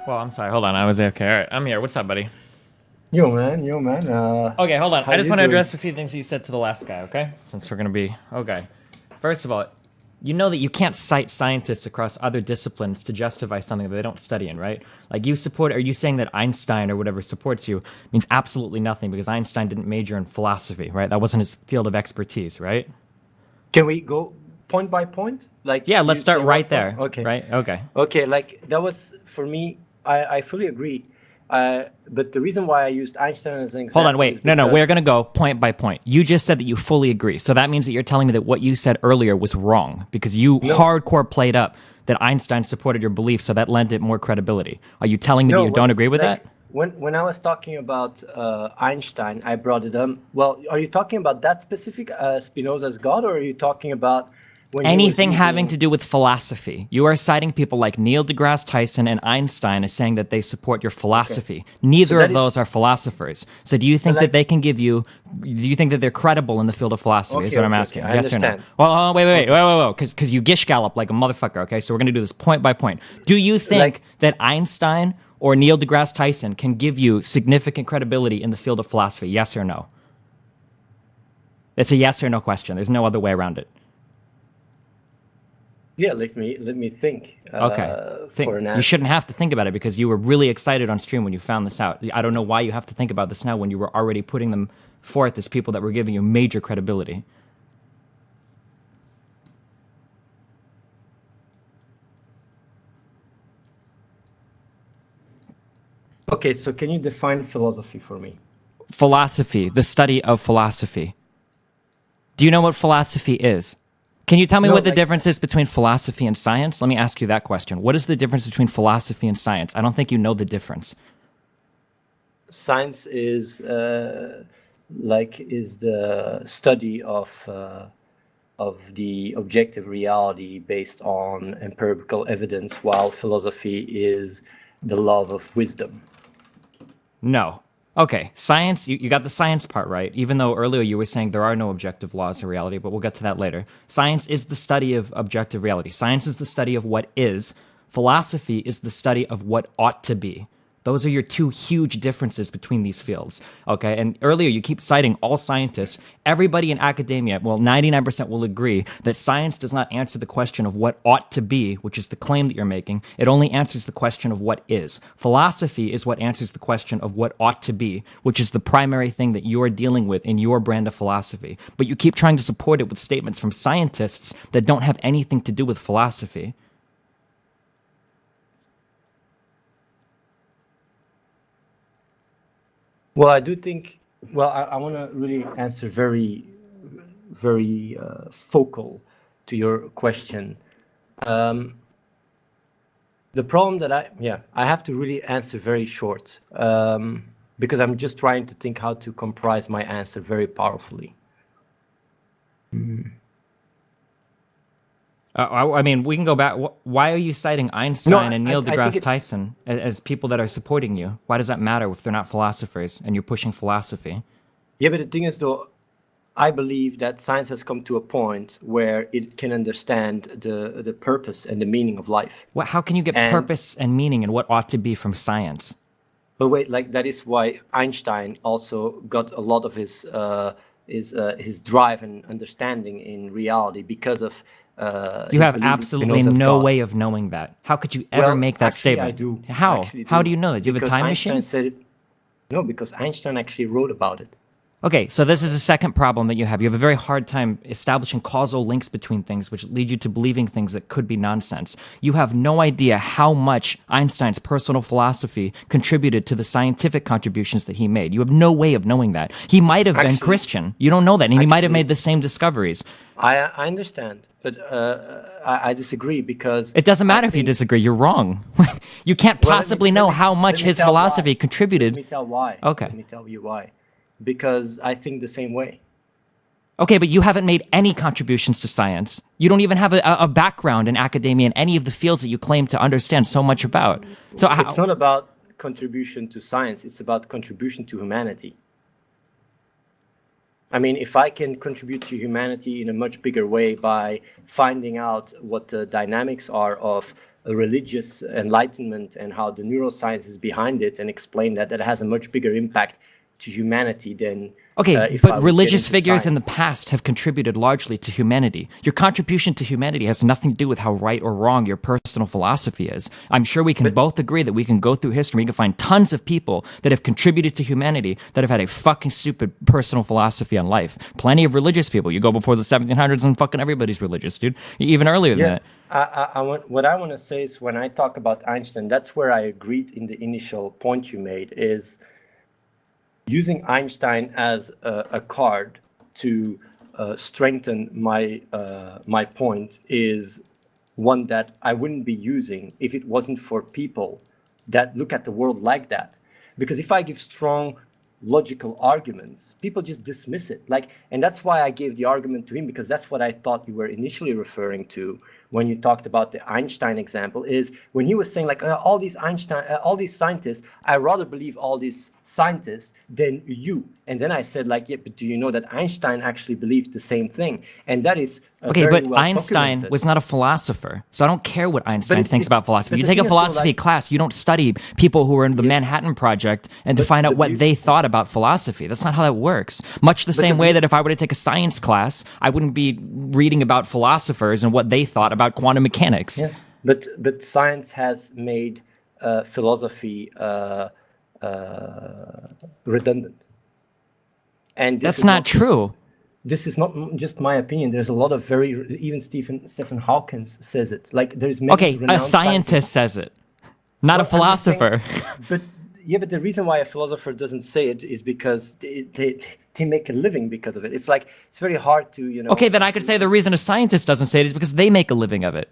Well, I'm sorry. Hold on. I was okay. All right. I'm here. What's up, buddy? Yo, man. Okay, hold on. How I just you want to doing? address a few things you said to the last guy, okay? Since we're going to be. Okay. First of all, you know that you can't cite scientists across other disciplines to justify something that they don't study in, right? Like you support, are you saying that Einstein or whatever supports you means absolutely nothing because Einstein didn't major in philosophy, right? That wasn't his field of expertise, right? Can we go point by point? Like Yeah, let's you start say one right point? there, Okay. right? Okay. Okay, like that was for me. I fully agree. But the reason why I used Einstein as an Hold on, example is wait. No, we're because going to go point by point. You just said that you fully agree. So that means that you're telling me that what you said earlier was wrong because you no, hardcore played up that Einstein supported your belief, so that lent it more credibility. Are you telling me that no. you don't agree with Like that? when I was talking about Einstein, I brought it up. Well, are you talking about that specific Spinoza's God, or are you talking about when he was Anything having to using? do with philosophy. You are citing people like Neil deGrasse Tyson and Einstein as saying that they support your Okay, philosophy. so Neither that of is those are philosophers. So do you think that like they can give you, do you think that they're credible in the field of philosophy is what I'm okay. asking. I Yes or no? understand. Well, Okay, wait, because you gish gallop like a motherfucker, okay? So we're going to do this point by point. Do you think like that Einstein or Neil deGrasse Tyson can give you significant credibility in the field of philosophy? Yes or no? It's a yes or no question. There's no other way around it. yeah. Let me think Okay. for an You answer. shouldn't have to think about it because you were really excited on stream when you found this out. I don't know why you have to think about this now when you were already putting them forth as people that were giving you major credibility. Okay, so can you define philosophy for me? Philosophy, the study of philosophy. Do you know what philosophy is? Can you tell me No, what the like difference is between philosophy and science? Let me ask you that question. What is the difference between philosophy and science? I don't think you know the difference. science is is the study of the objective reality based on empirical evidence, while philosophy is the love of wisdom. No. Okay, science, you got the science part right, even though earlier you were saying there are no objective laws of reality, but we'll get to that later. Science is the study of objective reality. Science is the study of what is. Philosophy is the study of what ought to be. Those are your two huge differences between these fields. Okay. And earlier you keep citing all scientists. Everybody in academia, well, 99% will agree that science does not answer the question of what ought to be, which is the claim that you're making. It only answers the question of what is. Philosophy is what answers the question of what ought to be, which is the primary thing that you're dealing with in your brand of philosophy. But you keep trying to support it with statements from scientists that don't have anything to do with philosophy. Well, I do think. Well, I want to really answer very focal to your question. Um, the problem that I have to really answer very short because I'm just trying to think how to comprise my answer very powerfully. I mean, we can go back. Why are you citing No, Einstein and Neil I think deGrasse it's Tyson as people that are supporting you? Why does that matter if they're not philosophers and you're pushing philosophy? yeah, but the thing is though, I believe that science has come to a point where it can understand the purpose and the meaning of life. How can you get And purpose and meaning and what ought to be from science? but wait, like that is why Einstein also got a lot of his drive and understanding in reality because of You his have belief in absolutely Spinoza's no God. way of knowing that. How could you ever Well, make that actually, I statement? do. I How? actually How do do you know that? Do you have a because time Einstein machine? said it. No, because Einstein actually wrote about it. Okay, so this is a second problem that you have. You have a very hard time establishing causal links between things, which lead you to believing things that could be nonsense. You have no idea how much Einstein's personal philosophy contributed to the scientific contributions that he made. You have no way of knowing that. He might have been Actually, Christian. You don't know that. And he might have actually, made the same discoveries. I understand, but I disagree because It doesn't I matter if you think. disagree. You're wrong. You can't Well, possibly let know me how much let me his tell why. philosophy Let contributed. me tell why. Okay. Let me tell you why. Because I think the same way. Okay, but you haven't made any contributions to science. You don't even have a background in academia in any of the fields that you claim to understand so much about. So It's how? not about contribution to science, it's about contribution to humanity. I mean, if I can contribute to humanity in a much bigger way by finding out what the dynamics are of a religious enlightenment and how the neuroscience is behind it, and explain that, that has a much bigger impact to humanity than Okay, if I but would get religious into figures in the science. past have contributed largely to humanity. Your contribution to humanity has nothing to do with how right or wrong your personal philosophy is. I'm sure we can both agree that we can go through history, we can find tons of people that have contributed to humanity that have had a fucking stupid personal philosophy on life. Plenty of religious people. You go before the 1700s and fucking everybody's religious, dude. Even earlier than that. What I want to say is, when I talk about Einstein, that's where I agreed in the initial point you made, is using Einstein as a card to strengthen my point is one that I wouldn't be using if it wasn't for people that look at the world like that. Because if I give strong logical arguments, people just dismiss it. And that's why I gave the argument to him, because that's what I thought you were initially referring to when you talked about the Einstein example, is when he was saying all these scientists, I rather believe all these scientists than you. And then I said yeah, but do you know that Einstein actually believed the same thing? And that is okay, very but well Einstein documented. was not a philosopher, so I don't care what Einstein thinks about philosophy. but You the take a thing is, though, philosophy class, you don't study people who were in the Manhattan Project and to find out what they thought about philosophy. That's not how that works. Much the same way that if I were to take a science class, I wouldn't be reading about philosophers and what they thought about quantum mechanics. Yes, but science has made philosophy redundant, and That's not true. This is not just my opinion. There's a lot of even Stephen Hawkins says it. There's many Okay, a renowned scientist says it, not a Well, I'm just saying- philosopher. but the reason why a philosopher doesn't say it is because they make a living because of it. It's it's very hard to Okay, then I could say the reason a scientist doesn't say it is because they make a living of it.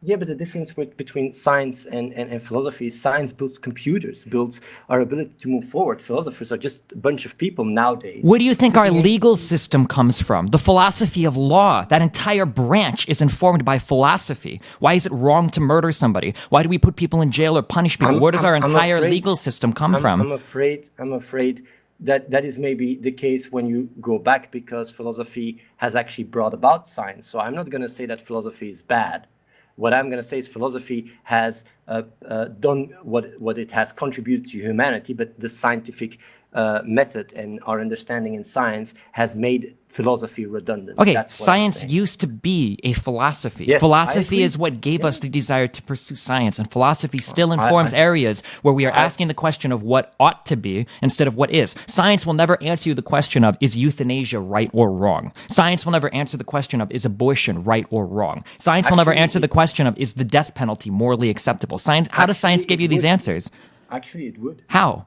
Yeah, but the difference between science and philosophy is science builds computers, builds our ability to move forward. Philosophers are just a bunch of people nowadays. Where do you think our legal system comes from? The philosophy of law. That entire branch is informed by philosophy. Why is it wrong to murder somebody? Why do we put people in jail or punish people? Where does our entire legal system come from? I'm afraid that is maybe the case when you go back, because philosophy has actually brought about science. So I'm not going to say that philosophy is bad. What I'm going to say is philosophy has done what it has contributed to humanity, but the scientific method and our understanding in science has made philosophy redundant. Okay, That's what I'm science saying. used to be a philosophy. Yes, I Philosophy agree. is what gave us the desire to pursue science, and philosophy still I- informs areas where we are asking the question of what ought to be instead of what is. Science will never answer you the question of, is euthanasia right or wrong? Science will never answer the question of, is abortion right or wrong? Science will never Actually, answer the question of, is the death penalty morally acceptable? Science, how does science give you these answers? Actually, it would. How?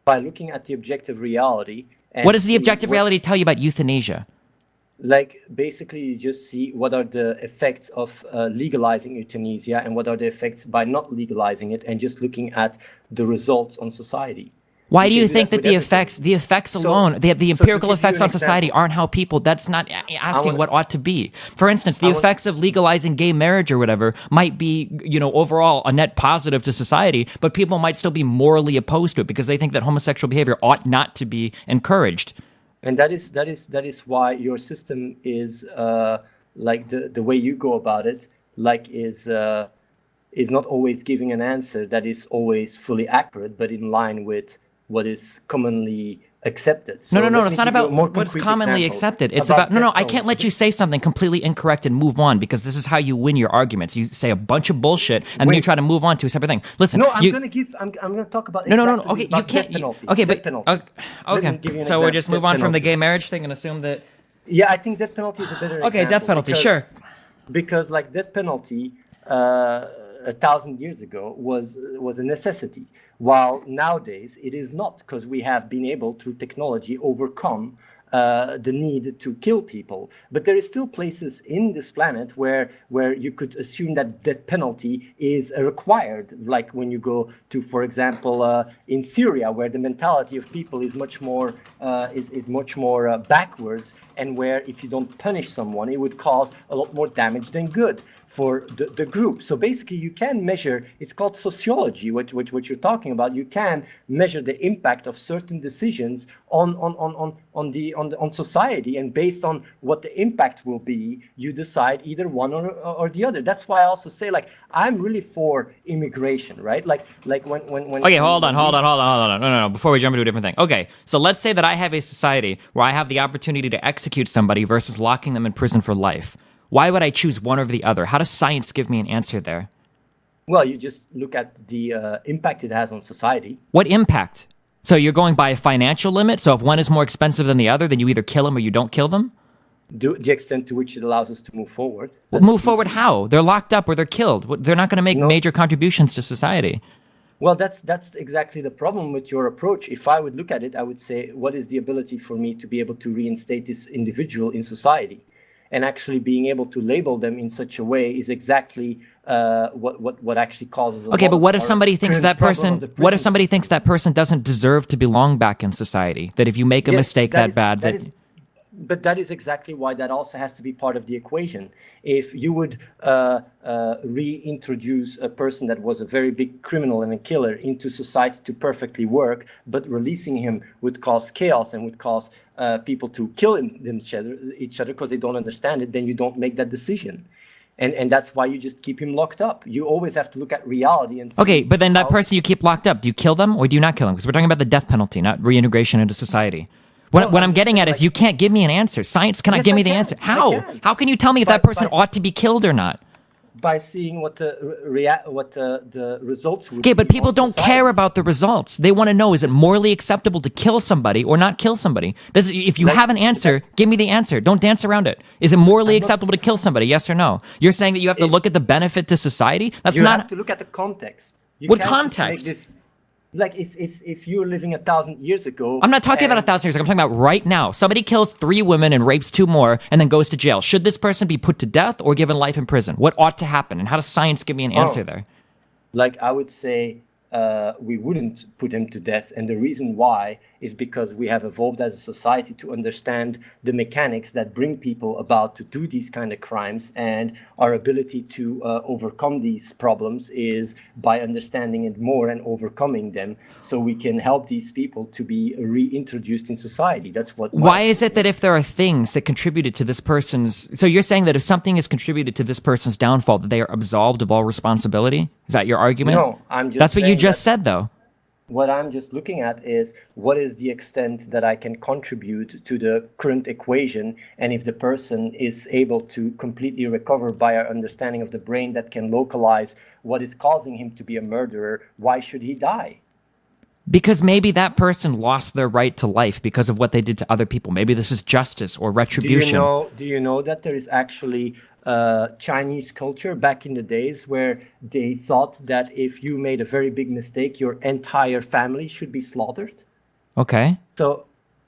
By looking at the objective reality. And What does the seeing objective reality tell you about euthanasia? Basically, you just see what are the effects of legalizing euthanasia and what are the effects by not legalizing it, and just looking at the results on society. Why do can you do think that that with the effects alone, the so to empirical give you effects an on society example- aren't how people, that's not asking wanna- what ought to be. For instance, the effects of legalizing gay marriage or whatever might be, overall a net positive to society, but people might still be morally opposed to it because they think that homosexual behavior ought not to be encouraged. And that is why your system is the way you go about it, is not always giving an answer that is always fully accurate, but in line with what is commonly accepted. So No, let it's me not give you a about more what's concrete commonly example accepted. It's about, no, I death can't let penalty. you say something completely incorrect and move on because this is how you win your arguments. You say a bunch of bullshit and then you Wait. try to move on to a separate thing. Listen, No, I'm gonna talk about No, exactly okay, you about can't. death penalty. Okay, Death but penalty. Let me okay. give you an So we'll example. just move Death on from the penalty. gay marriage thing and assume that. Yeah, I think death penalty is a better Okay, example. death penalty, because- sure. Because death penalty 1,000 years ago was a necessity, while nowadays it is not, because we have been able through technology overcome the need to kill people. But there is still places in this planet where you could assume that death penalty is required, like when you go to, for example, in Syria, where the mentality of people is much more backwards, and where if you don't punish someone, it would cause a lot more damage than good for the group. So basically, you can measure, it's called sociology, what you're talking about. You can measure the impact of certain decisions on society, and based on what the impact will be, you decide either one or the other. That's why I also say, like, I'm really for immigration, right? Like when Okay, hold on. No. Before we jump into a different thing. Okay, so let's say that I have a society where I have the opportunity to execute somebody versus locking them in prison for life. Why would I choose one over the other? How does science give me an answer there? Well, you just look at the impact it has on society. What impact? So you're going by a financial limit? So if one is more expensive than the other, then you either kill them or you don't kill them? The extent to which it allows us to move forward. Well, move forward how? They're locked up or they're killed. They're not going to make major contributions to society. Well, that's exactly the problem with your approach. If I would look at it, I would say, what is the ability for me to be able to reinstate this individual in society? And actually being able to label them in such a way is exactly what actually causes. Okay, but what if somebody thinks that person? What if somebody thinks that person doesn't deserve to belong back in society? That if you make a mistake that bad, but that is exactly why that also has to be part of the equation. If you would reintroduce a person that was a very big criminal and a killer into society to perfectly work, but releasing him would cause chaos and would cause people to kill each other because they don't understand it, then you don't make that decision. And that's why you just keep him locked up. You always have to look at reality and see. Okay, but then that person you keep locked up, do you kill them or do you not kill them? Because we're talking about the death penalty, not reintegration into society. What I'm getting at is you can't give me an answer. Science cannot give me the answer. How? How can you tell me if that person ought to be killed or not? By seeing what the results would be. Okay, but people don't care about the results. They want to know, is it morally acceptable to kill somebody or not kill somebody? If you have an answer, give me the answer. Don't dance around it. Is it morally acceptable to kill somebody? Yes or no? You're saying that you have to look at the benefit to society? You have to look at the context. What context? Like if you're living 1,000 years ago. I'm not talking about 1,000 years ago. I'm talking about right now. Somebody kills 3 women and rapes 2 more and then goes to jail. Should this person be put to death or given life in prison? What ought to happen? And how does science give me an answer there? Like I would say we wouldn't put him to death. And the reason why is because we have evolved as a society to understand the mechanics that bring people about to do these kind of crimes. And our ability to overcome these problems is by understanding it more and overcoming them so we can help these people to be reintroduced in society. That's what. Why is it that if there are things that contributed to this person's... So you're saying that if something has contributed to this person's downfall, that they are absolved of all responsibility? Is that your argument? No, I'm just That's what you just said, though. What I'm just looking at is what is the extent that I can contribute to the current equation, and if the person is able to completely recover by our understanding of the brain that can localize what is causing him to be a murderer, why should he die? Because maybe that person lost their right to life because of what they did to other people. Maybe this is justice or retribution. Do you know that there is actually Chinese culture back in the days where they thought that if you made a very big mistake, your entire family should be slaughtered? Okay. So,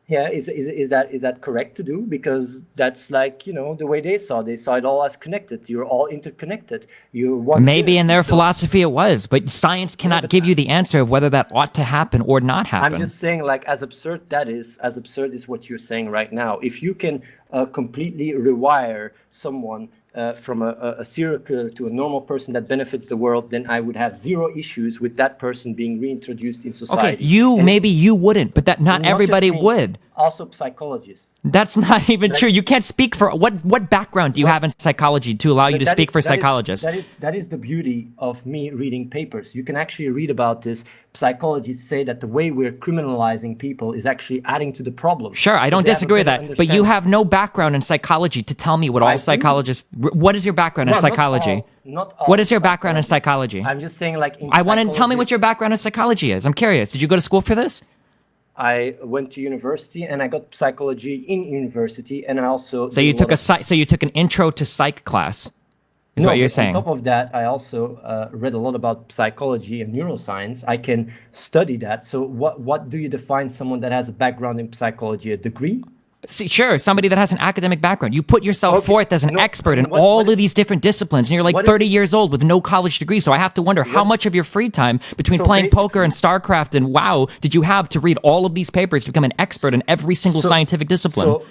yeah, is that correct to do? Because that's like, the way they saw it all as connected. You're all interconnected. You're one. Maybe in their philosophy it was, but science cannot give you the answer of whether that ought to happen or not happen. I'm just saying, like, as absurd is what you're saying right now. If you can completely rewire someone from a serial killer to a normal person that benefits the world, then I would have zero issues with that person being reintroduced in society. Okay, maybe you wouldn't, but not everybody would. Also psychologists. That's not even true. You can't speak for... What background do you have in psychology to allow you to speak for psychologists? That is the beauty of me reading papers. You can actually read about this. Psychologists say that the way we're criminalizing people is actually adding to the problem. Sure, I don't disagree with that. But you have no background in psychology to tell me what all psychologists... What is your background in psychology? Not all what is your background in psychology? I'm just saying, like... I want to tell me what your background in psychology is. I'm curious. Did you go to school for this? I went to university and I got psychology in university, and I also... So you took an intro to psych class, is what you're saying. On top of that, I also read a lot about psychology and neuroscience. I can study that. So what do you define someone that has a background in psychology? A degree? See, sure, somebody that has an academic background. You put yourself forth as an expert in all of these different disciplines, and you're like 30 years old with no college degree. So I have to wonder how much of your free time between playing poker and StarCraft and WoW did you have to read all of these papers to become an expert in every single scientific discipline?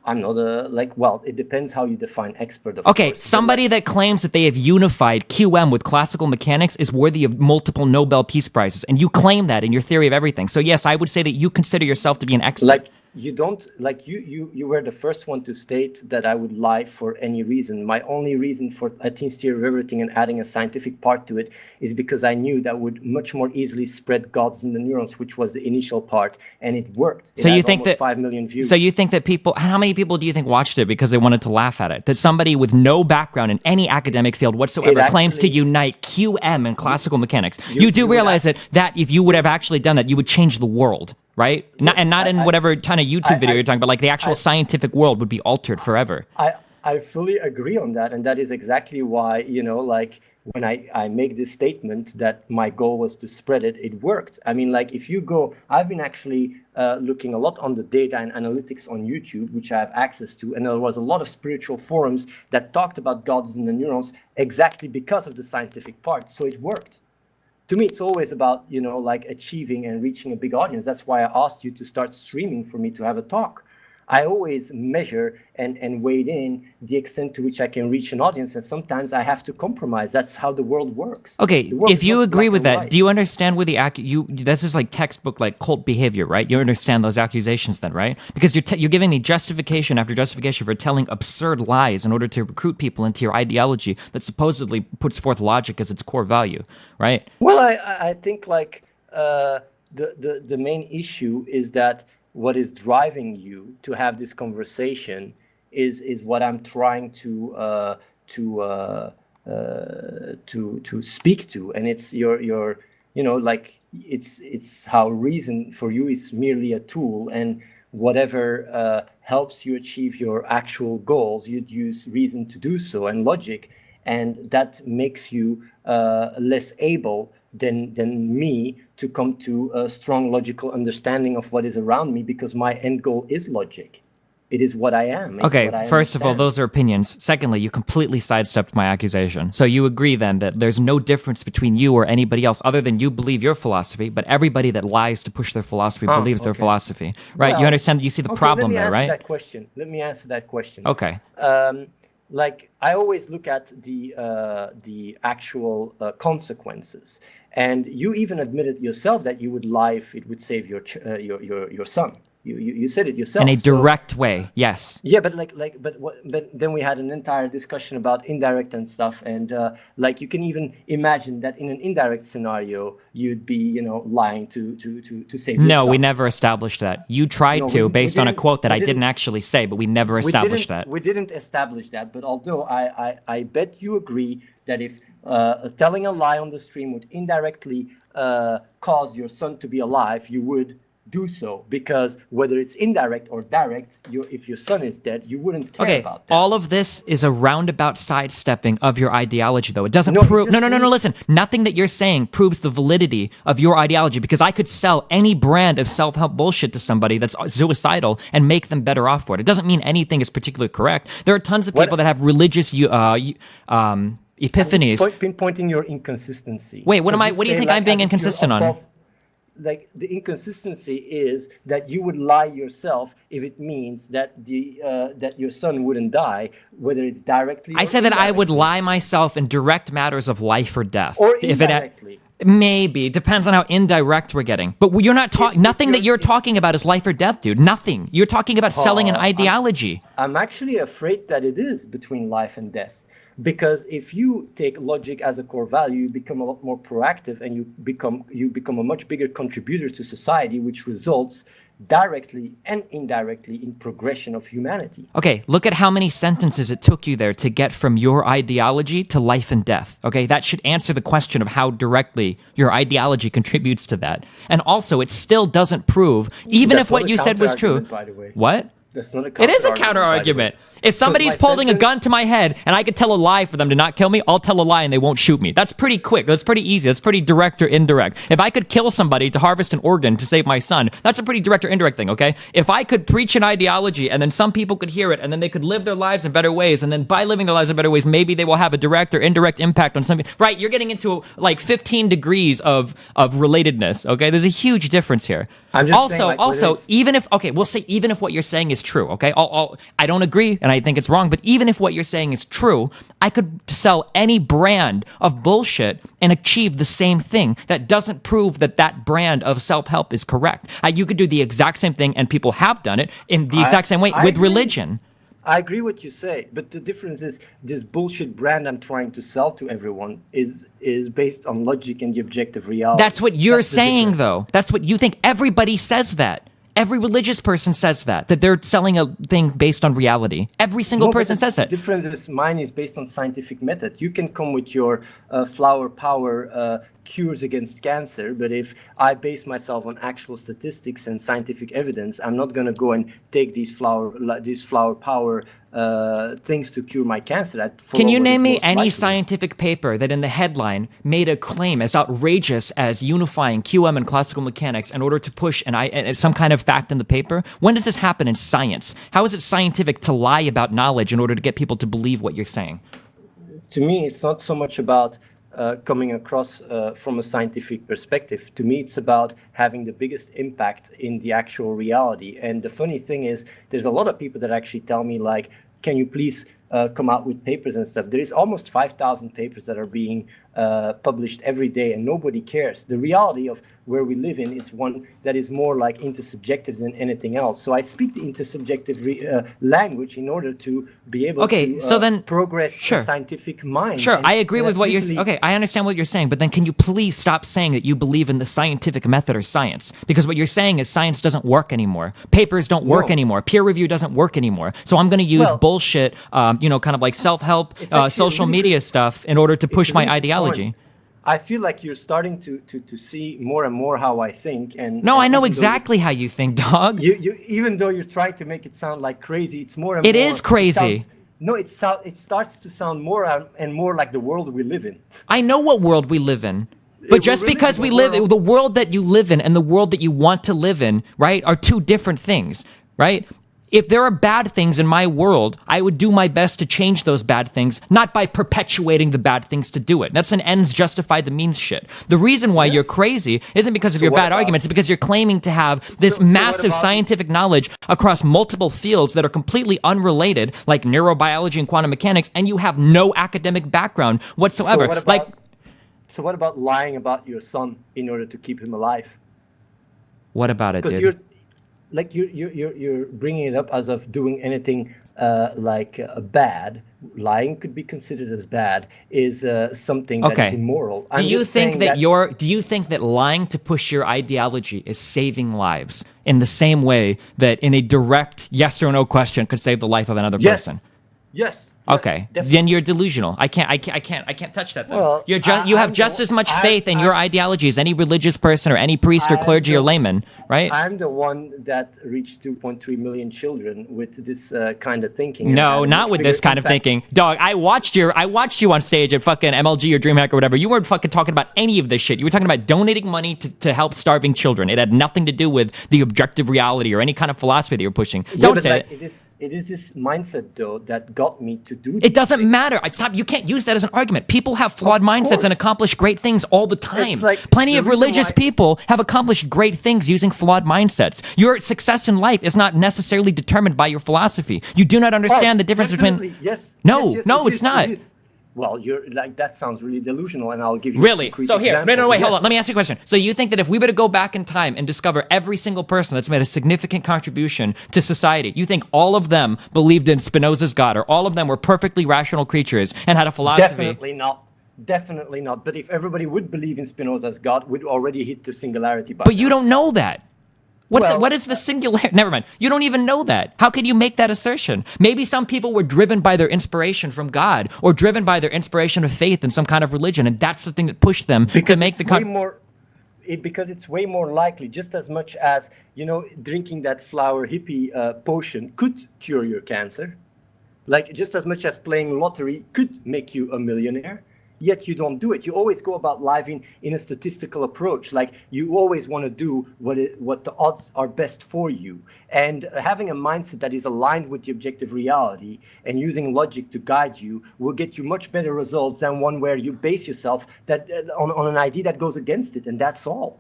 I'm not a, like, well, it depends how you define expert, of Okay, course. somebody that claims that they have unified QM with classical mechanics is worthy of multiple Nobel Peace Prizes, and you claim that in your theory of everything. So yes, I would say that you consider yourself to be an expert. Like, you don't, like, you were the first one to state that I would lie for any reason. My only reason for Athene's theory of everything and adding a scientific part to it is because I knew that would much more easily spread gods in the neurons, which was the initial part, and it worked. So you think that 5 million views. So you think that people? How many people do you think watched it because they wanted to laugh at it? That somebody with no background in any academic field whatsoever claims to unite QM and classical mechanics. You do realize that if you would have actually done that, you would change the world, right? Yes, not in whatever kind of YouTube video you're talking about. Like the actual scientific world would be altered forever. I fully agree on that, and that is exactly why, like, when I make this statement that my goal was to spread it, it worked. I mean, like, if you go, I've been actually looking a lot on the data and analytics on YouTube, which I have access to, and there was a lot of spiritual forums that talked about gods in the neurons exactly because of the scientific part, so it worked. To me, it's always about, like, achieving and reaching a big audience. That's why I asked you to start streaming for me to have a talk. I always measure and weigh in the extent to which I can reach an audience, and sometimes I have to compromise. That's how the world works. Okay, if you agree with that, do you understand where this is like textbook, like cult behavior, right? You understand those accusations then, right? Because you're giving me justification after justification for telling absurd lies in order to recruit people into your ideology that supposedly puts forth logic as its core value, right? Well, I think, like, the main issue is that what is driving you to have this conversation is what I'm trying to speak to, and it's your like, it's how reason for you is merely a tool, and whatever helps you achieve your actual goals, you'd use reason to do so, and logic, and that makes you less able than me to come to a strong logical understanding of what is around me, because my end goal is logic. It is what I am. It's okay, what I first of all, understand. those are opinions. Secondly, you completely sidestepped my accusation. So you agree then that there's no difference between you or anybody else other than you believe your philosophy, but everybody that lies to push their philosophy believes their philosophy, right? Well, you understand, you see the problem there, right? Let me answer that question. Okay. Like, I always look at the actual consequences, and you even admitted yourself that you would lie if it would save your son. You said it yourself. In a direct way, yes. Yeah, but but then we had an entire discussion about indirect and stuff, and like, you can even imagine that in an indirect scenario you'd be lying to save your No, son. we never established that. You tried to, based on a quote that I didn't actually say, but we never established that. We didn't establish that, but although I bet you agree that if telling a lie on the stream would indirectly cause your son to be alive, you would do so, because whether it's indirect or direct, if your son is dead, you wouldn't care about that. All of this is a roundabout sidestepping of your ideology, though. It doesn't No, prove... it just No, listen. Nothing that you're saying proves the validity of your ideology, because I could sell any brand of self-help bullshit to somebody that's suicidal and make them better off for it. It doesn't mean anything is particularly correct. There are tons of people that have religious epiphanies. Pinpointing your inconsistency. Wait, what do you think I'm being inconsistent on? Like, the inconsistency is that you would lie yourself if it means that that your son wouldn't die, whether it's directly. I said that I would lie myself in direct matters of life or death. Or indirectly. Maybe. Depends on how indirect we're getting. But you're not talking... Nothing that you're talking about is life or death, dude. Nothing. You're talking about selling an ideology. I'm actually afraid that it is between life and death. Because if you take logic as a core value, you become a lot more proactive, and you become a much bigger contributor to society, which results directly and indirectly in progression of humanity. Okay, look at how many sentences it took you there to get from your ideology to life and death. Okay, that should answer the question of how directly your ideology contributes to that. And also, it still doesn't prove, even if what you said was true. By the way. What? That's not a It is a counter-argument, counter argument. If somebody's holding a gun to my head and I could tell a lie for them to not kill me, I'll tell a lie and they won't shoot me. That's pretty quick. That's pretty easy. That's pretty direct or indirect. If I could kill somebody to harvest an organ to save my son, that's a pretty direct or indirect thing, okay? If I could preach an ideology and then some people could hear it and then they could live their lives in better ways, and then by living their lives in better ways, maybe they will have a direct or indirect impact on something. Right, you're getting into like 15 degrees of relatedness, okay? There's a huge difference here. I'm just saying, like, also, even if, okay, we'll say even if what you're saying is true, okay? I don't agree and I think it's wrong, but even if what you're saying is true, I could sell any brand of bullshit and achieve the same thing. That doesn't prove that that brand of self-help is correct. You could do the exact same thing, and people have done it in the exact same way with religion. I agree what you say, but the difference is this bullshit brand I'm trying to sell to everyone is based on logic and the objective reality. That's what you're saying, though. That's what you think. Everybody says that. Every religious person says that they're selling a thing based on reality. Every single person says that. The difference is mine is based on scientific method. You can come with your flower power cures against cancer, but if I base myself on actual statistics and scientific evidence, I'm not going to go and take these flower power things to cure my cancer. Can you name me any scientific paper that in the headline made a claim as outrageous as unifying QM and classical mechanics in order to push some kind of fact in the paper? When does this happen in science? How is it scientific to lie about knowledge in order to get people to believe what you're saying? To me, it's not so much about coming across from a scientific perspective. To me, it's about having the biggest impact in the actual reality. And the funny thing is, there's a lot of people that actually tell me, like, can you please come out with papers and stuff? There is almost 5,000 papers that are being published every day, and nobody cares. The reality of where we live in is one that is more like intersubjective than anything else. So I speak the intersubjective language in order to be able to progress the scientific mind. Sure, I agree with what you're saying. Okay, I understand what you're saying, but then can you please stop saying that you believe in the scientific method or science? Because what you're saying is science doesn't work anymore. Papers don't work anymore. Peer review doesn't work anymore. So I'm going to use bullshit, kind of like self-help, social media stuff in order to push my ideology. I feel like you're starting to see more and more how I think. No, I know exactly how you think, dog. You even though you're trying to make it sound like crazy, it's more and more. It is crazy. It starts to sound more and more like the world we live in. I know what world we live in. But just because we live in the world that you live in and the world that you want to live in, right, are two different things, right? If there are bad things in my world, I would do my best to change those bad things, not by perpetuating the bad things to do it. That's an ends justify the means shit. The reason why you're crazy isn't because of your bad arguments, it's because you're claiming to have this massive scientific knowledge across multiple fields that are completely unrelated, like neurobiology and quantum mechanics, and you have no academic background whatsoever. So what about lying about your son in order to keep him alive? What about it, dude? You're bringing it up as of doing anything bad. Lying could be considered as bad. Is something that is immoral. Do you think that lying to push your ideology is saving lives in the same way that in a direct yes or no question could save the life of another person? Yes. Okay, then you're delusional. I can't touch that. Then well, you have just as much faith in your ideology as any religious person or any priest or clergy or layman, right? I'm the one that reached 2.3 million children with this kind of thinking. No, not with this kind of thinking, dog. I watched you on stage at fucking MLG or DreamHack or whatever. You weren't fucking talking about any of this shit. You were talking about donating money to help starving children. It had nothing to do with the objective reality or any kind of philosophy that you're pushing. Don't say it. It is this mindset, though, that got me to do it. Doesn't matter. You can't use that as an argument. People have flawed mindsets and accomplish great things all the time. Plenty of religious people have accomplished great things using flawed mindsets. Your success in life is not necessarily determined by your philosophy. You do not understand the difference between... Yes. No, it's not. Well, you're like, that sounds really delusional, and I'll give you really. So here, no, wait, hold on. Let me ask you a question. So you think that if we were to go back in time and discover every single person that's made a significant contribution to society, you think all of them believed in Spinoza's God, or all of them were perfectly rational creatures and had a philosophy? Definitely not. But if everybody would believe in Spinoza's God, we'd already hit the singularity by But you don't know that. What is the singularity? Never mind. You don't even know that. How can you make that assertion? Maybe some people were driven by their inspiration from God or driven by their inspiration of faith in some kind of religion, and that's the thing that pushed them to make because it's way more likely, just as much as, drinking that flower hippie potion could cure your cancer. Like, just as much as playing lottery could make you a millionaire, yet you don't do it. You always go about life in a statistical approach. Like, you always want to do what the odds are best for you. And having a mindset that is aligned with the objective reality and using logic to guide you will get you much better results than one where you base yourself on an idea that goes against it, and that's all.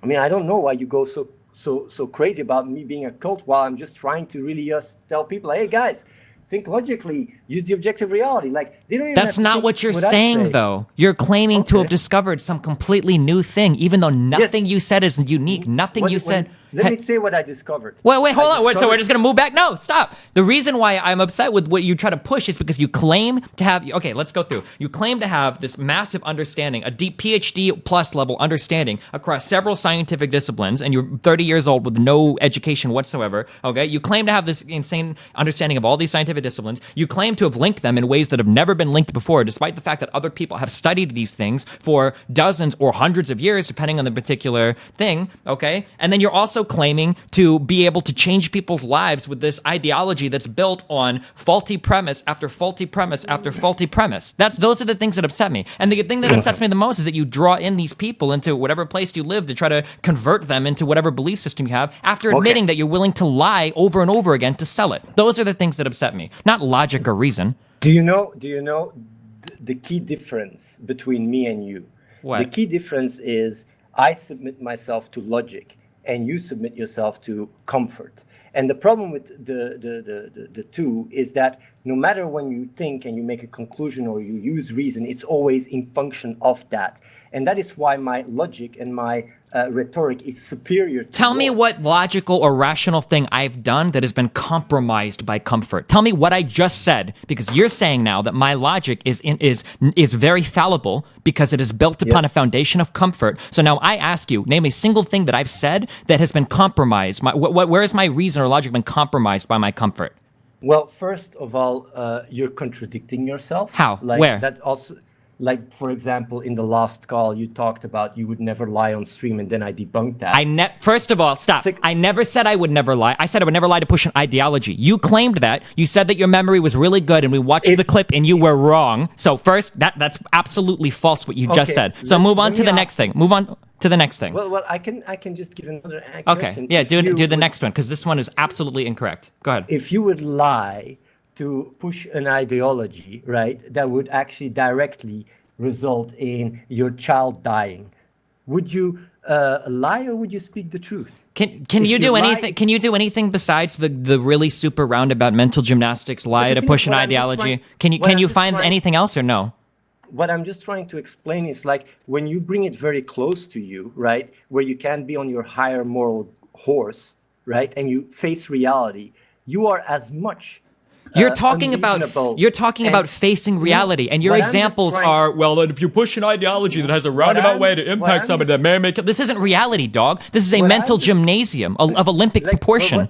I mean, I don't know why you go so crazy about me being a cult while I'm just trying to really just tell people, hey guys, think logically, use the objective reality. Like, they don't even That's not what you're saying, though. You're claiming to have discovered some completely new thing, even though nothing you said is unique. Nothing you said. Let me say what I discovered. Wait, hold on. So we're just going to move back? No, stop. The reason why I'm upset with what you try to push is because you claim to have... Okay, let's go through. You claim to have this massive understanding, a deep PhD plus level understanding across several scientific disciplines, and you're 30 years old with no education whatsoever, okay? You claim to have this insane understanding of all these scientific disciplines. You claim to have linked them in ways that have never been linked before, despite the fact that other people have studied these things for dozens or hundreds of years, depending on the particular thing, okay? And then you're also claiming to be able to change people's lives with this ideology that's built on faulty premise after faulty premise after faulty premise. Those are the things that upset me. And the thing that upsets me the most is that you draw in these people into whatever place you live to try to convert them into whatever belief system you have after admitting that you're willing to lie over and over again to sell it. Those are the things that upset me, not logic or reason. Do you know the key difference between me and you? What? The key difference is I submit myself to logic and you submit yourself to comfort. And the problem with the two is that no matter when you think and you make a conclusion or you use reason, it's always in function of that. And that is why my logic and my rhetoric is superior to Tell me what logical or rational thing I've done that has been compromised by comfort. Tell me what I just said, because you're saying now that my logic is very fallible because it is built upon a foundation of comfort. So now I ask you, name a single thing that I've said that has been compromised. Where has my reason or logic been compromised by my comfort? Well, first of all, you're contradicting yourself. How? Like, Where? That also, like, for example, in the last call, you talked about you would never lie on stream, and then I debunked that. First of all, stop. I never said I would never lie. I said I would never lie to push an ideology. You claimed that. You said that your memory was really good, and we watched the clip, and you were wrong. So first, that's absolutely false what you just said. So move on to the next thing. Move on to the next thing. Well, I can just give another question. Okay, yeah, do the next one, because this one is absolutely incorrect. Go ahead. If you would lie to push an ideology, right, that would actually directly result in your child dying, would you lie or would you speak the truth? Can you do anything? Can you do anything besides the really super roundabout mental gymnastics lie to push an ideology? Can you find anything else or no? What I'm just trying to explain is, like, when you bring it very close to you, right, where you can be on your higher moral horse, right, and you face reality, you are as much You're talking about facing reality, and your examples are, well, if you push an ideology that has a roundabout way to impact somebody that may make... This isn't reality, dog. This is a mental gymnasium of Olympic proportion.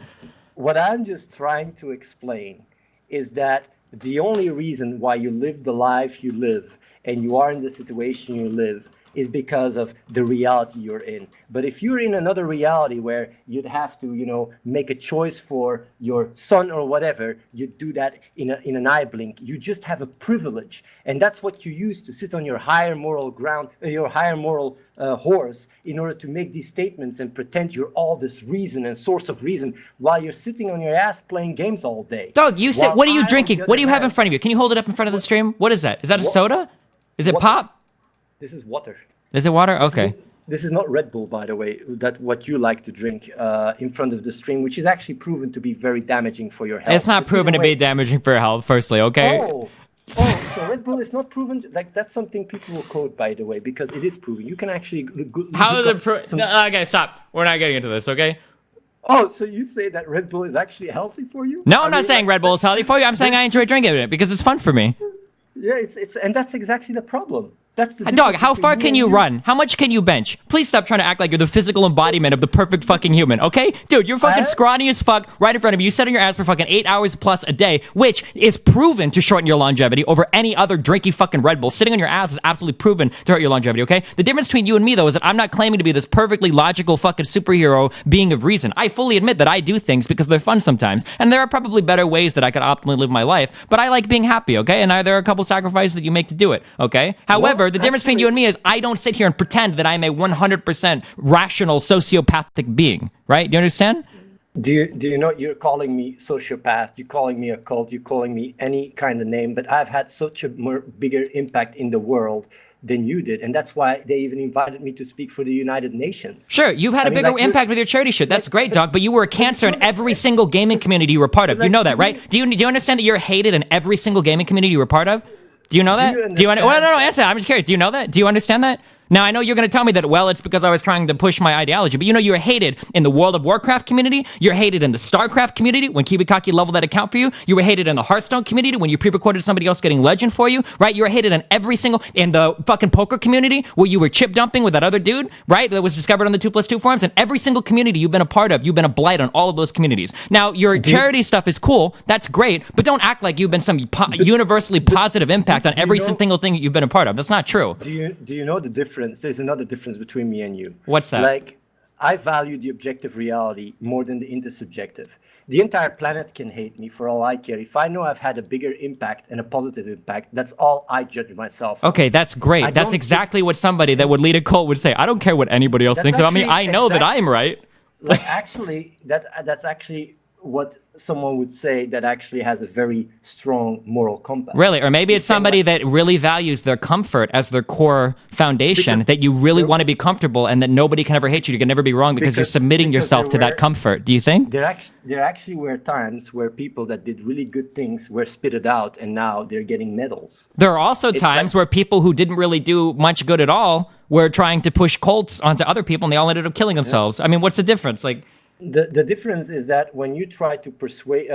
What I'm just trying to explain is that the only reason why you live the life you live and you are in the situation you live is because of the reality you're in. But if you're in another reality where you'd have to, make a choice for your son or whatever, you'd do that in an eye blink. You just have a privilege, and that's what you use to sit on your higher moral ground, your higher moral horse, in order to make these statements and pretend you're all this reason and source of reason, while you're sitting on your ass playing games all day. Dog, you said, what are you drinking? What do you have in front of you? Can you hold it up in front of the stream? What is that? Is that a soda? Is it pop? This is water. Is it water? Okay. This is not Red Bull, by the way, that what you like to drink in front of the stream, which is actually proven to be very damaging for your health. It's not proven to be damaging for your health, firstly, okay? Oh, so Red Bull is not proven, like, that's something people will quote, by the way, because it is proven. You can actually... How is it proven? No, okay, stop. We're not getting into this, okay? Oh, so you say that Red Bull is actually healthy for you? No, I'm not saying Red Bull is healthy for you. I'm saying I enjoy drinking it because it's fun for me. Yeah, it's and that's exactly the problem. That's the Dog, difference how between far me can and you run? How much can you bench? Please stop trying to act like you're the physical embodiment of the perfect fucking human, okay? Dude, you're fucking scrawny as fuck right in front of me. You sit on your ass for fucking 8 hours plus a day, which is proven to shorten your longevity over any other drinky fucking Red Bull. Sitting on your ass is absolutely proven to hurt your longevity, okay? The difference between you and me, though, is that I'm not claiming to be this perfectly logical fucking superhero being of reason. I fully admit that I do things because they're fun sometimes, and there are probably better ways that I could optimally live my life, but I like being happy, okay? And there are a couple sacrifices that you make to do it, okay? However, the difference between you and me is I don't sit here and pretend that I'm a 100% rational sociopathic being, right? Do you understand? Do you know, you're calling me sociopath, you're calling me a cult, you're calling me any kind of name, but I've had such a bigger impact in the world than you did, and that's why they even invited me to speak for the United Nations. Sure, you've had a bigger impact with your charity shit. That's great, dog, but you were a cancer in every single gaming community you were part of. You know that, right? Do you understand that you're hated in every single gaming community you were part of? Do you know that? Well, no, answer that. I'm just curious. Do you know that? Do you understand that? Now, I know you're going to tell me that, well, it's because I was trying to push my ideology, but you know you're hated in the World of Warcraft community, you're hated in the StarCraft community when Kibikaki leveled that account for you, you were hated in the Hearthstone community when you pre-recorded somebody else getting Legend for you, right? You were hated in in the fucking poker community where you were chip dumping with that other dude, right? That was discovered on the 2+2 forums, and every single community you've been a part of, you've been a blight on all of those communities. Now, your charity stuff is cool, that's great, but don't act like you've been some universally positive impact on every single thing that you've been a part of. That's not true. Do you know the difference? There's another difference between me and you. What's that? Like, I value the objective reality more than the intersubjective. The entire planet can hate me for all I care. If I know I've had a bigger impact and a positive impact, that's all I judge myself on. Okay, that's great. That's exactly what somebody that would lead a cult would say. I don't care what anybody else thinks about me. I know that I'm right. Like, actually, that's actually what someone would say that actually has a very strong moral compass. Really? Or maybe it's somebody that really values their comfort as their core foundation, that you really want to be comfortable and that nobody can ever hate you. You can never be wrong because you're submitting yourself to that comfort. Do you think? There actually were times where people that did really good things were spitted out and now they're getting medals. There are also times where people who didn't really do much good at all were trying to push cults onto other people and they all ended up killing themselves. Yes. I mean, what's the difference? Like, the difference is that when you try to persuade,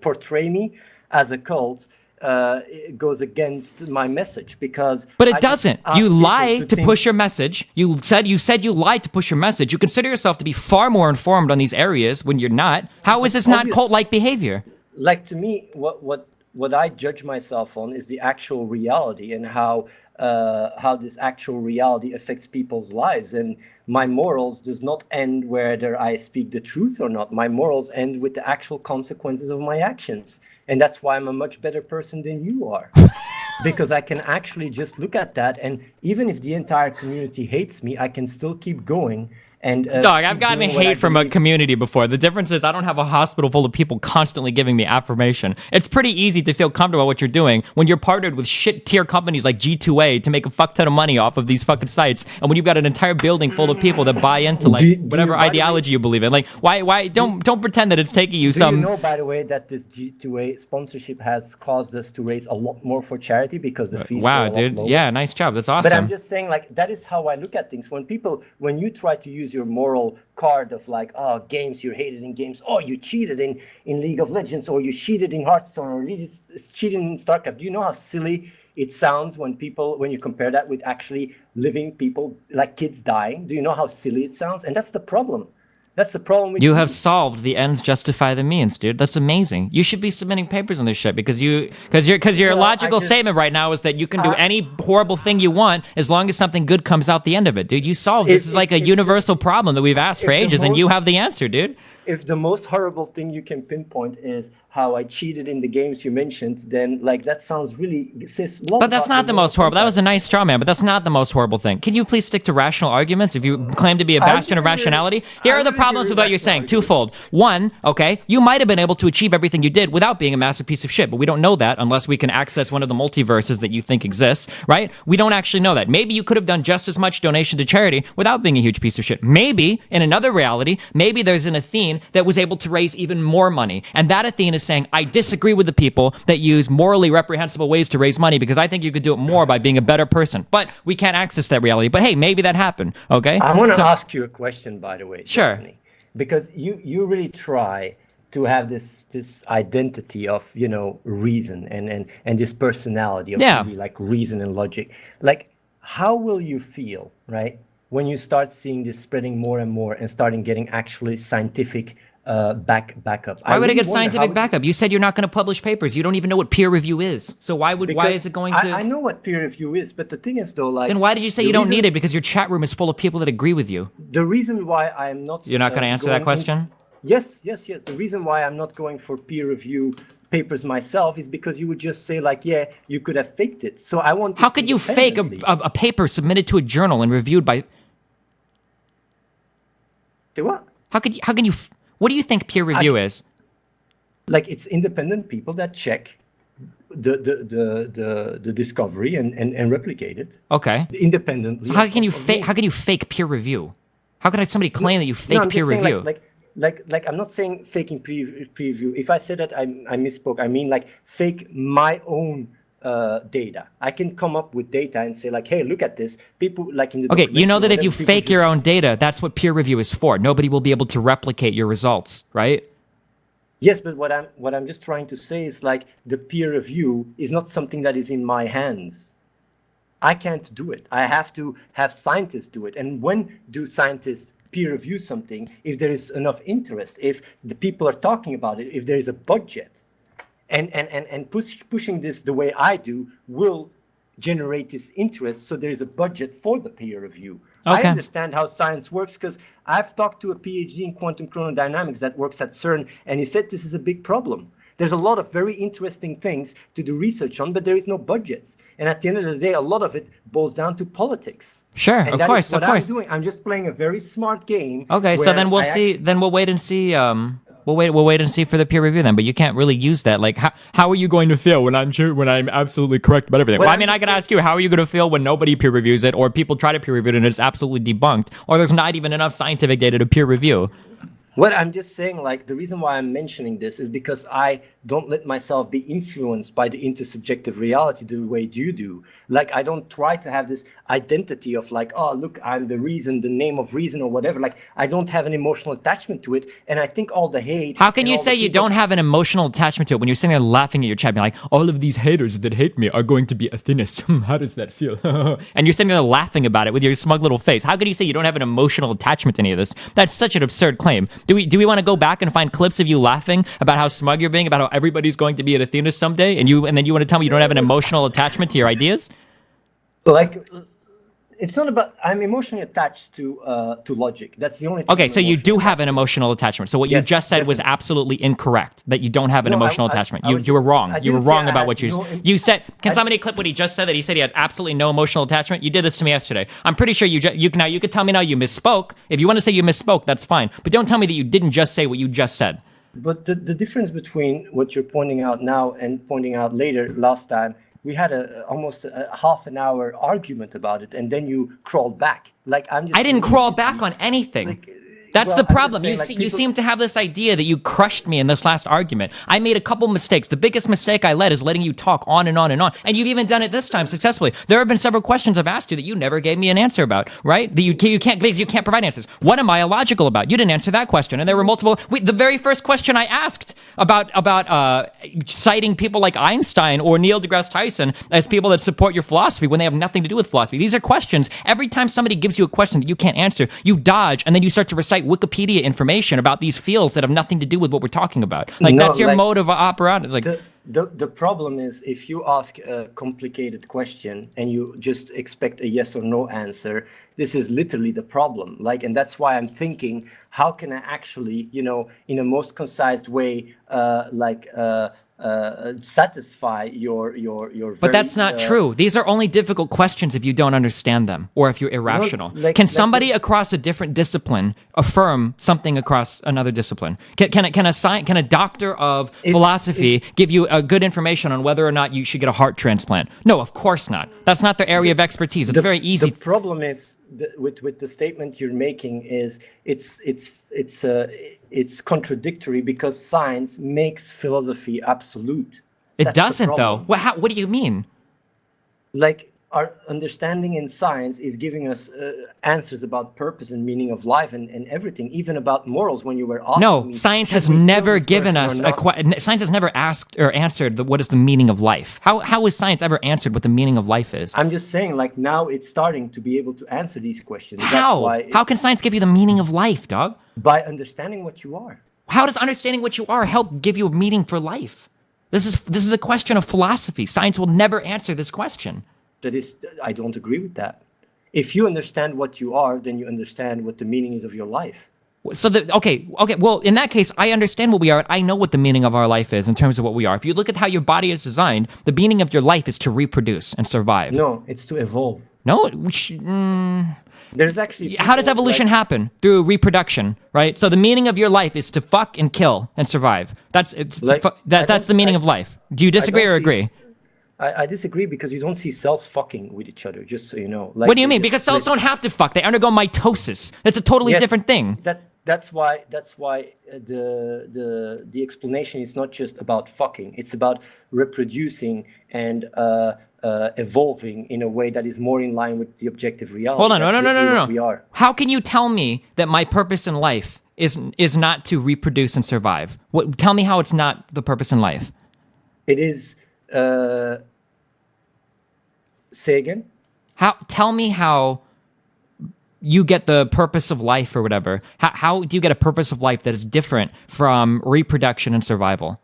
portray me as a cult, it goes against my message because. But it doesn't. You lie to push your message. You said you lied to push your message. You consider yourself to be far more informed on these areas when you're not. How is this not cult-like behavior? Like, to me, what I judge myself on is the actual reality and how this actual reality affects people's lives. And my morals does not end whether I speak the truth or not. My morals end with the actual consequences of my actions. And that's why I'm a much better person than you are. Because I can actually just look at that, and even if the entire community hates me, I can still keep going. And dog, I've gotten hate from a community before. The difference is I don't have a hospital full of people constantly giving me affirmation. It's pretty easy to feel comfortable with what you're doing when you're partnered with shit tier companies like G2A to make a fuck ton of money off of these fucking sites, and when you've got an entire building full of people that buy into whatever ideology you believe in. Like, why don't pretend that it's taking you some. Do you know, by the way, that this G2A sponsorship has caused us to raise a lot more for charity because the fees. Wow, dude. Lower. Yeah, nice job. That's awesome. But I'm just saying, like, that is how I look at things. When you try to use your moral card of like, oh, games, you're hated in games, oh, you cheated in League of Legends, or you cheated in Hearthstone, or you cheated in StarCraft. Do you know how silly it sounds when you compare that with actually living people, like kids dying? Do you know how silly it sounds? And that's the problem. That's the problem with you have solved the ends justify the means, dude. That's amazing. You should be submitting papers on this shit because your logical statement right now is that you can do any horrible thing you want as long as something good comes out the end of it, dude. You solved this is like a universal problem that we've asked for ages, and you have the answer, dude. If the most horrible thing you can pinpoint is how I cheated in the games you mentioned, then like that sounds really But that's not the most horrible. That was a nice straw man, but that's not the most horrible thing. Can you please stick to rational arguments if you claim to be a bastion of rationality? Here are the problems with what you're saying. Twofold. One, okay, you might have been able to achieve everything you did without being a massive piece of shit, but we don't know that unless we can access one of the multiverses that you think exists, right? We don't actually know that. Maybe you could have done just as much donation to charity without being a huge piece of shit. Maybe, in another reality, maybe there's an Athene that was able to raise even more money. And that Athene is saying, I disagree with the people that use morally reprehensible ways to raise money because I think you could do it more by being a better person. But we can't access that reality. But hey, maybe that happened, okay? I want to ask you a question, by the way. Sure. Destiny, because you really try to have this identity of, you know, reason and this personality of Yeah. really like reason and logic. Like, how will you feel, right, when you start seeing this spreading more and more and starting getting actually scientific backup? Why would I really get wonder scientific how backup? You said you're not going to publish papers. You don't even know what peer review is. So why because is it going I to? know what peer review is, but the thing is though, like, Then why did you say the you don't reason need it? Because your chat room is full of people that agree with you. the reason why I'm not You're not going to answer that question? yes. The reason why I'm not going for peer review papers myself is because you would just say like, yeah, you could have faked it. So I want. How could you fake a paper submitted to a journal and reviewed by? Say what? How can you? What do you think peer review is? Like, it's independent people that check the discovery and replicate it Okay. independently. So how can you fake? How can you fake peer review? How could somebody claim that you fake I'm peer just saying, review? like I'm not saying faking preview. If I said that, I misspoke. I mean like fake my own data. I can come up with data and say like, hey, look at this. People like in the Okay, you know that if you people fake your own data, that's what peer review is for. Nobody will be able to replicate your results, right? Yes, but what I'm just trying to say is like the peer review is not something that is in my hands. I can't do it. I have to have scientists do it. And when do scientists peer review something? If there is enough interest, if the people are talking about it, if there is a budget, and pushing this the way I do will generate this interest. So there is a budget for the peer review. Okay. I understand how science works because I've talked to a PhD in quantum chromodynamics that works at CERN, and he said this is a big problem. There's a lot of very interesting things to do research on, but there is no budgets. And at the end of the day, a lot of it boils down to politics. Sure, and of that course, is what of course. I'm doing. I'm just playing a very smart game. Okay, so where then we'll I see. Then we'll wait and see. We'll wait and see for the peer review then. But you can't really use that. Like, how are you going to feel when I'm absolutely correct about everything? Well, I mean, I can ask you, how are you going to feel when nobody peer reviews it, or people try to peer review it and it's absolutely debunked, or there's not even enough scientific data to peer review? What I'm just saying, like, the reason why I'm mentioning this is because I don't let myself be influenced by the intersubjective reality the way you do. Like, I don't try to have this identity of like, oh, look, I'm the reason, the name of reason or whatever. Like, I don't have an emotional attachment to it. And I think all the hate... How can you say you don't have an emotional attachment to it when you're sitting there laughing at your chat, being like, all of these haters that hate me are going to be Athenists. How does that feel? And you're sitting there laughing about it with your smug little face. How can you say you don't have an emotional attachment to any of this? That's such an absurd claim. Do we want to go back and find clips of you laughing about how smug you're being, about how everybody's going to be an Athena someday, and then you want to tell me you don't have an emotional attachment to your ideas? Like, it's not about... I'm emotionally attached to logic. That's the only thing. Okay, so you do have an emotional attachment. So what you just said was absolutely incorrect, that you don't have an emotional attachment. You were wrong. You were wrong about what you said. You said... Can somebody clip what he just said, that he said he has absolutely no emotional attachment? You did this to me yesterday. I'm pretty sure you could tell me now you misspoke. If you want to say you misspoke, that's fine. But don't tell me that you didn't just say what you just said. But the difference between what you're pointing out now and pointing out later, last time, we had almost a half an hour argument about it, and then you crawled back. Like, I didn't crawl back on anything. Like, That's the problem. Saying, like, You seem to have this idea that you crushed me in this last argument. I made a couple mistakes. The biggest mistake I led is letting you talk on and on and on. And you've even done it this time successfully. There have been several questions I've asked you that you never gave me an answer about, right? That you can't, because you can't provide answers. What am I illogical about? You didn't answer that question. And there were multiple... the very first question I asked about citing people like Einstein or Neil deGrasse Tyson as people that support your philosophy when they have nothing to do with philosophy. These are questions. Every time somebody gives you a question that you can't answer, you dodge, and then you start to recite Wikipedia information about these fields that have nothing to do with what we're talking about. Like, no, that's your mode of operating. Like, the problem is, if you ask a complicated question and you just expect a yes or no answer, this is literally the problem. Like, and that's why I'm thinking, how can I actually, in a most concise way, satisfy your but that's not true. These are only difficult questions if you don't understand them, or if you're irrational. Can somebody across a different discipline affirm something across another discipline? Can a doctor of philosophy give you good information on whether or not you should get a heart transplant? No, of course not. That's not their area of expertise. It's very easy. The problem is with the statement you're making is it's contradictory, because science makes philosophy absolute. It doesn't, though. What do you mean? Like, our understanding in science is giving us answers about purpose and meaning of life and everything, even about morals. When you were asking No, me, science should has we kill never this given person us or not? science has never asked or answered what is the meaning of life. How has science ever answered what the meaning of life is? I'm just saying, like, now it's starting to be able to answer these questions. That's How? why How can science give you the meaning of life, dog? by understanding what you are. How does understanding what you are help give you a meaning for life? This is a question of philosophy. Science will never answer this question. That is, I don't agree with that. If you understand what you are, then you understand what the meaning is of your life. So okay. Well, in that case, I understand what we are. I know what the meaning of our life is in terms of what we are. If you look at how your body is designed, the meaning of your life is to reproduce and survive. No, it's to evolve. No, There's actually how does people, evolution like, happen? Through reproduction, right? So the meaning of your life is to fuck and kill and survive. That's Like, that's the meaning of life. Do you disagree or agree? I disagree because you don't see cells fucking with each other, just so you know. Like, What do you mean? they Because cells split. don't have to fuck. They undergo mitosis. It's a totally Yes, different thing. That's why the explanation is not just about fucking. It's about reproducing and evolving in a way that is more in line with the objective reality. Hold on, That's literally no. what we are. How can you tell me that my purpose in life is not to reproduce and survive? Tell me how it's not the purpose in life. It is. Say again. Tell me how you get the purpose of life or whatever. How do you get a purpose of life that is different from reproduction and survival?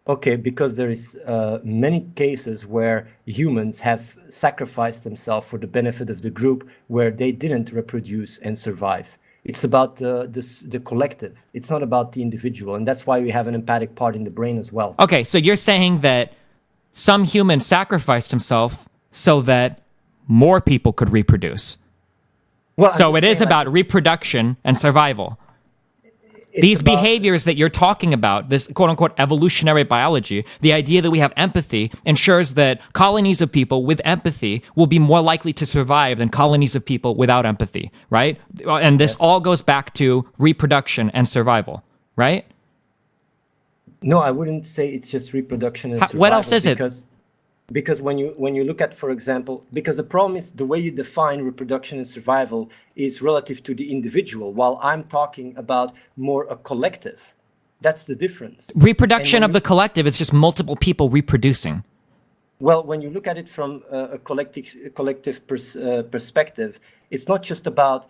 Okay, because there is many cases where humans have sacrificed themselves for the benefit of the group, where they didn't reproduce and survive. It's about the collective. It's not about the individual, and that's why we have an empathic part in the brain as well. Okay, so you're saying that some human sacrificed himself so that more people could reproduce. Well, So I'm it just is saying, about reproduction and survival. it's These about- behaviors that you're talking about, this quote-unquote evolutionary biology, the idea that we have empathy ensures that colonies of people with empathy will be more likely to survive than colonies of people without empathy, right? And this all goes back to reproduction and survival, right? No, I wouldn't say it's just reproduction and survival. What else is it? Because when you look at, for example, because the problem is the way you define reproduction and survival is relative to the individual, while I'm talking about more a collective. That's the difference. Reproduction And of the collective is just multiple people reproducing. Well, when you look at it from a collective perspective, it's not just about,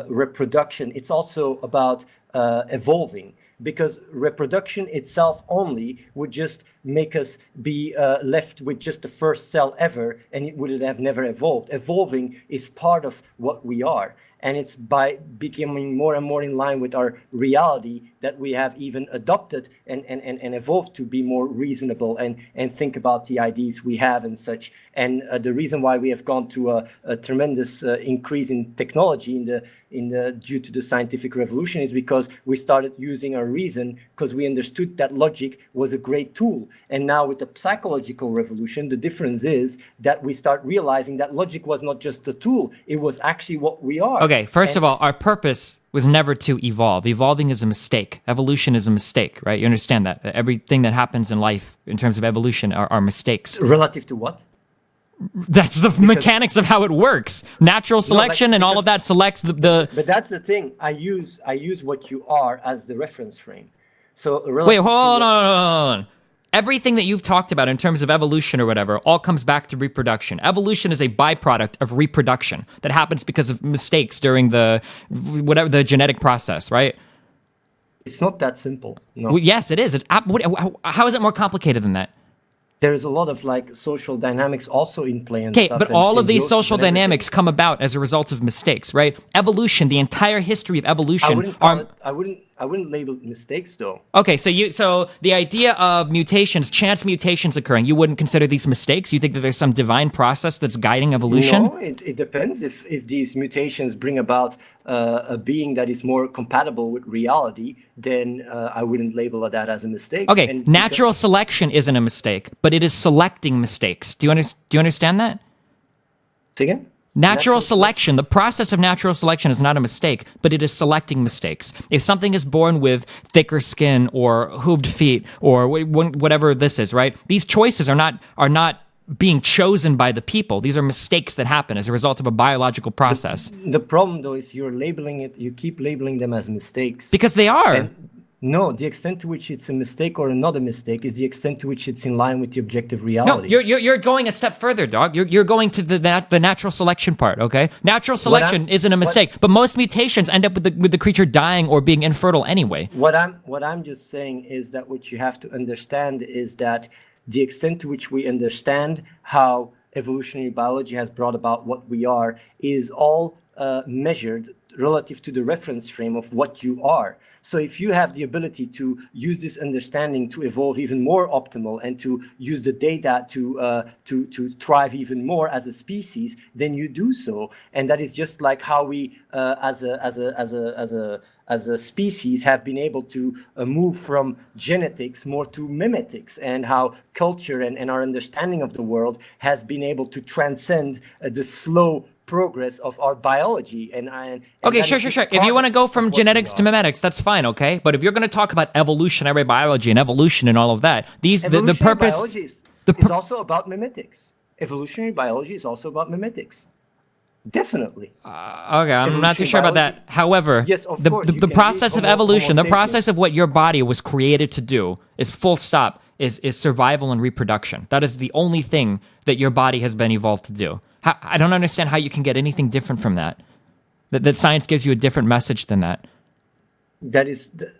reproduction. It's also about evolving. Because reproduction itself only would just make us be left with just the first cell ever, and it would have never evolved. Evolving is part of what we are. And it's by becoming more and more in line with our reality that we have even adopted and evolved to be more reasonable and think about the ideas we have and such. And the reason why we have gone through a tremendous increase in technology due to the scientific revolution is because we started using our reason, because we understood that logic was a great tool. And now with the psychological revolution, the difference is that we start realizing that logic was not just a tool, it was actually what we are. Okay, first of all, our purpose was never to evolve. Evolving is a mistake. Evolution is a mistake, right? You understand that? Everything that happens in life in terms of evolution are mistakes. Relative to what? That's the mechanics of how it works. Natural selection and all because- of that selects the But that's the thing. I use what you are as the reference frame. So Wait, relative to hold what- on. Everything that you've talked about in terms of evolution or whatever all comes back to reproduction. Evolution is a byproduct of reproduction that happens because of mistakes during the genetic process, right? It's not that simple. No. Well, yes, it is. How is it more complicated than that? There's a lot of social dynamics also in play and Okay, stuff. but and all of these symbiosis social and everything. dynamics come about as a result of mistakes, right? Evolution, the entire history of evolution I wouldn't label it mistakes though. Okay, so the idea of mutations, chance mutations occurring, you wouldn't consider these mistakes? You think that there's some divine process that's guiding evolution? No, it depends if these mutations bring about a being that is more compatible with reality, then I wouldn't label that as a mistake. Okay, And natural selection isn't a mistake, but it is selecting mistakes. Do you understand that? Say again? Natural selection, the process of natural selection is not a mistake, but it is selecting mistakes. If something is born with thicker skin or hooved feet or whatever this is, right? These choices are not being chosen by the people. These are mistakes that happen as a result of a biological process. The problem, though, is you keep labeling them as mistakes. Because they are. And no, the extent to which it's a mistake or not a mistake is the extent to which it's in line with the objective reality. No, you're going a step further, dog. You're going to the natural selection part, okay? Natural selection isn't a mistake, but most mutations end up with the creature dying or being infertile anyway. What I'm just saying is that what you have to understand is that the extent to which we understand how evolutionary biology has brought about what we are is all measured relative to the reference frame of what you are. So if you have the ability to use this understanding to evolve even more optimal and to use the data to thrive even more as a species, then you do so. And that is just like how we, as a species, have been able to move from genetics more to mimetics, and how culture and our understanding of the world has been able to transcend the slow progress of our biology. Okay, sure. If you want to go from genetics to mimetics, that's fine, okay? But if you're going to talk about evolutionary biology and evolution and all of that, the purpose... biology is also about mimetics. Evolutionary biology is also about mimetics. Definitely. Okay, I'm not too sure about that. However, yes, of course, the process of evolution, the process of what your body was created to do is full stop, is survival and reproduction. That is the only thing that your body has been evolved to do. I don't understand how you can get anything different from that. That science gives you a different message than that.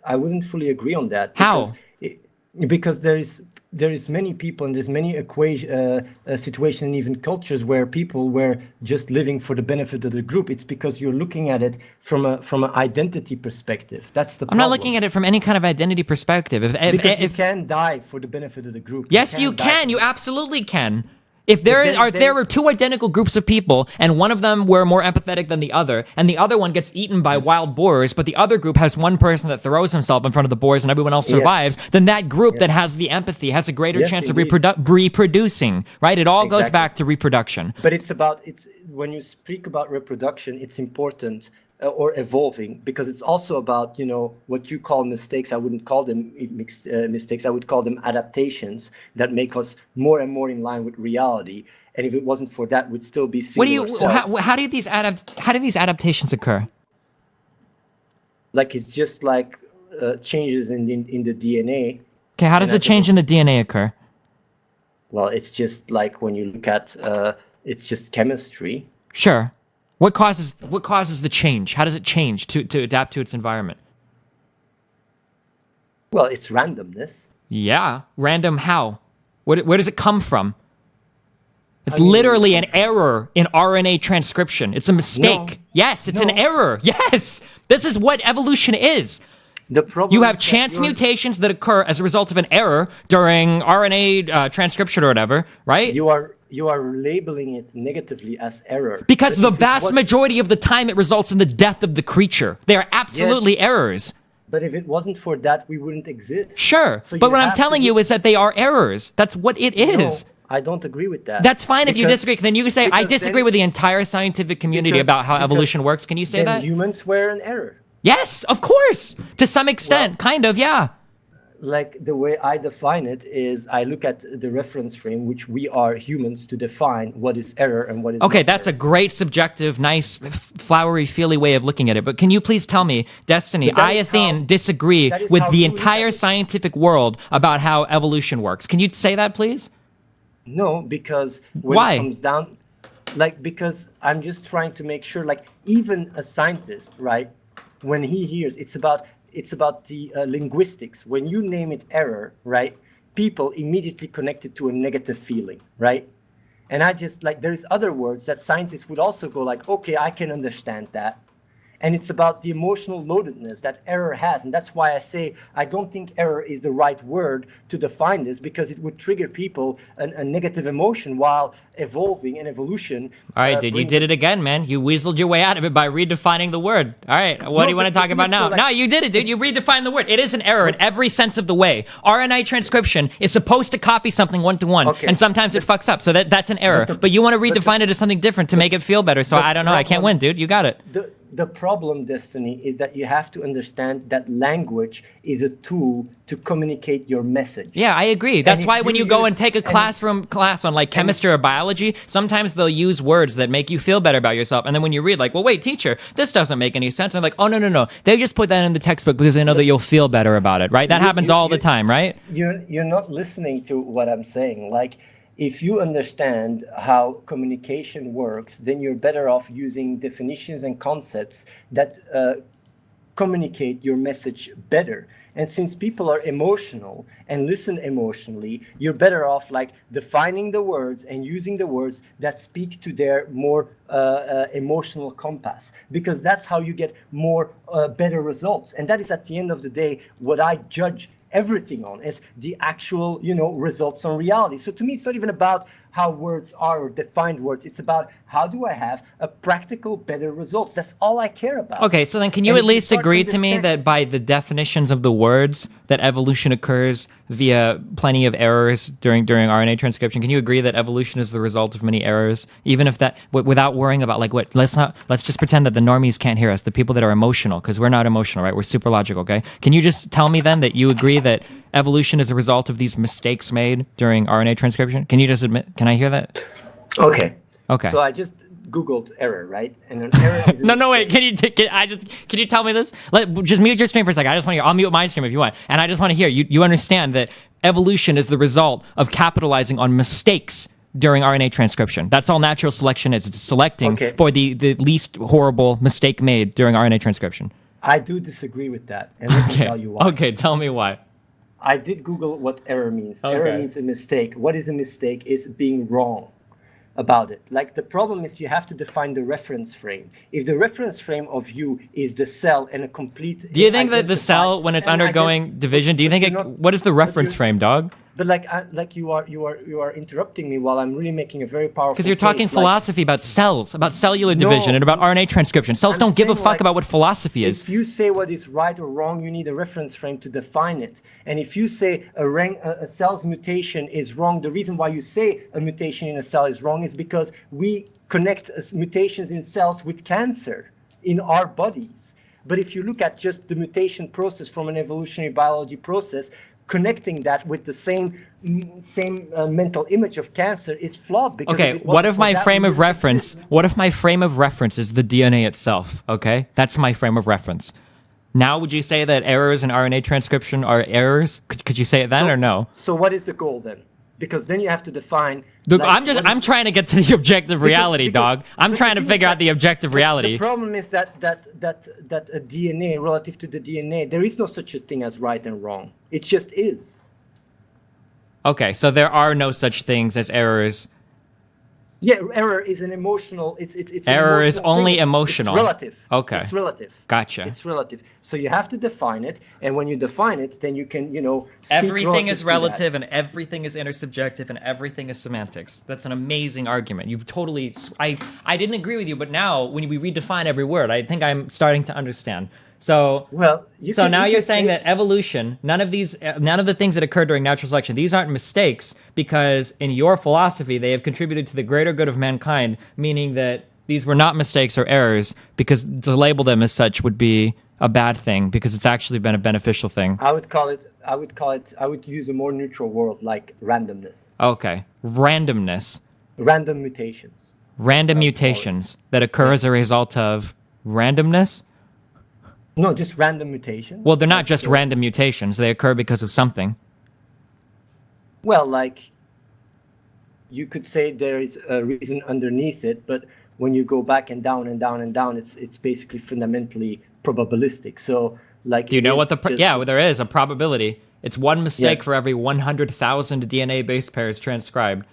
I wouldn't fully agree on that. How? Because there is many people and there's many situations and even cultures where people were just living for the benefit of the group. It's because you're looking at it from an identity perspective. That's the problem. I'm not looking at it from any kind of identity perspective. Because you can die for the benefit of the group. Yes, you can. You absolutely can. If there are two identical groups of people, and one of them were more empathetic than the other, and the other one gets eaten by wild boars, but the other group has one person that throws himself in front of the boars and everyone else survives, then that group that has the empathy has a greater chance of reproducing, right? It all goes back to reproduction. But when you speak about reproduction, it's important, or evolving, because it's also about, what you call mistakes. I wouldn't call them mistakes. I would call them adaptations that make us more and more in line with reality. And if it wasn't for that, we'd still be seeing ourselves. How do these adaptations occur? Like, it's just like changes in the DNA. Okay, how does the change in the DNA occur? Well, it's just like when you look at it's just chemistry. Sure. What causes the change? How does it change to adapt to its environment? Well, it's randomness. Yeah, random how? Where does it come from? It's literally an error in RNA transcription. It's a mistake. No. Yes, it's an error. Yes, this is what evolution is. The problem you have chance mutations that occur as a result of an error during RNA transcription or whatever, right? You are labeling it negatively as error. Because the vast majority of the time it results in the death of the creature. They are absolutely errors. But if it wasn't for that, we wouldn't exist. Sure, so but what I'm telling you is that they are errors. That's what it is. No, I don't agree with that. That's fine if you disagree. Then you can say, I disagree with the entire scientific community about how evolution works. Can you say that? Humans were an error. Yes, of course. To some extent, kind of, yeah. Like, the way I define it is I look at the reference frame, which we are humans, to define what is error and what is okay, that's error. A great subjective, nice, flowery, feely way of looking at it. But can you please tell me, Destiny, I, Athene, disagree with the entire scientific world about how evolution works. Can you say that, please? No, because when it comes down... because I'm just trying to make sure, even a scientist, right, when he hears, it's about the linguistics. When you name it error, right, people immediately connect it to a negative feeling, right? And I just, there's other words that scientists would also go okay, I can understand that. And it's about the emotional loadedness that error has. And that's why I say I don't think error is the right word to define this, because it would trigger people a negative emotion, while evolving and evolution... All right, dude, you did it again, man. You weaseled your way out of it by redefining the word. All right, what do you want to talk about now? No, you did it, dude. You redefined the word. It is an error in every sense of the way. RNA transcription is supposed to copy something one-to-one, and sometimes it fucks up, so that's an error. But you want to redefine it as something different to make it feel better, so I don't know. I can't win, dude. You got it. the problem, Destiny, is that you have to understand that language is a tool to communicate your message. Yeah, I agree. That's why when you go and take a class on like chemistry or biology, sometimes they'll use words that make you feel better about yourself. And then when you read like, well, wait, teacher, this doesn't make any sense. And I'm like, oh, no. They just put that in the textbook because they know that you'll feel better about it, right? That happens all the time, right? You're not listening to what I'm saying. Like, if you understand how communication works, then you're better off using definitions and concepts that communicate your message better. And since people are emotional and listen emotionally, you're better off like defining the words and using the words that speak to their more emotional compass, because that's how you get more better results. And that is, at the end of the day, what I judge everything on, is the actual, results on reality. So to me, it's not even about how words are or defined words. It's about how do I have a practical, better results. That's all I care about. Okay, so then can you at least agree to me that by the definitions of the words that evolution occurs via plenty of errors during RNA transcription? Can you agree that evolution is the result of many errors, even if that without worrying about like what? Let's just pretend that the normies can't hear us, the people that are emotional, because we're not emotional, right? We're super logical. Okay, can you just tell me then that you agree that evolution is a result of these mistakes made during RNA transcription? Can you just admit? Can I hear that? Okay. Okay. So I just Googled error, right? And an error is no, wait. Can you tell me this? Just mute your screen for a second. I just want to hear. I'll mute my screen if you want. And I just want to hear. You understand that evolution is the result of capitalizing on mistakes during RNA transcription. That's all natural selection is. It's selecting for the least horrible mistake made during RNA transcription. I do disagree with that. And let me tell you why. Okay, tell me why. I did Google what error means. Okay. Error means a mistake. What is a mistake? Is being wrong about it. Like, the problem is you have to define the reference frame. If the reference frame of you is the cell and a complete... Do you think that the cell, when it's undergoing division, do you think what is the reference frame, dog? But you are interrupting me while I'm really making a very powerful. Because you're talking philosophy about cells, about cellular division, and about RNA transcription. Cells don't give a fuck about what philosophy is. If you say what is right or wrong, you need a reference frame to define it. And if you say a cell's mutation is wrong, the reason why you say a mutation in a cell is wrong is because we connect mutations in cells with cancer in our bodies. But if you look at just the mutation process from an evolutionary biology process, connecting that with the same mental image of cancer is flawed. Because what if my frame of reference is the DNA itself? Okay, that's my frame of reference. Now, would you say that errors in RNA transcription are errors? Could you say it then or no? So what is the goal then? Because then you have to define. Look, I'm trying to get to the objective reality, dog. I'm trying to figure out the objective reality. The problem is that a DNA, relative to the DNA, there is no such a thing as right and wrong. It just is. Okay, so there are no such things as errors. Yeah, error is an emotional. It's error is only emotional. It's relative. Okay. It's relative. Gotcha. It's relative. So you have to define it, and when you define it, then you can, speak everything is relative, and everything is intersubjective, and everything is semantics. That's an amazing argument. You've totally. I didn't agree with you, but now when we redefine every word, I think I'm starting to understand. So now you're saying that evolution, none of the things that occur during natural selection, these aren't mistakes because in your philosophy they have contributed to the greater good of mankind, meaning that these were not mistakes or errors, because to label them as such would be a bad thing because it's actually been a beneficial thing. I would use a more neutral word like randomness. Okay. Randomness. Random mutations. Random mutations that occur as a result of randomness? No, just random mutations. Well, they're not just random mutations. They occur because of something. Well, like, you could say there is a reason underneath it, but when you go back and down and down and down, it's basically fundamentally probabilistic. So, like, do you know what there is a probability. It's one mistake for every 100,000 DNA base pairs transcribed.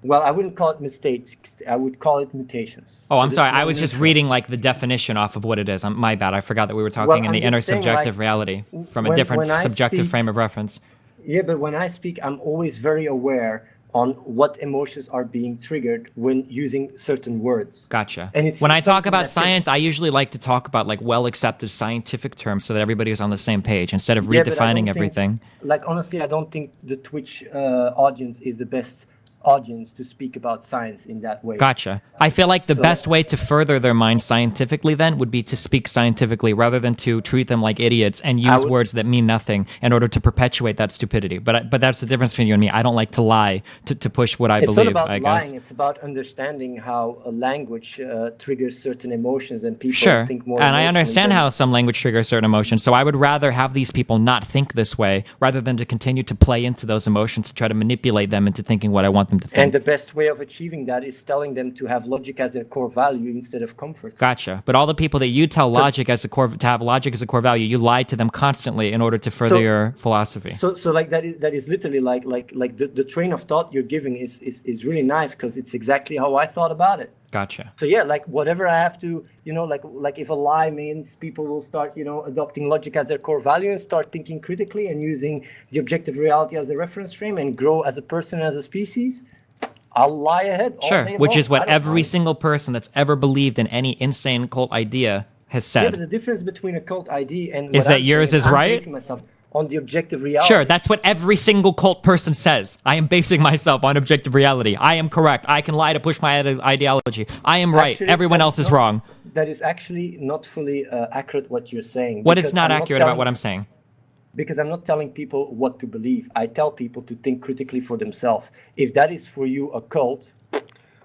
Well, I wouldn't call it mistakes. I would call it mutations. Oh, I'm sorry. I was just reading like the definition off of what it is. My bad. I forgot that we were talking in the intersubjective reality from a different subjective frame of reference. Yeah, but when I speak, I'm always very aware on what emotions are being triggered when using certain words. Gotcha. And when I talk about science, I usually like to talk about like well-accepted scientific terms so that everybody is on the same page instead of redefining everything. Honestly, I don't think the Twitch audience is the best audience to speak about science in that way. Gotcha. I feel like the So- best way to further their minds scientifically then would be to speak scientifically rather than to treat them like idiots and use would- words that mean nothing in order to perpetuate that stupidity. But that's the difference between you and me. I don't like to lie to push what I It's believe, not about I guess. lying. It's about understanding how a language triggers certain emotions, and people Sure. think more. And I emotionally understand than- how some language triggers certain emotions. So I would rather have these people not think this way rather than to continue to play into those emotions to try to manipulate them into thinking what I want them to think. And the best way of achieving that is telling them to have logic as their core value instead of comfort. Gotcha. But all the people that you tell logic as a core to have logic as a core value, you lie to them constantly in order to further So- your philosophy. So like that is literally like the train of thought you're giving is really nice, because it's exactly how I thought about it. Gotcha. So yeah, like whatever I have to, like if a lie means people will start, adopting logic as their core value and start thinking critically and using the objective reality as a reference frame and grow as a person, as a species, I'll lie ahead all Sure, day which long. is what I don't every mind. single person that's ever believed in any insane cult idea has Yeah, said. but the difference between a cult ID and Is what that I'm yours saying, is I'm right? basing myself on the objective reality. Sure, that's what every single cult person says. I am basing myself on objective reality. I am correct. I can lie to push my ideology. I am right. Actually, Everyone that else is not- wrong. That is actually not fully accurate what you're saying. What is because not I'm accurate about telling- what I'm saying? Because I'm not telling people what to believe. I tell people to think critically for themselves. If that is for you a cult,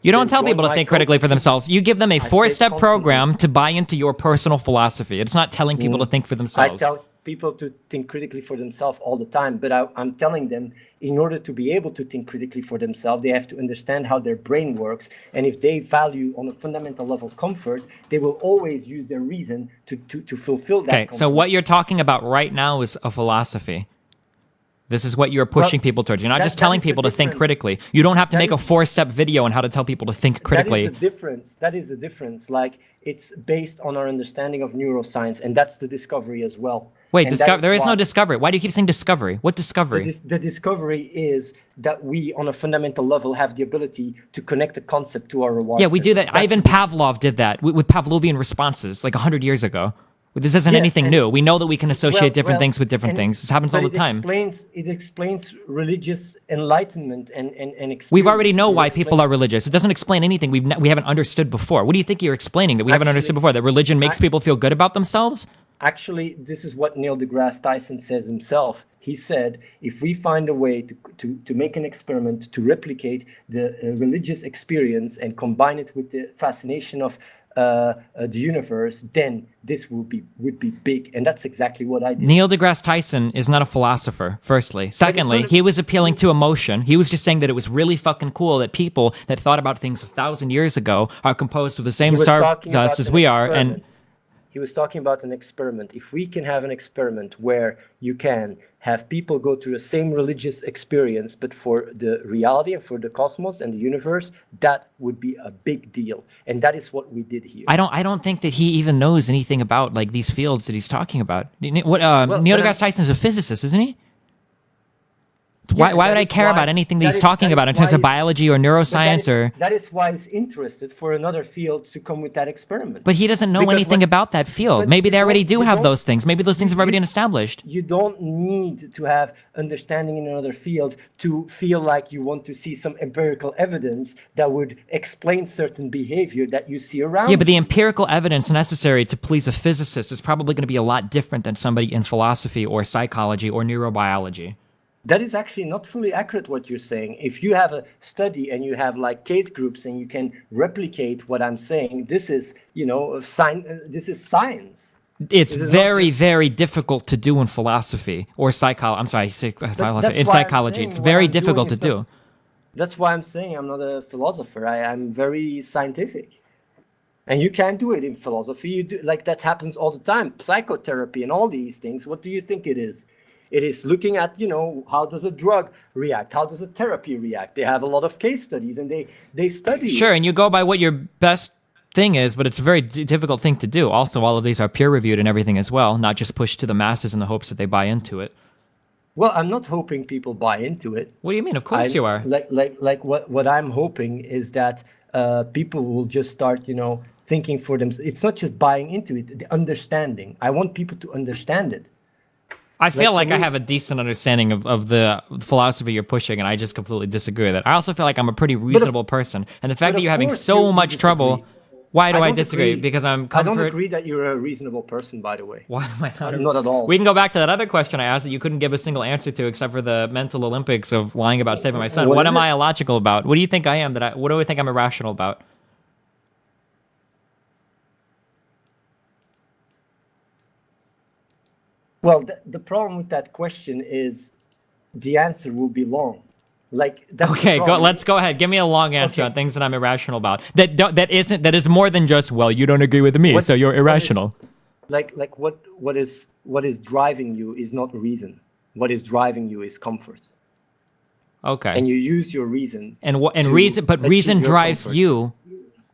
You don't then tell join people to my think cult. critically for themselves. You give them a say four-step constantly. program to buy into your personal philosophy. It's not telling people to think for I themselves. tell people to think critically for themselves all the time, but I'm telling them in order to be able to think critically for themselves, they have to understand how their brain works. And if they value on a fundamental level comfort, they will always use their reason to fulfill that Okay, so comfort. what you're talking about right now is a philosophy. This is what you're pushing people towards. You're not just that telling is the people to think difference. critically. You don't have to That make a is- four-step video on how to tell people to think critically. That is the difference. That is the difference. Like, it's based on our understanding of neuroscience, and that's the discovery as well. Wait, And that there is no why- discovery. Why do you keep saying discovery? What discovery? The discovery is that we, on a fundamental level, have the ability to connect a concept to our reward Yeah, we do system. that. That's Ivan the- Pavlov did that with Pavlovian responses like 100 years ago. This isn't Yes, anything and- new. We know that we can associate different well, things with different and- things. This happens all but the time. It explains religious enlightenment and experience. We've already know It why people explains- are religious. It doesn't explain anything we haven't understood before. What do you think you're explaining that we haven't Actually, understood before? That religion makes people feel good about themselves? Actually, this is what Neil deGrasse Tyson says himself. He said, if we find a way to make an experiment to replicate the religious experience and combine it with the fascination of the universe, then this would be big. And that's exactly what I did. Neil deGrasse Tyson is not a philosopher, firstly. Secondly, not a- he was appealing to emotion. He was just saying that it was really fucking cool that people that thought about things 1,000 years ago are composed of the same He was star talking about dust as an we are. And experiment. He was talking about an experiment. If we can have an experiment where you can have people go through the same religious experience, but for the reality and for the cosmos and the universe, that would be a big deal. And that is what we did here. I don't think that he even knows anything about like these fields that he's talking about. Neil but deGrasse Tyson is a physicist, isn't he? Why Yeah, would that I is care why- about anything that he's that is- talking that about is in terms why of he's- biology or But neuroscience or? that is why he's interested for another field to come with that experiment. But he doesn't know Because anything when- about that field. but Maybe you they already don't- do you have don't- those things. Maybe those things have already been established. You don't need to have understanding in another field to feel like you want to see some empirical evidence that would explain certain behavior that you see around. Yeah, but the empirical evidence necessary to please a physicist is probably going to be a lot different than somebody in philosophy or psychology or neurobiology. That is actually not fully accurate what you're saying. If you have a study and you have like case groups and you can replicate what I'm saying, this is, this is science. It's This is not very, just- very difficult to do in philosophy or psychology. I'm sorry, philosophy. that's In why I'm psychology, saying it's what very I'm doing difficult to is do. not- That's why I'm saying I'm not a philosopher. I'm very scientific. And you can't do it in philosophy. You do, like, that happens all the time. Psychotherapy and all these things. What do you think it is? It is looking at, how does a drug react? How does a therapy react? They have a lot of case studies and they study. Sure, and you go by what your best thing is, but it's a very difficult thing to do. Also, all of these are peer-reviewed and everything as well, not just pushed to the masses in the hopes that they buy into it. Well, I'm not hoping people buy into it. What do you mean? Of course you are. Like what I'm hoping is that people will just start, thinking for them. It's not just buying into it, the understanding. I want people to understand it. I feel Like, like the I way have a decent understanding of the philosophy you're pushing, and I just completely disagree with it. I also feel like I'm a pretty reasonable person, and the fact but that of you're having course so you much trouble, disagree. why do I I don't disagree? agree. Because I'm I don't comfort. agree that you're a reasonable person, by the way. Why am I not? Not at all. We can go back to that other question I asked that you couldn't give a single answer to, except for the mental Olympics of lying about saving my son. What What is am I it? illogical about? What do you think I am? What do I think I'm irrational about? Well, the problem with that question is the answer will be long. Like, that's the Okay, problem. let's go ahead. Give me a long answer Okay. on things that I'm irrational about. That is more than just, well, you don't agree with me, What- so you're what is- irrational. Like what is driving you is not reason. What is driving you is comfort. Okay. And you use your reason. And to reason, but achieve reason your drives comfort. you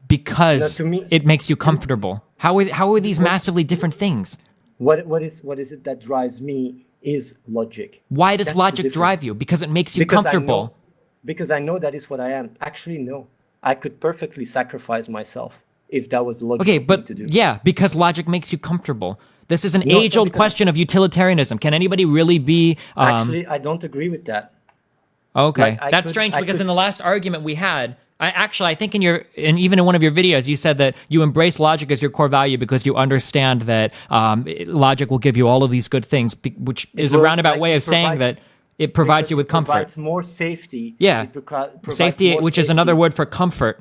because No, to me- it makes you comfortable. How are these massively different things? What is it that drives me is logic. Why does That's the logic drive difference. you? Because it makes you Because comfortable. because I know that is what I am. Actually, no. I could perfectly sacrifice myself if that was the logical Okay, thing but to do. yeah, because logic makes you comfortable. This is an No, it's not age-old because- question of utilitarianism. Can anybody really be? Actually, I don't agree with that. Okay, like, that's strange I because could- in the last argument we had, I think even in one of your videos you said that you embrace logic as your core value because you understand that logic will give you all of these good things, which is a will- roundabout like, way it of saying provides- that it provides because you with it comfort. provides more safety. Yeah, It provides safety, more which is safety. another word for comfort.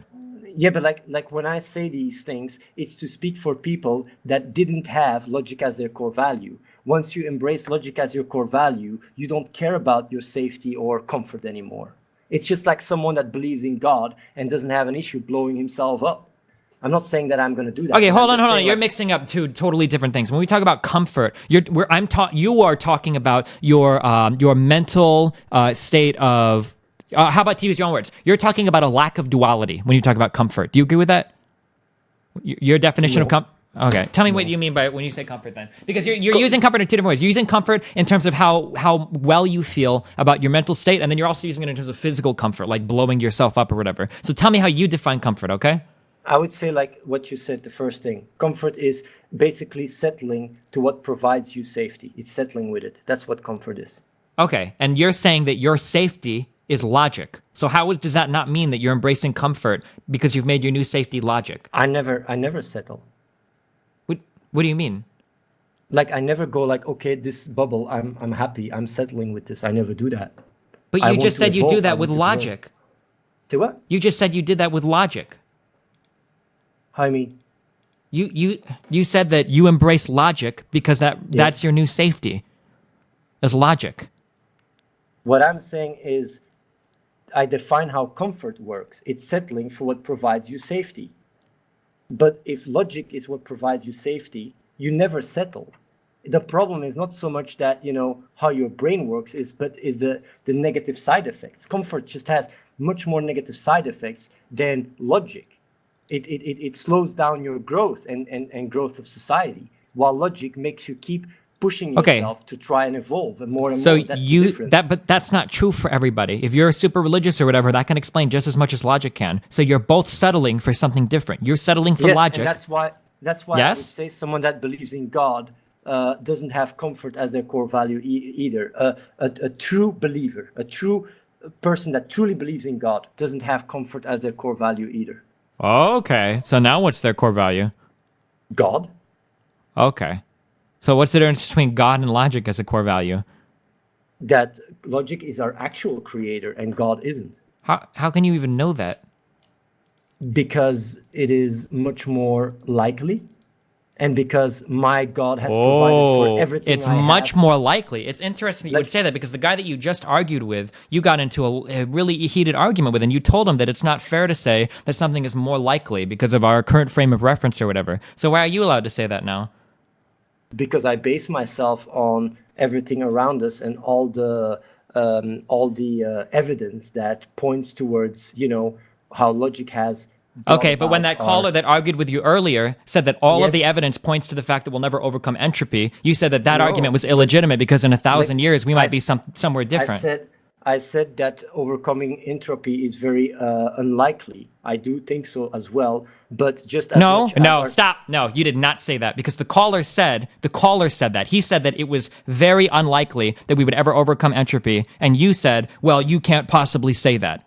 Yeah, but like when I say these things, it's to speak for people that didn't have logic as their core value. Once you embrace logic as your core value, you don't care about your safety or comfort anymore. It's just like someone that believes in God and doesn't have an issue blowing himself up. I'm not saying that I'm going to do that. Okay, but hold I'm on, just hold on. saying, You're like, mixing up two totally different things. When we talk about comfort, you are talking about your mental state of. How about to use your own words? You're talking about a lack of duality when you talk about comfort. Do you agree with that? Your definition of No. comfort. Okay, tell me what you mean by when you say comfort then, because you're using comfort in two different ways. You're using comfort in terms of how well you feel about your mental state, and then you're also using it in terms of physical comfort, like blowing yourself up or whatever. So tell me how you define comfort, okay? I would say like what you said, the first thing. Comfort is basically settling to what provides you safety. It's settling with it. That's what comfort is. Okay, and you're saying that your safety is logic. So how does that not mean that you're embracing comfort because you've made your new safety logic? I never settle. What do you mean? Like I never go like, okay, this bubble, I'm happy, I'm settling with this. I never do that. But I you want just to said you do evolve, I that with want to grow. logic. Say what? You just said you did that with logic. How I mean? You said that you embrace logic because that's your new safety. As logic. What I'm saying is I define how comfort works. It's settling for what provides you safety. But if logic is what provides you safety, you never settle. The problem is not so much that, how your brain works, but is the negative side effects. Comfort just has much more negative side effects than logic. It slows down your growth and growth of society, while logic makes you keep pushing Okay. yourself to try and evolve and more and So more. That's the difference. but that's not true for everybody. If you're super religious or whatever, that can explain just as much as logic can. So you're both settling for something different. You're settling for Yes, logic. and that's why I would Yes? say someone that believes in God doesn't have comfort as their core value either. A true believer, a true person that truly believes in God doesn't have comfort as their core value either. Okay. So now what's their core value? God? Okay. So what's the difference between God and logic as a core value? That logic is our actual creator and God isn't. How can you even know that? Because it is much more likely, and because my God has provided for everything it's I much have. more likely. It's interesting that you would Like- say that because the guy that you just argued with, you got into a really heated argument with, and you told him that it's not fair to say that something is more likely because of our current frame of reference or whatever. So why are you allowed to say that now? Because I base myself on everything around us and all the evidence that points towards how logic has. brought Okay, but when about that caller that argued with you earlier said that all Yeah. of the evidence points to the fact that we'll never overcome entropy, you said that No, argument was illegitimate because in 1,000 like, years we might I be somewhere different. I said that overcoming entropy is very unlikely. I do think so as well. But just as No, much as no, our stop. No, you did not say that because the caller said that. He said that it was very unlikely that we would ever overcome entropy, and you said, "Well, you can't possibly say that."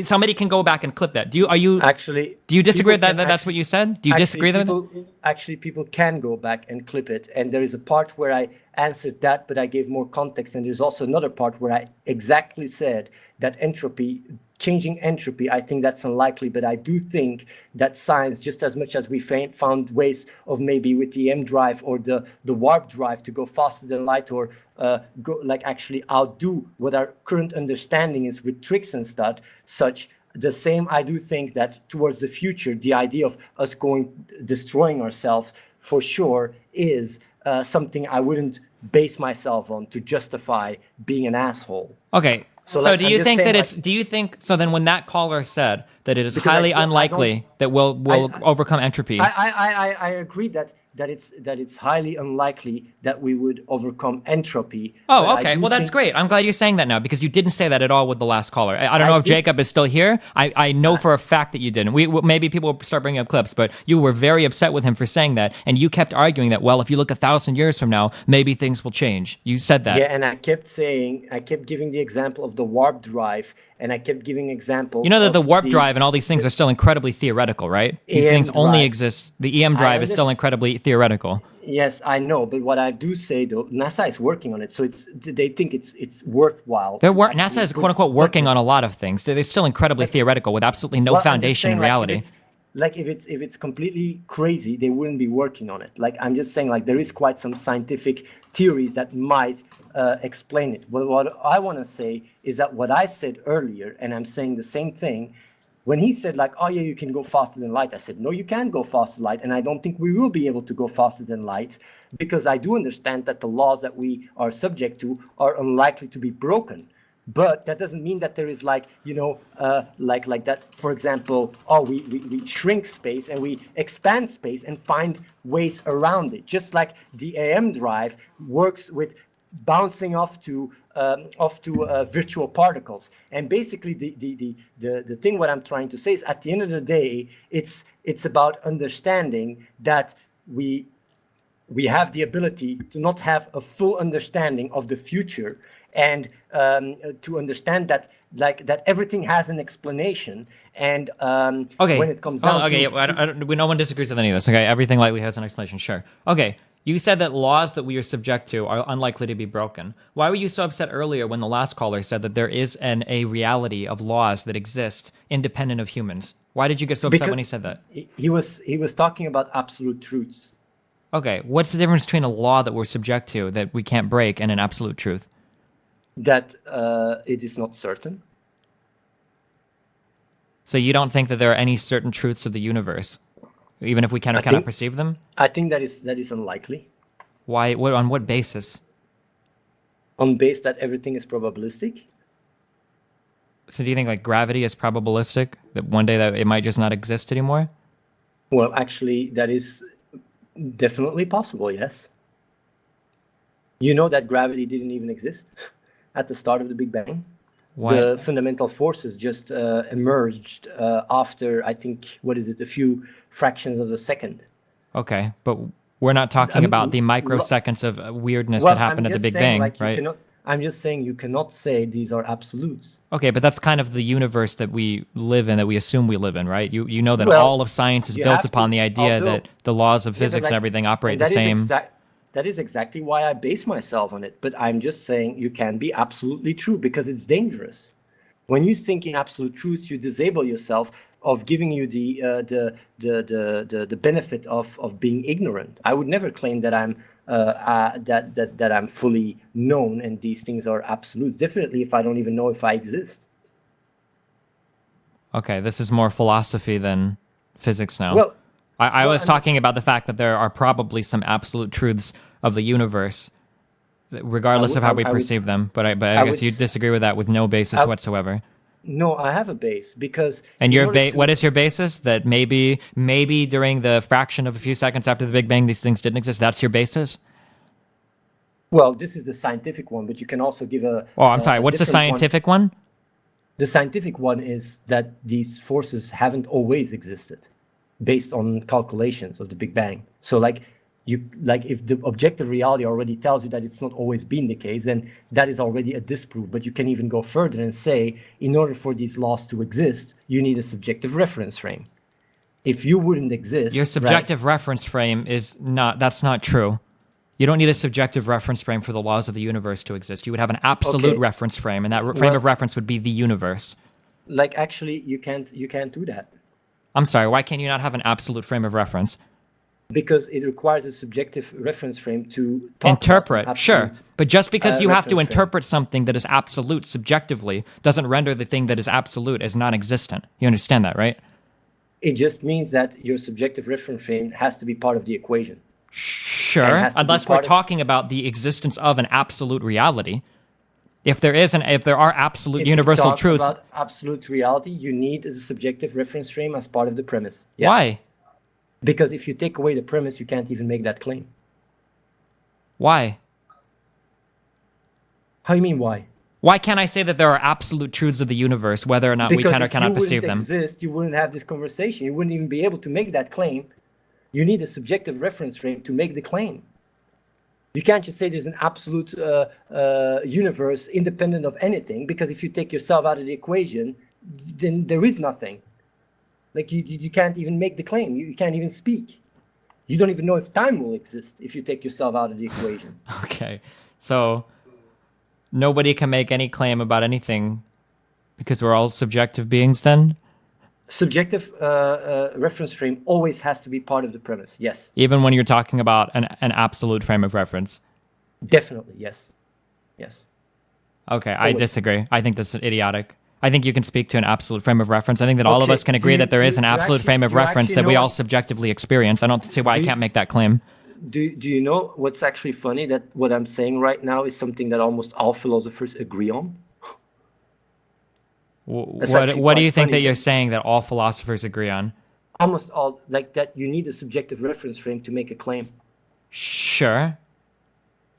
Somebody can go back and clip that. Do you disagree with that? That's what you said? Do you disagree with that? Actually, people can go back and clip it, and there is a part where I answered that, but I gave more context, and there's also another part where I exactly said that changing entropy, I think that's unlikely, but I do think that science, just as much as we found ways of maybe with the M drive or the warp drive to go faster than light, or actually outdo what our current understanding is with tricks and such. The same, I do think that towards the future, the idea of us destroying ourselves for sure is something I wouldn't base myself on to justify being an asshole. Okay. So do you think that so then when that caller said that it is highly unlikely that we'll overcome entropy. I agree that it's highly unlikely that we would overcome entropy. Oh, okay. Well, that's great. I'm glad you're saying that now because you didn't say that at all with the last caller. I don't know if Jacob is still here. I know for a fact that you didn't. Maybe people will start bringing up clips, but you were very upset with him for saying that, and you kept arguing that, well, if you look 1,000 years from now, maybe things will change. You said that. Yeah, and I kept giving the example of the warp drive, and I kept giving examples. You know that the warp drive and all these things are still incredibly theoretical, right? These things only exist. The EM drive is still incredibly theoretical. Yes, I know, but what I do say though, NASA is working on it, so they think it's worthwhile. NASA is quote unquote working on a lot of things. They're still incredibly theoretical with absolutely no foundation in reality. If it's completely crazy, they wouldn't be working on it. Like I'm just saying, like there is quite some scientific theories that might explain it. But what I want to say is that what I said earlier, and I'm saying the same thing. When he said like, oh yeah, you can go faster than light, I said, no, you can't go faster than light. And I don't think we will be able to go faster than light because I do understand that the laws that we are subject to are unlikely to be broken. But that doesn't mean that there is like that, for example, we shrink space and we expand space and find ways around it. Just like the AM drive works with bouncing off to virtual particles. And basically the thing what I'm trying to say is at the end of the day, it's about understanding that we have the ability to not have a full understanding of the future, and to understand that everything has an explanation. And when it comes down no one disagrees with any of this. Okay, everything likely has an explanation. Sure. Okay. You said that laws that we are subject to are unlikely to be broken. Why were you so upset earlier when the last caller said that there is a reality of laws that exist independent of humans? Why did you get so upset when he said that? He was talking about absolute truths. Okay, what's the difference between a law that we're subject to that we can't break and an absolute truth? That it is not certain. So you don't think that there are any certain truths of the universe? Even if we can or cannot perceive them? I think that is unlikely. Why? On what basis? On base that everything is probabilistic. So do you think like gravity is probabilistic? That one day that it might just not exist anymore? Well, actually, that is definitely possible, yes. You know that gravity didn't even exist at the start of the Big Bang. Why? The fundamental forces just emerged after, I think, a few fractions of a second. Okay, but we're not talking about the microseconds of weirdness that happened at the Big Bang, right? I'm just saying you cannot say these are absolutes. Okay, but that's kind of the universe that we live in, that we assume we live in, right? You know that all of science is built upon the idea that the laws of physics and everything operate the same. That is exactly why I base myself on it. But I'm just saying you can be absolutely true because it's dangerous. When you think in absolute truth, you disable yourself of giving you the benefit of being ignorant. I would never claim that I'm that I'm fully known and these things are absolutes. Definitely, if I don't even know if I exist. Okay, this is more philosophy than physics now. Well, I was talking about the fact that there are probably some absolute truths of the universe, regardless of how we perceive them. But I guess you disagree with that with no basis whatsoever. No, I have a base because. And what is your basis? That maybe during the fraction of a few seconds after the Big Bang, these things didn't exist. That's your basis? Well, this is the scientific one, but you can also give a. Oh, I'm sorry. What's the scientific one? The scientific one is that these forces haven't always existed based on calculations of the Big Bang. So like if the objective reality already tells you that it's not always been the case, then that is already a disproof. But you can even go further and say, in order for these laws to exist, you need a subjective reference frame. If you wouldn't exist, your subjective reference frame is not, that's not true. You don't need a subjective reference frame for the laws of the universe to exist. You would have an absolute reference frame, and that frame of reference would be the universe. Like, actually, you can't do that. I'm sorry, why can't you not have an absolute frame of reference? Because it requires a subjective reference frame to talk interpret, sure. But just because you have to interpret something that is absolute subjectively doesn't render the thing that is absolute as non-existent. You understand that, right? It just means that your subjective reference frame has to be part of the equation. Sure, unless we're talking about the existence of an absolute reality. If there are absolute universal truths, about absolute reality, you need a subjective reference frame as part of the premise. Yes. Why? Because if you take away the premise, you can't even make that claim. Why? How do you mean why? Why can't I say that there are absolute truths of the universe, whether or not we can or cannot perceive them? Because if you wouldn't exist, you wouldn't have this conversation. You wouldn't even be able to make that claim. You need a subjective reference frame to make the claim. You can't just say there's an absolute universe independent of anything, because if you take yourself out of the equation, then there is nothing. Like you can't even make the claim. You can't even speak. You don't even know if time will exist if you take yourself out of the equation. Okay, so nobody can make any claim about anything because we're all subjective beings then? Subjective reference frame always has to be part of the premise, yes. Even when you're talking about an absolute frame of reference? Definitely, yes. Yes. Okay, always. I disagree. I think that's idiotic. I think you can speak to an absolute frame of reference. I think that all of us can agree that there is an absolute frame of reference that we all subjectively experience. I don't see why I can't make that claim. Do you know what's actually funny? That what I'm saying right now is something that almost all philosophers agree on. What do you think that you're saying that all philosophers agree on? Almost all, like that you need a subjective reference frame to make a claim. Sure.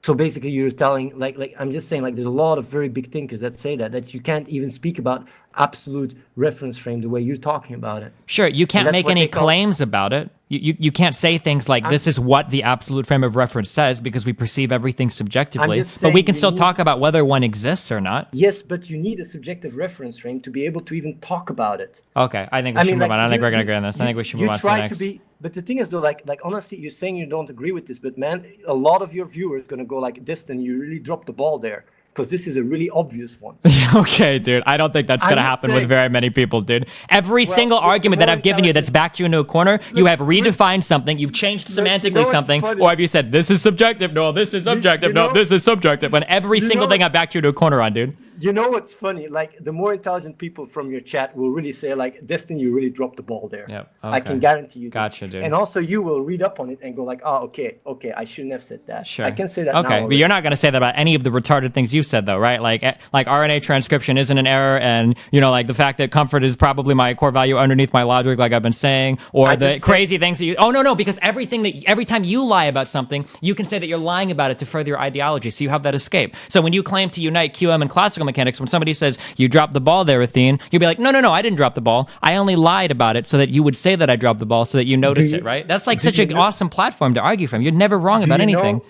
So basically you're telling, like I'm just saying, like there's a lot of very big thinkers that say that you can't even speak about absolute reference frame the way you're talking about it. Sure, you can't make any claims about it. You can't say things like, this is what the absolute frame of reference says, because we perceive everything subjectively. But we can still talk about whether one exists or not. Yes, but you need a subjective reference frame to be able to even talk about it. Okay, I think we should move on. I don't think we're going to agree on this. I think we should move on to the next. But the thing is, though, like honestly, you're saying you don't agree with this, but man, a lot of your viewers are going to go like, Destin, you really dropped the ball there. Because this is a really obvious one. Okay, dude. I don't think that's going to happen with very many people, dude. Every single argument that I've given you that's backed you into a corner, you have redefined something, you've changed semantically something, or have you said, this is subjective, no, this is subjective, no, this is subjective, when every single thing I backed you into a corner on, dude. You know what's funny? Like, the more intelligent people from your chat will really say, like, Destin, you really dropped the ball there. Yep. Okay. I can guarantee you this. Gotcha, dude. And also, you will read up on it and go like, oh, okay, I shouldn't have said that. Sure. I can say that now. Okay, but you're not going to say that about any of the retarded things you've said, though, right? Like RNA transcription isn't an error, and, you know, like the fact that comfort is probably my core value underneath my logic, like I've been saying, or the crazy things that you... Oh, no, because every time you lie about something, you can say that you're lying about it to further your ideology, so you have that escape. So when you claim to unite QM and classical mechanics, when somebody says, you dropped the ball there, Athene, you'll be like, no, I didn't drop the ball. I only lied about it so that you would say that I dropped the ball so that you notice it, right? That's like such an awesome platform to argue from. You're never wrong about anything.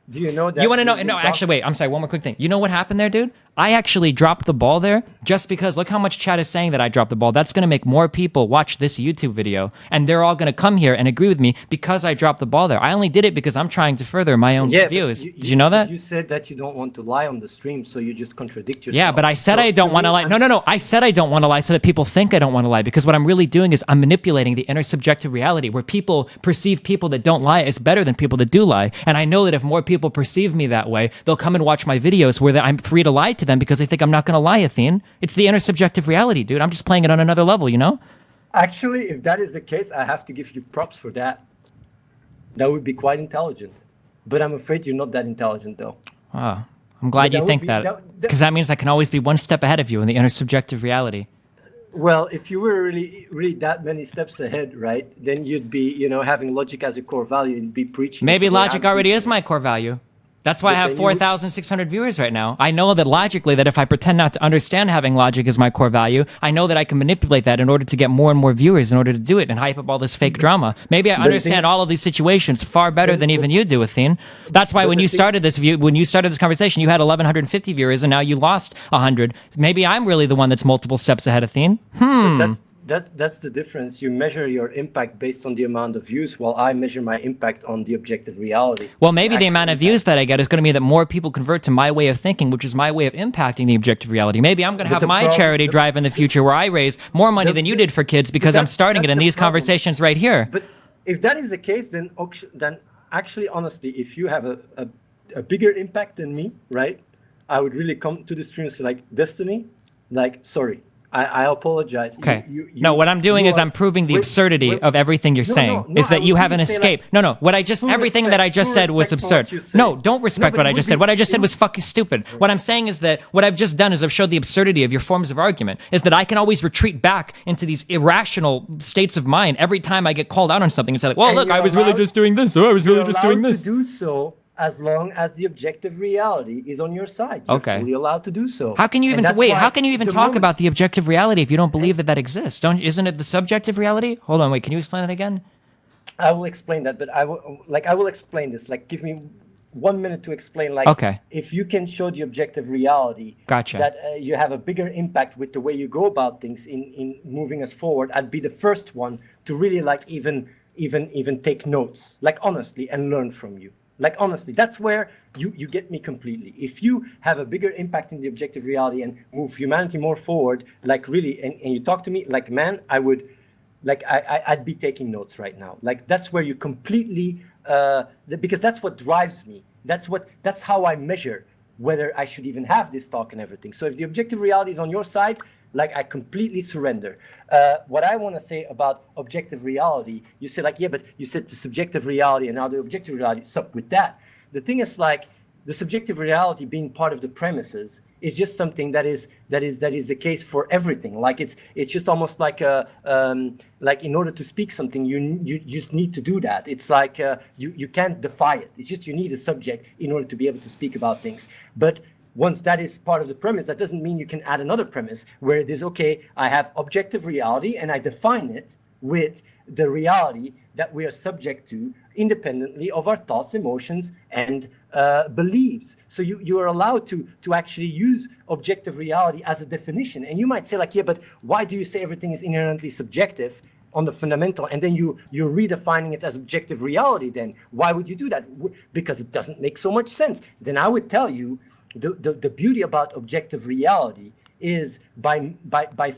Do you know that? You want to know? No, actually, wait. I'm sorry. One more quick thing. You know what happened there, dude? I actually dropped the ball there just because look how much chat is saying that I dropped the ball. That's going to make more people watch this YouTube video, and they're all going to come here and agree with me because I dropped the ball there. I only did it because I'm trying to further my own views. Did you know that? You said that you don't want to lie on the stream, so you just contradict yourself. Yeah, but I said I don't want to lie. No. I said I don't want to lie so that people think I don't want to lie, because what I'm really doing is I'm manipulating the inner subjective reality where people perceive people that don't lie as better than people that do lie. And I know that if more people perceive me that way, they'll come and watch my videos where I'm free to lie to them because they think I'm not going to lie, Athene. It's the inner subjective reality, dude. I'm just playing it on another level, you know? Actually, if that is the case, I have to give you props for that. That would be quite intelligent. But I'm afraid you're not that intelligent, though. Wow. I'm glad you think that. Because that means I can always be one step ahead of you in the inner subjective reality. Well, if you were really that many steps ahead, right, then you'd be, having logic as a core value and be preaching. Maybe logic already is my core value. That's why I have 4,600 viewers right now. I know that logically, that if I pretend not to understand having logic as my core value, I know that I can manipulate that in order to get more and more viewers in order to do it and hype up all this fake drama. Maybe I understand all of these situations far better than even you do, Athene. That's why when you started this conversation, you had 1,150 viewers and now you lost 100. Maybe I'm really the one that's multiple steps ahead, Athene. That's the difference. You measure your impact based on the amount of views, while I measure my impact on the objective reality. Well, maybe the amount of views that I get is going to mean that more people convert to my way of thinking, which is my way of impacting the objective reality. Maybe I'm going to have my charity drive in the future where I raise more money than you did for kids because I'm starting it in these conversations right here. But if that is the case, then actually, honestly, if you have a bigger impact than me, right, I would really come to the stream and say, like, Destiny, like, sorry. I apologize. Okay. No, what I'm doing is I'm proving the absurdity of everything you're saying. Is that you have an escape. Everything that I just said was absurd. No, don't respect what I just said. What I just said was fucking stupid. What I'm saying is that what I've just done is I've showed the absurdity of your forms of argument. Is that I can always retreat back into these irrational states of mind every time I get called out on something and say, like, well, look, I was really just doing this, or I was really just doing this. To do so as long as the objective reality is on your side. You're fully allowed to do so. How can you even talk about the objective reality if you don't believe that exists? Isn't it the subjective reality? Hold on, wait, can you explain that again? I will explain that, but I will explain this. Like, give me 1 minute to explain, like, if you can show the objective reality that you have a bigger impact with the way you go about things in moving us forward, I'd be the first one to really, like, even take notes, like, honestly, and learn from you. Like, honestly, that's where you get me completely. If you have a bigger impact in the objective reality and move humanity more forward, like, really, and you talk to me, like, man, I would, like, I'd be taking notes right now. Like, that's where you completely, because that's what drives me. That's how I measure whether I should even have this talk and everything. So if the objective reality is on your side, like, I completely surrender. What I want to say about objective reality, you say, like, yeah, but you said the subjective reality and now the objective reality. What's up with that? The thing is, like, the subjective reality being part of the premises is just something that is the case for everything. Like, it's just almost like like, in order to speak something, you just need to do that. It's like you can't defy it. It's just you need a subject in order to be able to speak about things. But once that is part of the premise, that doesn't mean you can add another premise where it is, okay, I have objective reality and I define it with the reality that we are subject to independently of our thoughts, emotions, and beliefs. So you are allowed to actually use objective reality as a definition. And you might say, like, yeah, but why do you say everything is inherently subjective on the fundamental, and then you're redefining it as objective reality? Then why would you do that? Because it doesn't make so much sense. Then I would tell you, the beauty about objective reality is by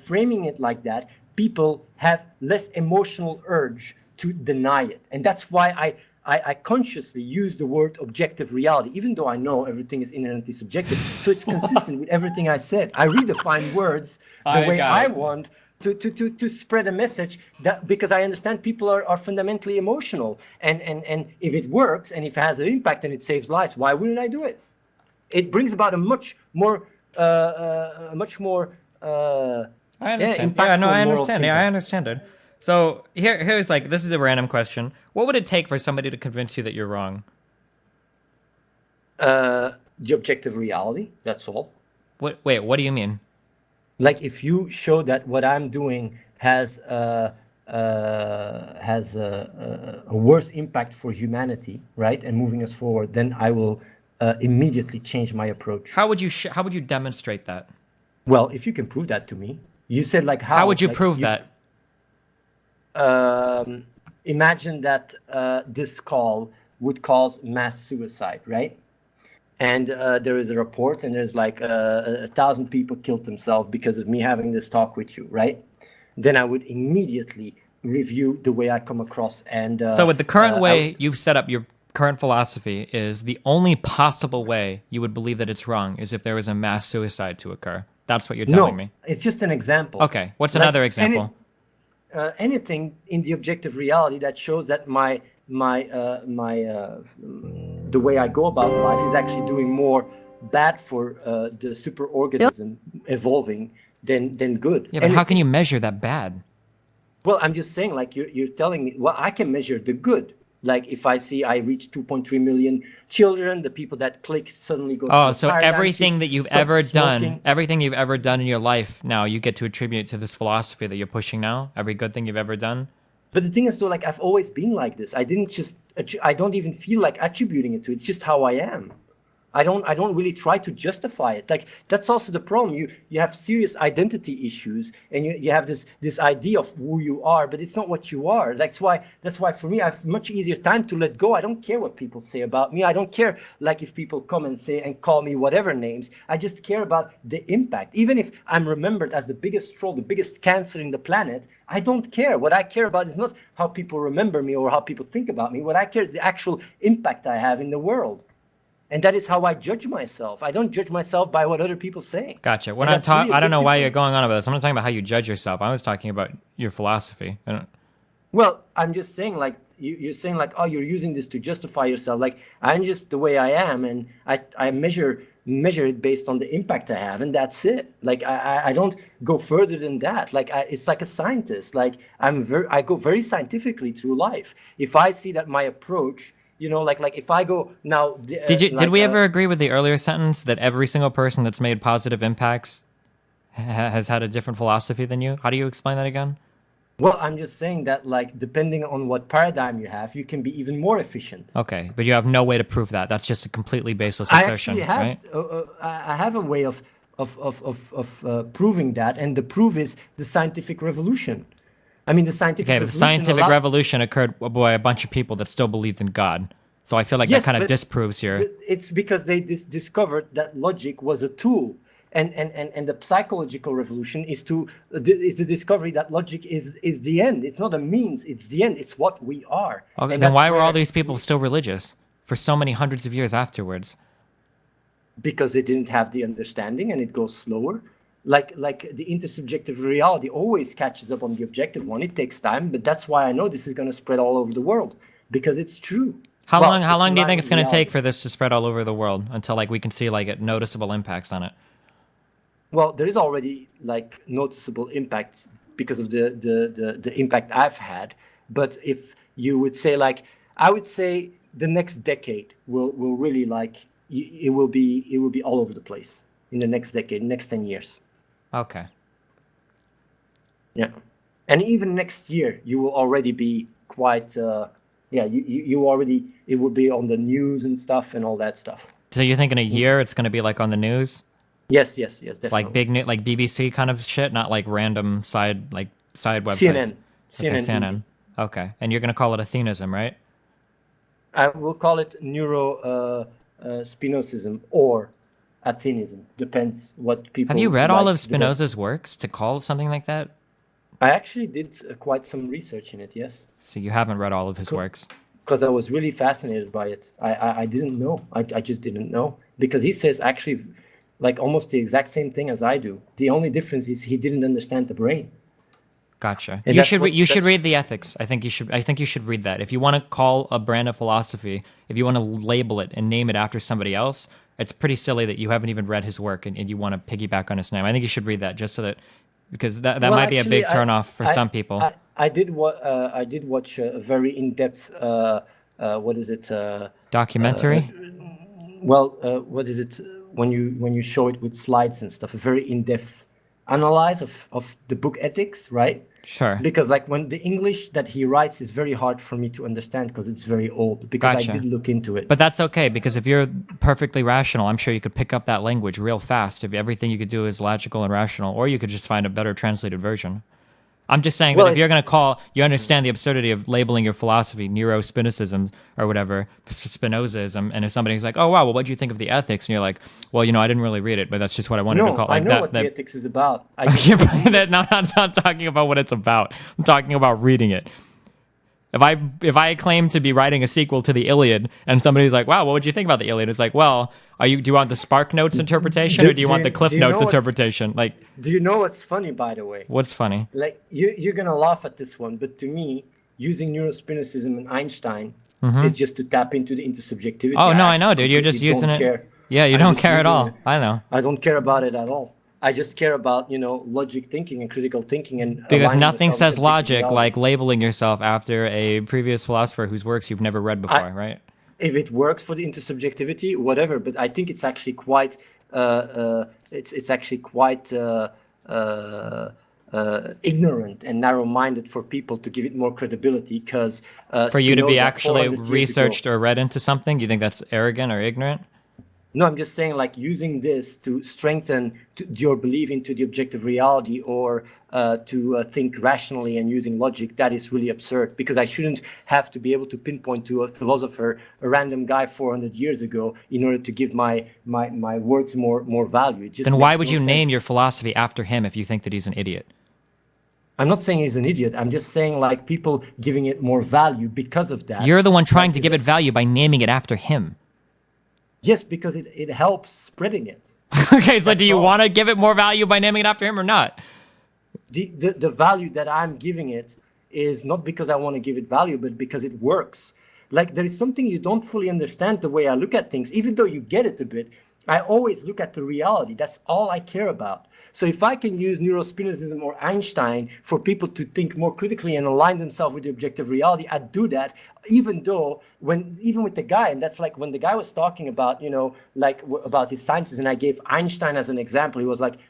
framing it like that, people have less emotional urge to deny it. And that's why I consciously use the word objective reality, even though I know everything is inherently subjective. So it's consistent with everything I said. I redefine words the way I want to spread a message, that because I understand people are fundamentally emotional. And if it works and if it has an impact and it saves lives, why wouldn't I do it? It brings about a much more I understand. I understand. Yeah, I understand it. So here's, like, this is a random question. What would it take for somebody to convince you that you're wrong? The objective reality. That's all. Wait, what do you mean? Like, if you show that what I'm doing has a worse impact for humanity, right, and moving us forward, then I will immediately change my approach. How would you demonstrate that? Well, if you can prove that to me. You said, like, how? How would you prove that? Imagine that this call would cause mass suicide, right? And there is a report, and there's like 1,000 people killed themselves because of me having this talk with you, right? Then I would immediately review the way I come across. And so with the current way you've set up your current philosophy, is the only possible way you would believe that it's wrong is if there was a mass suicide to occur. That's what you're telling me. It's just an example. Okay, what's another example? Anything in the objective reality that shows that the way I go about life is actually doing more bad for the superorganism evolving than good. Yeah, but how can you measure that bad? Well, I'm just saying, like, you're telling me, well, I can measure the good. Like if I see I reach 2.3 million children, the people that click suddenly go to Oh, a so paradigm everything shift, that you've stop ever smoking. done, everything you've ever done in your life now, you get to attribute to this philosophy that you're pushing now? Every good thing you've ever done? But the thing is though, like I've always been like this. I didn't just, I don't even feel like attributing it to, it's just how I am. I don't really try to justify it. Like that's also the problem. You have serious identity issues, and you have this idea of who you are, but it's not what you are. That's why for me I have much easier time to let go. I don't care what people say about me. I don't care like if people come and say and call me whatever names. I just care about the impact. Even if I'm remembered as the biggest troll, the biggest cancer in the planet, I don't care. What I care about is not how people remember me or how people think about me. What I care is the actual impact I have in the world. And that is how I judge myself. I don't judge myself by what other people say. Gotcha. We're And not that's really talking. a I don't big know why you're difference. going on about this. I'm not talking about how you judge yourself. I was talking about your philosophy. I don't. Well, I'm just saying, like, you're saying, like, oh, you're using this to justify yourself. Like, I'm just the way I am, and I measure it based on the impact I have, and that's it. Like, I don't go further than that. Like, it's like a scientist. Like, I go very scientifically through life. If I see that my approach, like if I go now, Did we ever agree with the earlier sentence that every single person that's made positive impacts has had a different philosophy than you? How do you explain that again? Well, I'm just saying that, like, depending on what paradigm you have, you can be even more efficient. Okay, but you have no way to prove that. That's just a completely baseless I assertion, actually have, right? I have a way of proving that, and the proof is the scientific revolution. I mean, the scientific Okay, but the revolution. scientific revolution occurred by a bunch of people that still believed in God. So I feel like Yes, that kind of but disproves your. it's because they discovered that logic was a tool. And the psychological revolution is the discovery that logic is the end. It's not a means, it's the end. It's what we are. Okay, And then that's why were all where, these people still religious for so many hundreds of years afterwards? because they didn't have the understanding and it goes slower. Like the intersubjective reality always catches up on the objective one. It takes time, but that's why I know this is going to spread all over the world, because it's true. How Well, long? How it's long in do you line think with it's going to take reality. for this to spread all over the world until like we can see like noticeable impacts on it? Well, there is already like noticeable impact because of the impact I've had. But if you would say, like, I would say the next decade will really, like, it will be all over the place in the next decade, next 10 years. Okay. Yeah. And even next year, you will already be quite, you already, it will be on the news and stuff and all that stuff. So you think in a year it's going to be like on the news, Yes, definitely. like big new, like BBC kind of shit, not like random side websites. CNN. Okay, CNN. CNN. Easy. Okay, and you're going to call it Athenism, right? I will call it Spinozism or Athenism. Depends what people. Have you read all like of the best. Spinoza's works to call it something like that? I actually did quite some research in it, yes, So you haven't read all of his works. because I was really fascinated by it. I didn't know. I just didn't know, because he says actually like almost the exact same thing as I do. The only difference is he didn't understand the brain. Gotcha. And You that's should what- you should that's- read the Ethics. I think you should read that. If you want to call a brand of philosophy, if you want to label it and name it after somebody else, it's pretty silly that you haven't even read his work and you want to piggyback on his name. I think you should read that just so that because that Well, might be a actually, big turnoff for some people. I did watch a very in-depth what is it? Documentary. What is it when you show it with slides and stuff? A very in-depth analyze of the book Ethics, right? Sure. Because like when the English that he writes is very hard for me to understand because it's very old. Because Gotcha. I did look into it. But that's okay because if you're perfectly rational, I'm sure you could pick up that language real fast if everything you could do is logical and rational, or you could just find a better translated version. I'm just saying Well, that if you're going to you understand the absurdity of labeling your philosophy neurospinocism or whatever, Spinozism, and if somebody's like, oh, wow, well, what do you think of the ethics? And you're like, well, I didn't really read it, but that's just what I wanted to No, call it. I Like know what the ethics is about. I just, no, I'm not talking about what it's about. I'm talking about reading it. If I claim to be writing a sequel to the Iliad and somebody's like, wow, what would you think about the Iliad? It's like, well, do you want the Spark Notes interpretation or do you want the Cliff Notes interpretation? Like, do you know what's funny, by the way? what's funny? Like you're gonna laugh at this one, but to me, using neurospinocism and Einstein is just to tap into the intersubjectivity. Oh, no, I know, actually dude. You're just completely using don't it. care. Yeah, you I'm don't just care at using all. it. I know. I don't care about it at all. I just care about, logic thinking and critical thinking and Because aligning nothing yourself with says objective logic reality. like labeling yourself after a previous philosopher whose works you've never read before, right? If it works for the intersubjectivity, whatever. But I think it's actually quite it's actually quite ignorant and narrow-minded for people to give it more credibility, because For you to be Spinoza, actually 400 years ago. researched or read into something, you think that's arrogant or ignorant? No, I'm just saying, like, using this to strengthen your belief into the objective reality, or to think rationally and using logic, that is really absurd, because I shouldn't have to be able to pinpoint to a philosopher, a random guy 400 years ago, in order to give my words more value. It just Then why makes would no you name sense. your philosophy after him if you think that he's an idiot? I'm not saying he's an idiot. I'm just saying, like, people giving it more value because of that. You're the one trying Like, to give it value by naming it after him. Yes, because it helps spreading it. Okay, so do That's you all. want to give it more value by naming it after him or not? The value that I'm giving it is not because I want to give it value, but because it works. Like, there is something you don't fully understand the way I look at things, even though you get it a bit. I always look at the reality. That's all I care about. So if I can use neurospinozism or Einstein for people to think more critically and align themselves with the objective reality, I'd do that, even though even with the guy, and that's like when the guy was talking about, about his sciences, and I gave Einstein as an example,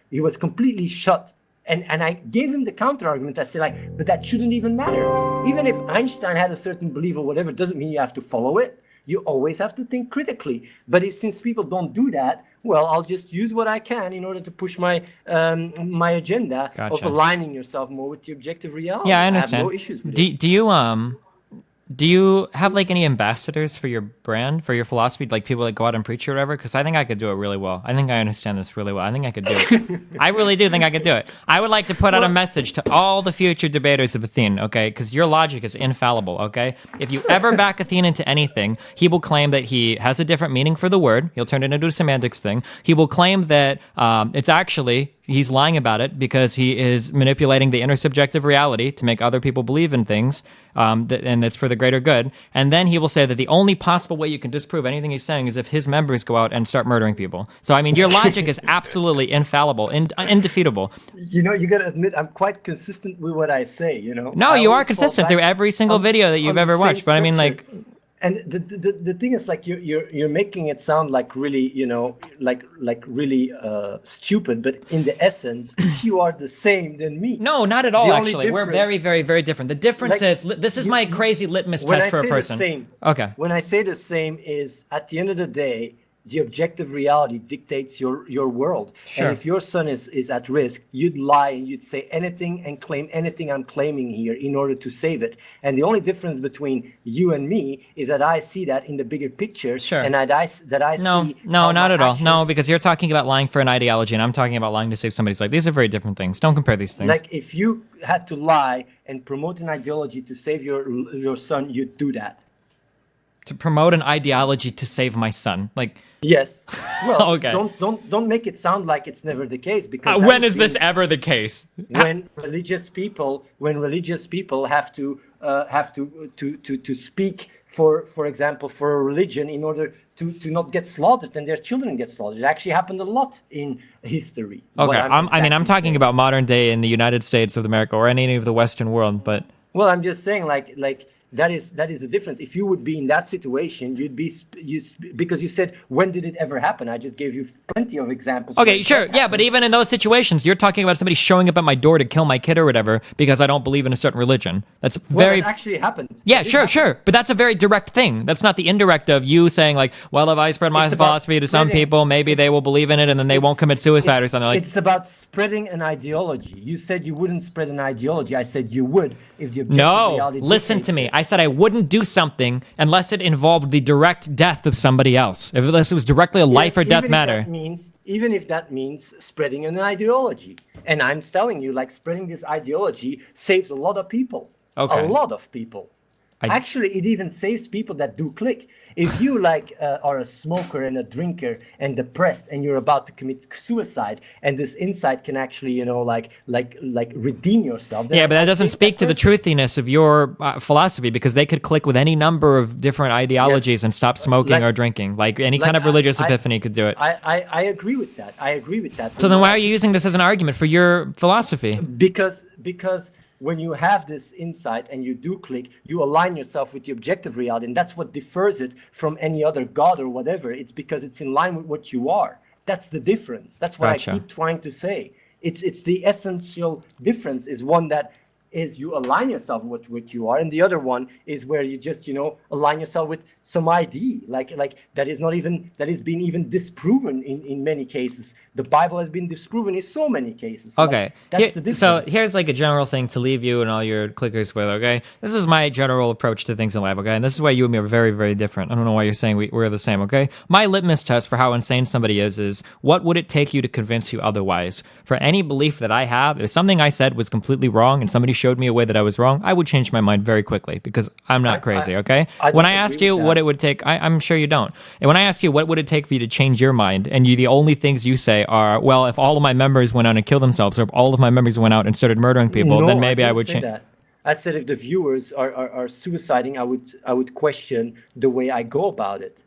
he was completely shut. And I gave him the counter argument. I said, like, but that shouldn't even matter. Even if Einstein had a certain belief or whatever, it doesn't mean you have to follow it. You always have to think critically. But since people don't do that, well, I'll just use what I can in order to push my my agenda of Gotcha. aligning yourself more with the objective reality. Yeah, I I understand. have no issues with it. Do you have like any ambassadors for your brand, for your philosophy, like people that go out and preach or whatever? Because I think I could do it really well. I think I understand this really well. I think I could do it. I really do think I could do it. I would like to put out a message to all the future debaters of Athene, okay? Because your logic is infallible, okay? If you ever back Athene into anything, he will claim that he has a different meaning for the word. He'll turn it into a semantics thing. He will claim that it's actually... he's lying about it because he is manipulating the intersubjective reality to make other people believe in things, and it's for the greater good. And then he will say that the only possible way you can disprove anything he's saying is if his members go out and start murdering people. So, I mean, your logic is absolutely infallible, indefeatable. You got to admit, I'm quite consistent with what I say, No, I you are always fall consistent back through every single on- video that you've on the ever same watched. But I mean, like... structure. And the thing is, like, you're making it sound like really, like really stupid, but in the essence, you are the same than me. No, not at all, The only actually. We're difference- very, very, very different. The difference Like, is, this is my crazy litmus when test I for a say person. the same, Okay. when I say the same is, at the end of the day, the objective reality dictates your world. Sure. And if your son is at risk, you'd lie and you'd say anything and claim anything I'm claiming here in order to save it. And the only difference between you and me is that I see that in the bigger picture. Sure. And that I No, see. no, how not my at all. No, actions- because you're talking about lying for an ideology, and I'm talking about lying to save somebody's life. These are very different things. Don't compare these things. Like, if you had to lie and promote an ideology to save your son, you'd do that. To promote an ideology to save my son, like, Yes. Well, Okay. don't make it sound like it's never the case, because when that is this means ever the case? when religious people have to speak for example, for a religion in order to not get slaughtered and their children get slaughtered. It actually happened a lot in history. Okay, What I'm exactly talking saying. about modern day in the United States of America or any of the Western world, but Well, I'm just saying, like that is the difference. If you would be in that situation, you'd be because you said, when did it ever happen? I just gave you plenty of examples. where okay, it sure, does yeah, happen. but even in those situations, you're talking about somebody showing up at my door to kill my kid or whatever because I don't believe in a certain religion. That's Well, very it actually happened. Yeah, It did sure, happen. sure. But that's a very direct thing. That's not the indirect of you saying, like, well, if I spread my It's about philosophy to some spreading- people, maybe they will believe in it and then they won't commit suicide or something. Like, It's about spreading an ideology. You said you wouldn't spread an ideology. I said you would if the objective no, reality listen to dictates me. it. I said I wouldn't do something unless it involved the direct death of somebody else. Unless it was directly a life or Yes, death even if matter. even if that means spreading an ideology. And I'm telling you, like, spreading this ideology saves a lot of people. Okay. A lot of people. Actually, it even saves people that do click. If you like are a smoker and a drinker and depressed and you're about to commit suicide, and this insight can actually, like redeem yourself. Yeah, but that doesn't speak to the truthiness of your philosophy, because they could click with any number of different ideologies and stop smoking or drinking. Like any kind of religious epiphany could do it. I agree with that. So then why are you using this as an argument for your philosophy? Because when you have this insight and you do click, you align yourself with the objective reality, and that's what differs it from any other god or whatever. It's because it's in line with what you are. That's the difference. That's what I keep trying to say. It's the essential difference is one that is you align yourself with what you are, and the other one is where you just align yourself with some ID like that is been even disproven in many cases. The Bible has been disproven in so many cases. Okay, that's the difference. So here's like a general thing to leave you and all your clickers with. Okay, this is my general approach to things in life. Okay, and this is why you and me are very, very different. I don't know why you're saying we're the same. Okay, my litmus test for how insane somebody is what would it take you to convince you otherwise? For any belief that I have, if something I said was completely wrong and somebody showed me a way that I was wrong, I would change my mind very quickly, because I'm not crazy. Okay, when I asked you what it would take, I'm sure you don't. And when I ask you what would it take for you to change your mind, and the only things you say are, well, if all of my members went out and killed themselves, or if all of my members went out and started murdering people, then maybe I would change. I said if the viewers are suiciding, I would question the way I go about it.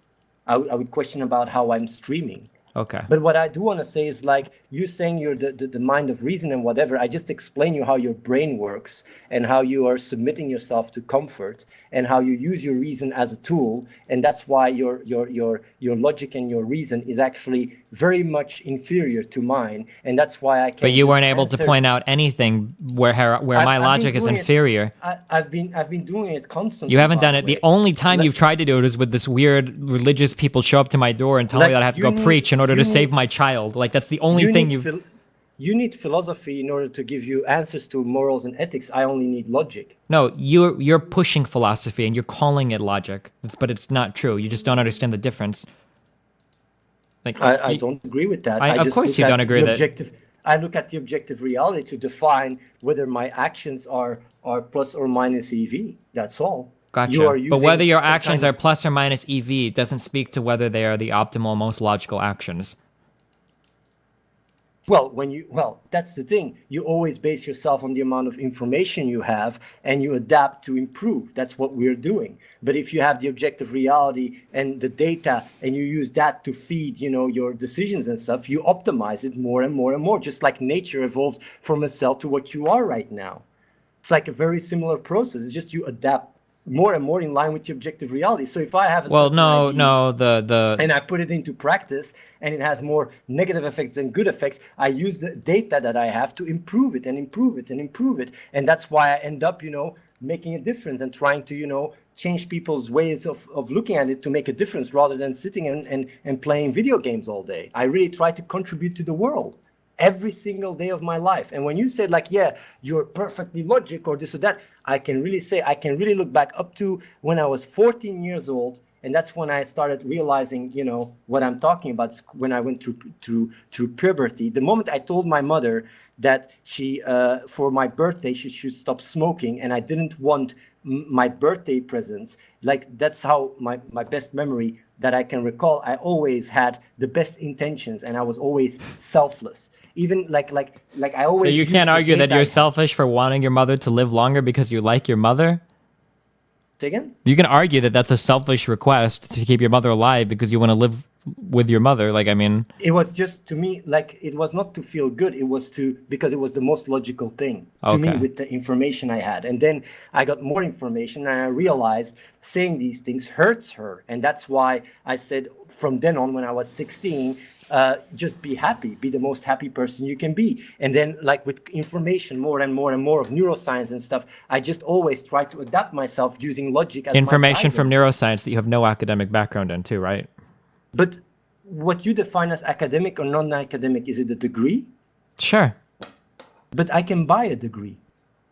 I would question about how I'm streaming. Okay. But what I do want to say is, like, you saying you're the mind of reason and whatever, I just explain you how your brain works and how you are submitting yourself to comfort and how you use your reason as a tool. And that's why your logic and your reason is actually very much inferior to mine. And that's why I can't. But you weren't able to point out anything where my logic is inferior. I've been doing it constantly. You haven't done it. The only time you've tried to do it is with this weird religious people show up to my door and tell me that I have to go preach in order to save my child. Like, that's the only thing you need philosophy in order to give you answers to morals and ethics. I only need logic. No, you're pushing philosophy and you're calling it logic. But it's not true. You just don't understand the difference. Like, I don't agree with that. Of course you don't agree with that. I look at the objective reality to define whether my actions are plus or minus EV. That's all. Gotcha. But whether your actions are plus or minus EV doesn't speak to whether they are the optimal, most logical actions. Well, that's the thing. You always base yourself on the amount of information you have, and you adapt to improve. That's what we're doing. But if you have the objective reality and the data, and you use that to feed, your decisions and stuff, you optimize it more and more and more. Just like nature evolved from a cell to what you are right now. It's like a very similar process. It's just you adapt more and more in line with the objective reality. So if I have a and I put it into practice and it has more negative effects than good effects, I use the data that I have to improve it and improve it and improve it. And that's why I end up, making a difference and trying to, change people's ways of looking at it to make a difference, rather than sitting and playing video games all day. I really try to contribute to the world every single day of my life. And when you said, like, yeah, you're perfectly logic or this or that, I can really look back up to when I was 14 years old, and that's when I started realizing, what I'm talking about. When I went through puberty, the moment I told my mother that she for my birthday she should stop smoking, and I didn't want my birthday presents, like, that's how my best memory that I can recall. I always had the best intentions, and I was always selfless. Even like I always. So you can't argue that you're selfish for wanting your mother to live longer because you like your mother? Say again? You can argue that that's a selfish request to keep your mother alive because you want to live with your mother. Like, I mean, it was just, to me, like, it was not to feel good. It was because it was the most logical thing to me with the information I had. And then I got more information, and I realized saying these things hurts her. And that's why I said from then on, when I was 16, just be happy, be the most happy person you can be. And then, like, with information more and more and more of neuroscience and stuff, I just always try to adapt myself using logic as information from neuroscience that you have no academic background in too, right? But what you define as academic or non-academic, is it a degree? Sure. But I can buy a degree.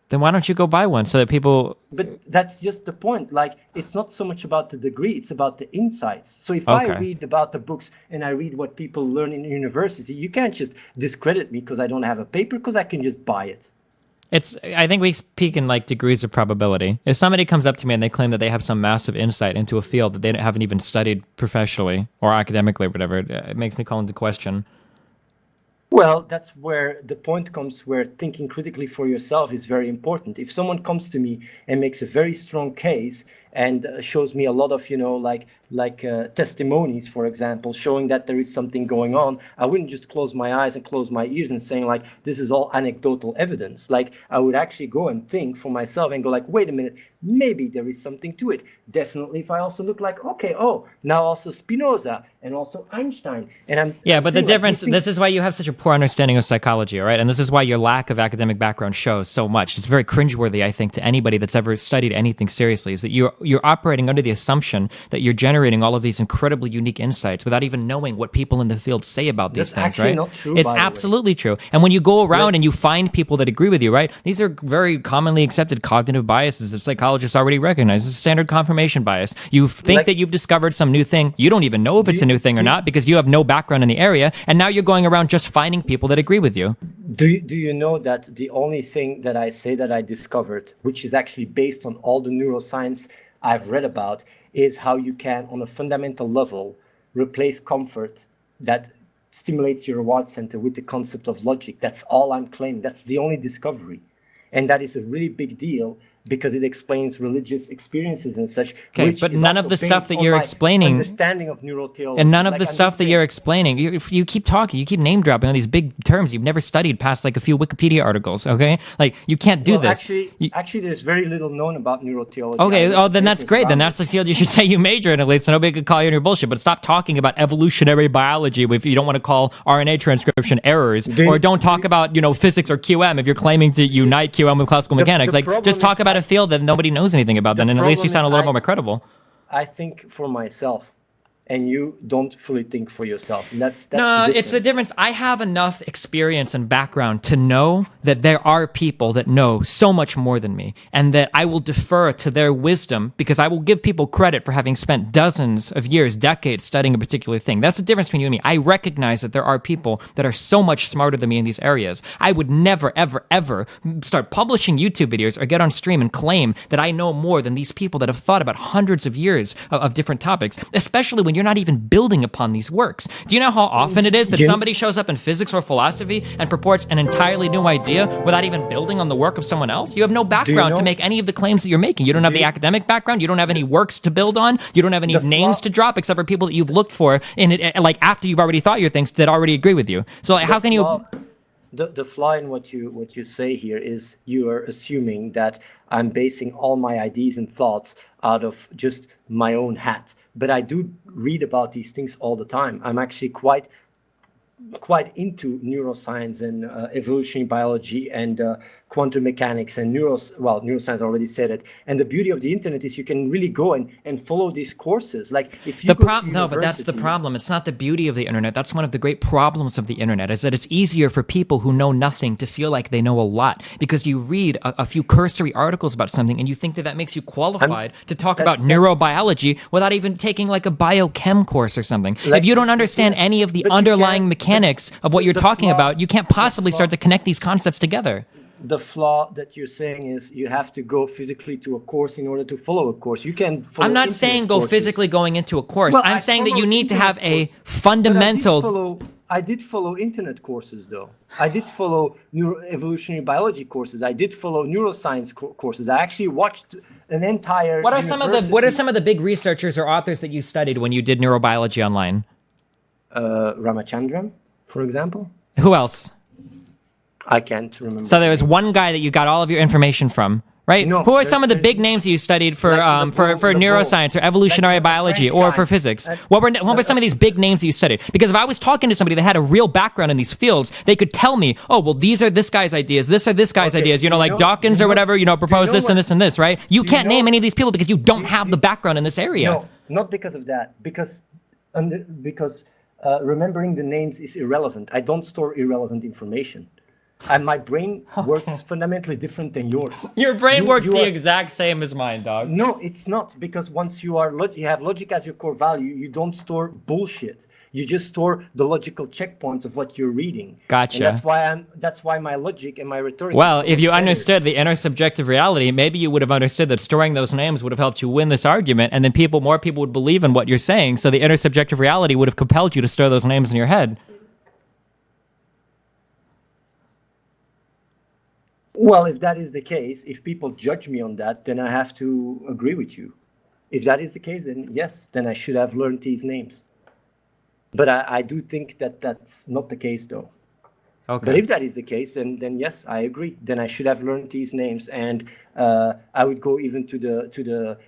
Then why don't you go buy one so that people... But that's just the point. Like, it's not so much about the degree, it's about the insights. So if I read about the books and I read what people learn in university, you can't just discredit me because I don't have a paper, because I can just buy it. I think we speak in like degrees of probability. If somebody comes up to me and they claim that they have some massive insight into a field that they haven't even studied professionally or academically or whatever, it makes me call into question. Well, that's where the point comes where thinking critically for yourself is very important. If someone comes to me and makes a very strong case and shows me a lot of, testimonies, for example, showing that there is something going on, I wouldn't just close my eyes and close my ears and saying like, this is all anecdotal evidence. Like I would actually go and think for myself and go like, wait a minute, maybe there is something to it. Definitely if I also look like, okay, now also Spinoza and also Einstein. And but the difference, this is why you have such a poor understanding of psychology, all right? And this is why your lack of academic background shows so much. It's very cringeworthy, I think, to anybody that's ever studied anything seriously, is that you're operating under the assumption that you're generating all of these incredibly unique insights without even knowing what people in the field say about these things, right? Not true, it's absolutely true. And when you go around and you find people that agree with you, right? These are very commonly accepted cognitive biases that psychologists already recognize. It's a standard confirmation bias. You think that you've discovered some new thing. You don't even know if it's a new thing or not because you have no background in the area. And now you're going around just finding people that agree with you. Do you know that the only thing that I say that I discovered, which is actually based on all the neuroscience I've read about, is how you can, on a fundamental level, replace comfort that stimulates your reward center with the concept of logic. That's all I'm claiming. That's the only discovery. And that is a really big deal because it explains religious experiences and such. Okay, but none of the stuff that you're explaining, understanding of neurotheology, and none of the stuff that you're explaining, you keep talking, you keep name dropping on these big terms you've never studied past like a few Wikipedia articles. Okay, like you can't do this. Actually, there's very little known about neurotheology. Okay, then that's great. Then that's the field you should say you major in at least, so nobody could call you on your bullshit. But stop talking about evolutionary biology if you don't want to call RNA transcription errors, or don't talk about physics or QM if you're claiming to unite QM with classical mechanics. Like just talk about a field that nobody knows anything about, then, and at least you sound a little more credible. I think for myself, and you don't fully think for yourself. And that's no, it's the difference. I have enough experience and background to know that there are people that know so much more than me, and that I will defer to their wisdom because I will give people credit for having spent dozens of years, decades studying a particular thing. That's the difference between you and me. I recognize that there are people that are so much smarter than me in these areas. I would never, ever, ever start publishing YouTube videos or get on stream and claim that I know more than these people that have thought about hundreds of years of different topics, especially when you're not even building upon these works. Do you know how often it is that somebody shows up in physics or philosophy and purports an entirely new idea without even building on the work of someone else? You have no background to make any of the claims that you're making. You don't have the academic background. You don't have any works to build on. You don't have any names to drop except for people that you've looked for in it, like after you've already thought your things that already agree with you. So like, how can you... The flaw in what you say here is you are assuming that I'm basing all my ideas and thoughts out of just my own hat. But I do read about these things all the time. I'm actually quite into neuroscience and evolutionary biology and quantum mechanics and neuroscience already said it. And the beauty of the internet is you can really go and follow these courses. Like if you no, but that's the problem. It's not the beauty of the internet. That's one of the great problems of the internet, is that it's easier for people who know nothing to feel like they know a lot because you read a few cursory articles about something and you think that makes you qualified to talk about neurobiology without even taking like a biochem course or something. Like, if you don't understand any of the underlying mechanics of what you're talking about, you can't possibly start to connect these concepts together. The flaw that you're saying is you have to go physically to a course in order to follow a course. You can follow. I'm not saying go physically going into a course. I'm saying that you need to have a fundamental... I did follow internet courses, though. I did follow evolutionary biology courses. I did follow neuroscience courses. I actually watched an entire... What are some of the big researchers or authors that you studied when you did neurobiology online? Ramachandran, for example. Who else? I can't remember. So there was one guy that you got all of your information from, right? No, who are some of the big names that you studied for neuroscience or evolutionary biology or for physics? What were some of these big names that you studied? Because if I was talking to somebody that had a real background in these fields, they could tell me, oh, well, these are this guy's ideas, this are this guy's ideas, like Dawkins or whatever, proposed this and this and this, right? You can't name any of these people because you don't have the background in this area. No, not because of that. Because remembering the names is irrelevant. I don't store irrelevant information. And my brain works fundamentally different than yours. Your brain works the exact same as mine, dog. No, it's not, because once you have logic as your core value, you don't store bullshit. You just store the logical checkpoints of what you're reading. Gotcha. And that's why my logic and my rhetoric. Well, is so if you much better. understood the intersubjective reality, maybe you would have understood that storing those names would have helped you win this argument, and then more people would believe in what you're saying. So the intersubjective reality would have compelled you to store those names in your head. Well, if that is the case, if people judge me on that, then I have to agree with you. If that is the case, then yes, then I should have learned these names. But I do think that that's not the case, though. Okay. But if that is the case, then yes, I agree. Then I should have learned these names, and I would go even to the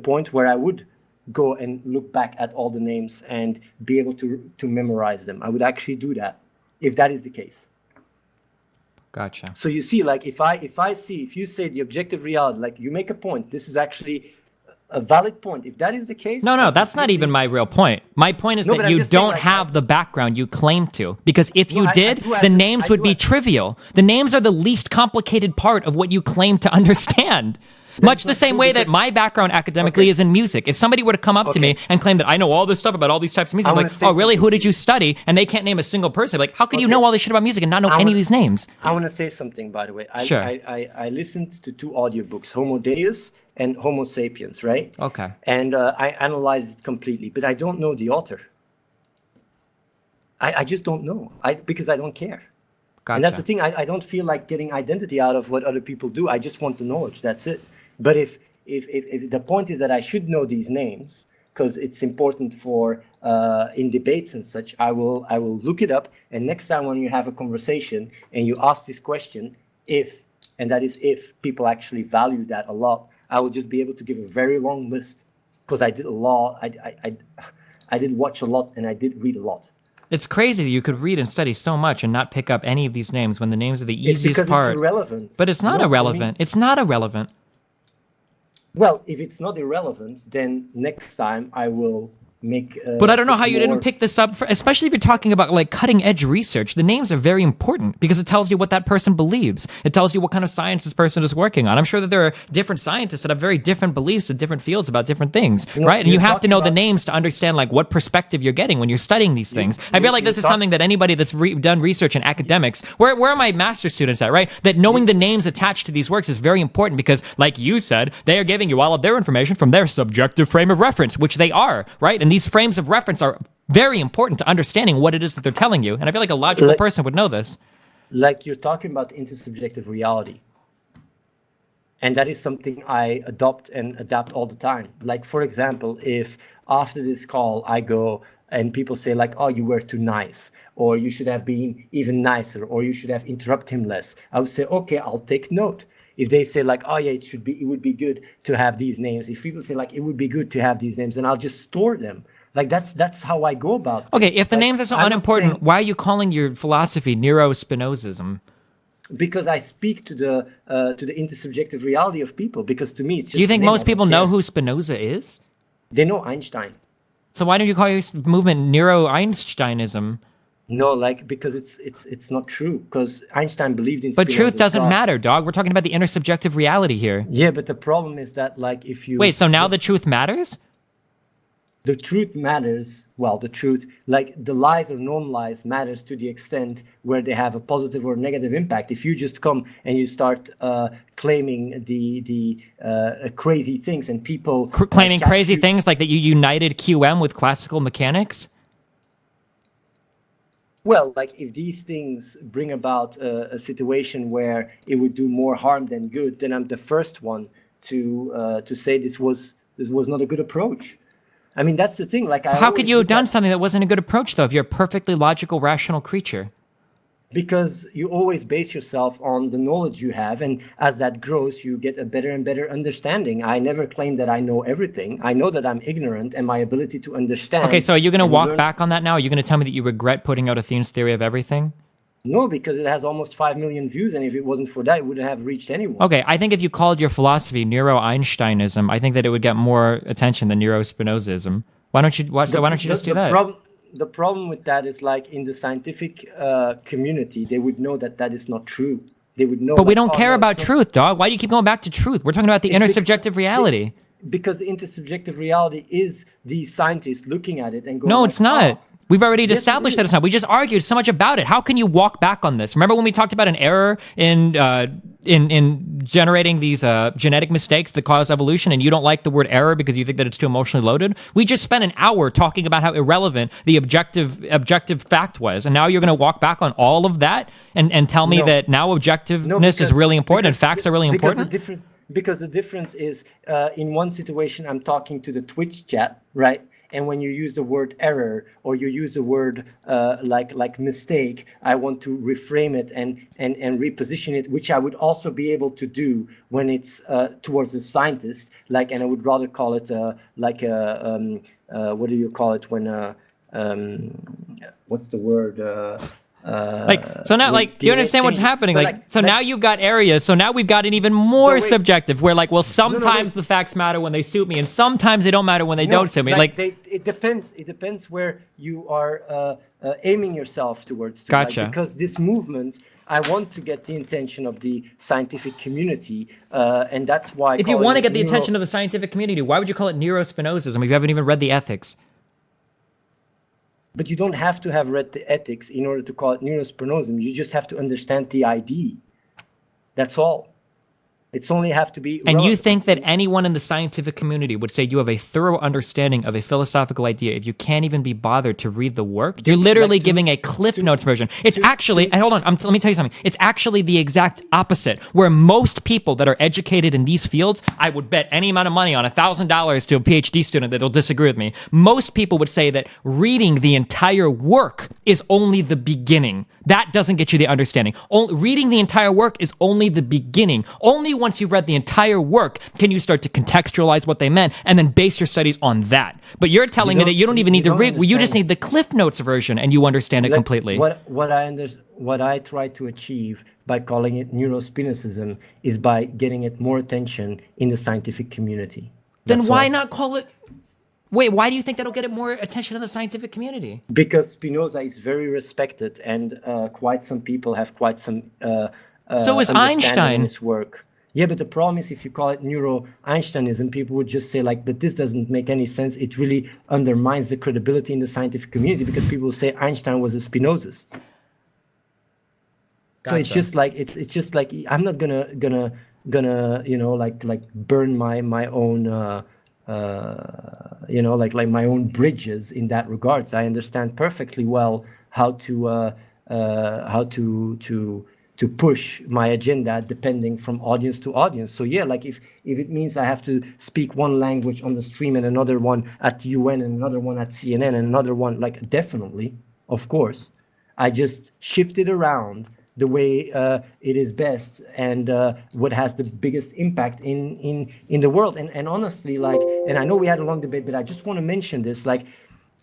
point where I would go and look back at all the names and be able to memorize them. I would actually do that if that is the case. Gotcha. So you see, like if you say the objective reality, like you make a point, this is actually a valid point. If that is the case, No, that's not even my real point. My point is that you don't have the background you claim to. Because if you did, the names would be trivial. The names are the least complicated part of what you claim to understand. Much the same way that my background academically is in music. If somebody were to come up to me and claim that I know all this stuff about all these types of music, I'm like, oh, really? Who did you study? And they can't name a single person. Like, how could you know all this shit about music and not know any of these names? I want to say something, by the way. Sure. I listened to 2 audiobooks, Homo Deus and Homo Sapiens, right? Okay. And I analyzed it completely, but I don't know the author. I just don't know. Because I don't care. Gotcha. And that's the thing. I don't feel like getting identity out of what other people do. I just want the knowledge. That's it. But if the point is that I should know these names because it's important for in debates and such, I will look it up. And next time when you have a conversation and you ask this question, if people actually value that a lot, I will just be able to give a very long list because I did a lot. I did watch a lot and I did read a lot. It's crazy that you could read and study so much and not pick up any of these names when the names are the easiest part. It's because part. it's irrelevant. But it's not irrelevant. It's not irrelevant. Well, if it's not irrelevant, then next time I will make. But I don't know how you didn't pick this up, especially if you're talking about like cutting edge research. The names are very important because it tells you what that person believes. It tells you what kind of science this person is working on. I'm sure that there are different scientists that have very different beliefs in different fields about different things, right? And you have to know the names to understand like what perspective you're getting when you're studying these things. I feel like this is something that anybody that's done research in academics, where are my master students at, right? That knowing the names attached to these works is very important because, like you said, they are giving you all of their information from their subjective frame of reference, which they are, right? And these frames of reference are very important to understanding what it is that they're telling you. And I feel like a logical person would know this. Like you're talking about intersubjective reality. And that is something I adopt and adapt all the time. Like, for example, if after this call I go and people say like, oh, you were too nice, or you should have been even nicer, or you should have interrupted him less, I would say, okay, I'll take note. If they say like, oh yeah, it would be good to have these names. If people say like, it would be good to have these names, then I'll just store them. Like that's how I go about it. Okay, if the names are so unimportant, why are you calling your philosophy neo-Spinozism? Because I speak to the intersubjective reality of people. Because to me, it's just. Do you think most people know who Spinoza is? They know Einstein. So why don't you call your movement Neo-Einsteinism? No, like because it's not true. Because Einstein believed in. But truth doesn't matter, dog. We're talking about the intersubjective reality here. Yeah, but the problem is that like if you wait, so now the truth matters? The truth matters. Well, the truth, like the lies or non-lies, matters to the extent where they have a positive or negative impact. If you just come and you start claiming the crazy things and people claiming crazy things like that you united QM with classical mechanics. Well, like if these things bring about a situation where it would do more harm than good, then I'm the first one to say this was not a good approach. I mean, that's the thing. Like, how could you have done something that wasn't a good approach, though, if you're a perfectly logical, rational creature? Because you always base yourself on the knowledge you have, and as that grows, you get a better and better understanding. I never claim that I know everything. I know that I'm ignorant, and my ability to understand. Okay, so are you going to walk back on that now? Are you going to tell me that you regret putting out Athene's theory of everything? No, because it has almost 5 million views, and if it wasn't for that, it wouldn't have reached anyone. Okay, I think if you called your philosophy Neo-Einsteinism, I think that it would get more attention than Neo-Spinozism. Why don't you just do that? The problem with that is like in the scientific community, they would know that is not true. They would know. But we don't care about truth, dog. Why do you keep going back to truth? We're talking about the intersubjective reality. because the intersubjective reality is the scientist looking at it and going, No, like, it's not. "Oh, We've already yes, it established that is." it's not. We just argued so much about it. How can you walk back on this? Remember when we talked about an error in generating these genetic mistakes that cause evolution, and you don't like the word error because you think that it's too emotionally loaded? We just spent an hour talking about how irrelevant the objective fact was, and now you're going to walk back on all of that and tell me No. that now objectiveness is really important and facts are really important? Because the difference is, in one situation, I'm talking to the Twitch chat, right? And when you use the word error or you use the word like mistake, I want to reframe it and reposition it, which I would also be able to do when it's towards a scientist. Like, and I would rather call it like a what do you call it when what's the word? So now, do you understand what's happening? Now you've got areas. So now we've got an even more subjective, where sometimes the facts matter when they suit me, and sometimes they don't matter when they don't suit me. It depends. It depends where you are aiming yourself towards. Gotcha. Because this movement, I want to get the attention of the scientific community, and that's why. If you want to get the attention of the scientific community, why would you call it neurospinozism if you haven't even read the ethics? But you don't have to have read the ethics in order to call it neurospinosism. You just have to understand the idea. That's all. It's only have to be. And you think that anyone in the scientific community would say you have a thorough understanding of a philosophical idea if you can't even be bothered to read the work? You're literally giving a Cliff Notes version. It's actually, and hold on, let me tell you something. It's actually the exact opposite, where most people that are educated in these fields, I would bet any amount of money on $1,000 to a PhD student that they'll disagree with me. Most people would say that reading the entire work is only the beginning. That doesn't get you the understanding. Reading the entire work is only the beginning. Only once you've read the entire work can you start to contextualize what they meant and then base your studies on that. But you're telling me that you don't even need to read. You just need the Cliff Notes version and you understand it completely. What I try to achieve by calling it neurospinozism is by getting it more attention in the scientific community. Then why not call it... Wait, why do you think that'll get it more attention in the scientific community? Because Spinoza is very respected, and quite some people have quite some so is Einstein in his work. Yeah, but the problem is if you call it neuro-Einsteinism, people would just say but this doesn't make any sense. It really undermines the credibility in the scientific community because people say Einstein was a Spinozist. Gotcha. So it's just like I'm not gonna burn my own. Like my own bridges in that regards. I understand perfectly well how to push my agenda depending from audience to audience. So yeah, like if it means I have to speak one language on the stream and another one at UN and another one at CNN and another one, definitely, of course. I just shift it around the way it is best and what has the biggest impact in the world. And honestly, and I know we had a long debate, but I just want to mention this,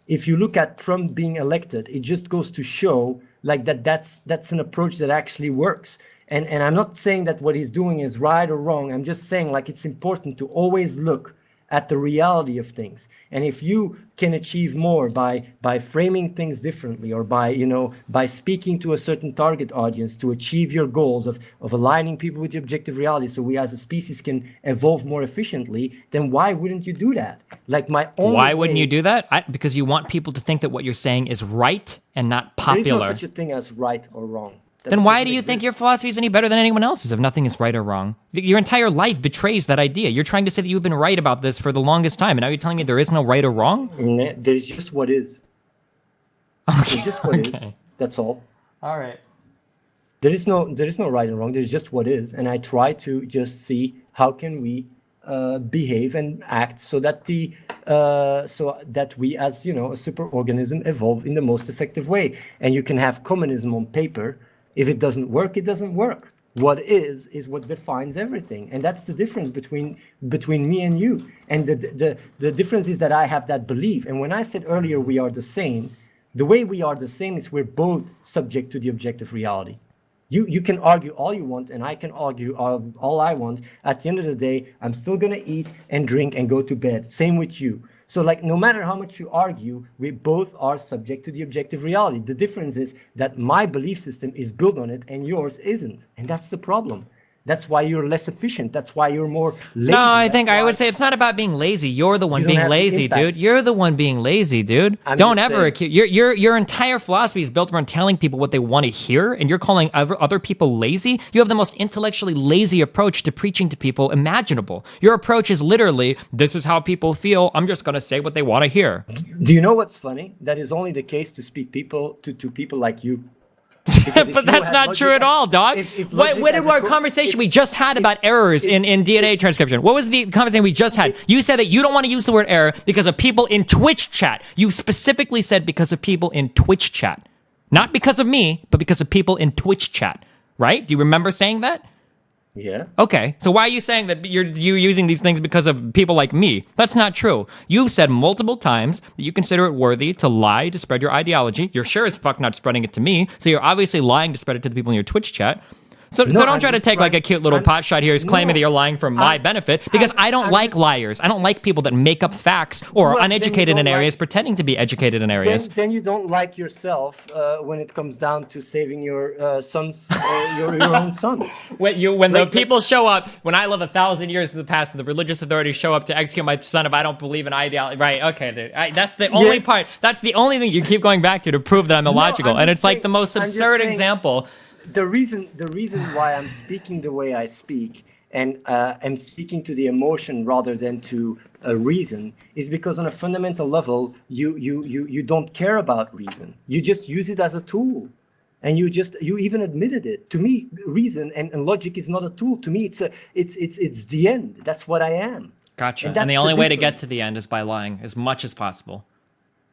if you look at Trump being elected, it just goes to show that's an approach that actually works. And I'm not saying that what he's doing is right or wrong. I'm just saying it's important to always look at the reality of things. And if you can achieve more by framing things differently or by speaking to a certain target audience to achieve your goals of aligning people with the objective reality so we as a species can evolve more efficiently, then why wouldn't you do that? Why wouldn't you do that? Because you want people to think that what you're saying is right and not popular. There is no such a thing as right or wrong. Then why do you think your philosophy is any better than anyone else's if nothing is right or wrong? Your entire life betrays that idea. You're trying to say that you've been right about this for the longest time, and now you're telling me there is no right or wrong? There's just what is. Okay. There's just what is. That's all. All right. There is no right and wrong. There's just what is, and I try to just see how can we behave and act so that we as a superorganism evolve in the most effective way. And you can have communism on paper. If it doesn't work, it doesn't work. What is what defines everything, and that's the difference between me and you. And the difference is that I have that belief. And when I said earlier we are the same, the way we are the same is we're both subject to the objective reality. You can argue all you want, and I can argue all I want. At the end of the day, I'm still gonna eat and drink and go to bed. Same with you. So no matter how much you argue, we both are subject to the objective reality. The difference is that my belief system is built on it and yours isn't. And that's the problem. That's why you're less efficient. That's why you're more lazy. No, I That's think I why would say it's not about being lazy. You're the one don't being have the lazy, impact. dude. You're the one being lazy, dude. I'm Don't just ever saying. accuse. Your entire philosophy is built around telling people what they want to hear, and you're calling other people lazy. You have the most intellectually lazy approach to preaching to people imaginable. Your approach is literally, this is how people feel. I'm just gonna say what they want to hear. Do you know what's funny? That is only the case to speak people to people like you. Because if But you that's had not logic true at all, dog. if What logic did as a our co- conversation if- we just had about errors in DNA transcription? What was the conversation we just had? You said that you don't want to use the word error because of people in Twitch chat. You specifically said because of people in Twitch chat. Not because of me, but because of people in Twitch chat. Right? Do you remember saying that? Yeah. Okay, so why are you saying that you're using these things because of people like me? That's not true. You've said multiple times that you consider it worthy to lie to spread your ideology. You're sure as fuck not spreading it to me, so you're obviously lying to spread it to the people in your Twitch chat. So don't I'm try to just take like a cute little pot shot here, claiming that you're lying for my benefit, because I don't like liars. I don't like people that make up facts or are Well, then you uneducated in don't areas pretending to be educated in areas. Then you don't like yourself when it comes down to saving your son's your own son. When the people show up, when I live 1,000 years in the past, and the religious authorities show up to execute my son if I don't believe in ideology, right? Okay, dude. That's the only part. That's the only thing you keep going back to prove that I'm illogical, I'm and just it's like saying- the most I'm just absurd saying- example. The reason why I'm speaking the way I speak and am speaking to the emotion rather than to a reason is because on a fundamental level you don't care about reason. You just use it as a tool. And you even admitted it. To me, reason and logic is not a tool. To me, it's the end. That's what I am. Gotcha. that's And the only way to get difference. to the end is by lying as much as possible.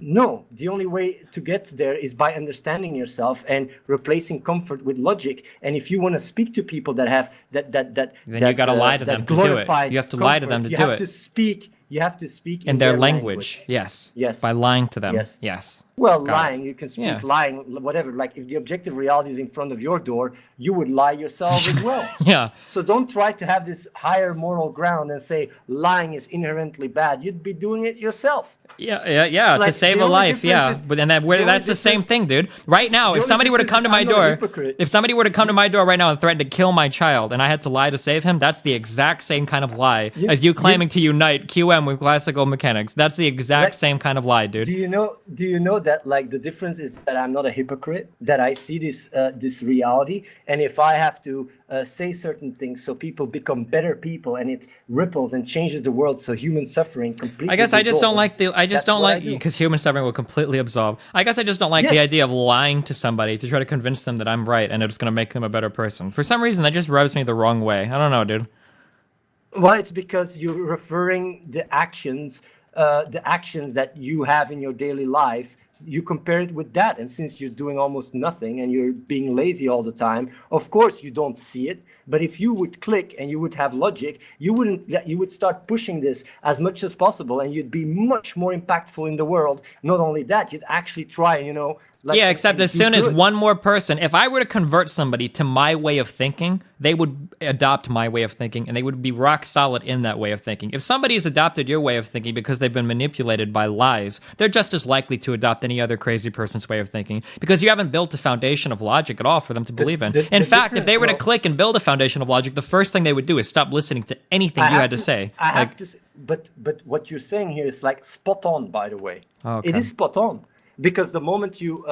No, the only way to get there is by understanding yourself and replacing comfort with logic. And if you want to speak to people that have that Then you gotta lie to them to do it. You have to lie to them to do it. You have to speak In their language. Yes. Yes. By lying to them. Yes. Yes. Well, Got it. lying, you can speak Yeah. lying, whatever. Like if the objective reality is in front of your door, you would lie yourself as well. Yeah. So don't try to have this higher moral ground and say lying is inherently bad. You'd be doing it yourself. Yeah, It's to like save the a only life, yeah. difference is- But then the only that's the same difference- thing, dude. Right now, the if only somebody were to come difference to is my I'm not a door, hypocrite. if somebody were to come to my door right now and threaten to kill my child, and I had to lie to save him, that's the exact same kind of lie as you claiming to unite QM with classical mechanics. That's the exact same kind of lie, dude. Do you know that like the difference is that I'm not a hypocrite, that I see this reality, and if I have to say certain things so people become better people and it ripples and changes the world so human suffering completely I guess I just don't like dissolves, I just that's don't what I like do. because human suffering will completely absolve. I guess I just don't like the Yes. idea of lying to somebody to try to convince them that I'm right and it's going to make them a better person. For some reason, that just rubs me the wrong way. I don't know, dude. Well, it's because you're referring the actions that you have in your daily life. You compare it with that, and since you're doing almost nothing and you're being lazy all the time, of course you don't see it. But if you would click and you would have logic, you would start pushing this as much as possible, and you'd be much more impactful in the world. Not only that, you'd actually try, like Yeah, except as do soon as good. one more person, if I were to convert somebody to my way of thinking, they would adopt my way of thinking and they would be rock solid in that way of thinking. If somebody has adopted your way of thinking because they've been manipulated by lies, they're just as likely to adopt any other crazy person's way of thinking because you haven't built a foundation of logic at all for them to believe in. In the fact, if they were to difference, click and build a foundation of logic, the first thing they would do is stop listening to anything you had to say. I have to, but what you're saying here is like spot on. By the way, Okay. it is spot on because the moment you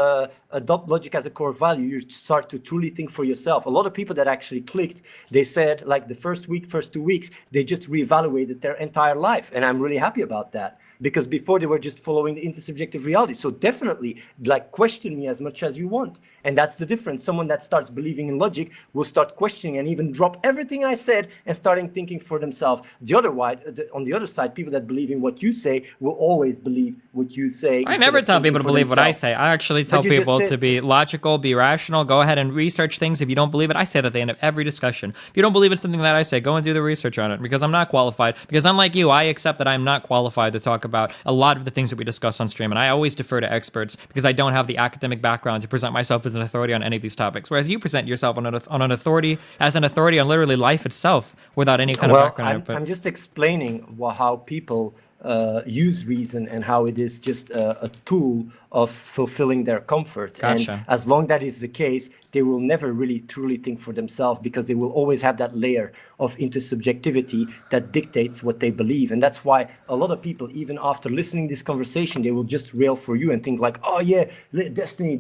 adopt logic as a core value, you start to truly think for yourself. A lot of people that actually clicked, they said like the first 2 weeks, they just reevaluated their entire life, and I'm really happy about that. Because before they were just following the intersubjective reality. So definitely, like, question me as much as you want. And that's the difference. Someone that starts believing in logic will start questioning and even drop everything I said and starting thinking for themselves. On the other side, people that believe in what you say will always believe what you say. I never tell people to believe what I say. I actually tell you just people said- to be logical, be rational, go ahead and research things. If you don't believe it, I say that at the end of every discussion. If you don't believe in something that I say, go and do the research on it because I'm not qualified. Because unlike you, I accept that I'm not qualified to talk about a lot of the things that we discuss on stream. And I always defer to experts because I don't have the academic background to present myself as an authority on any of these topics. Whereas you present yourself on an authority on literally life itself without any kind of background input. I'm just explaining how people use reason and how it is just a tool of fulfilling their comfort. Gotcha. And as long that is the case, they will never really truly think for themselves, because they will always have that layer of intersubjectivity that dictates what they believe. And that's why a lot of people, even after listening to this conversation, they will just rail for you and think like, oh yeah, destiny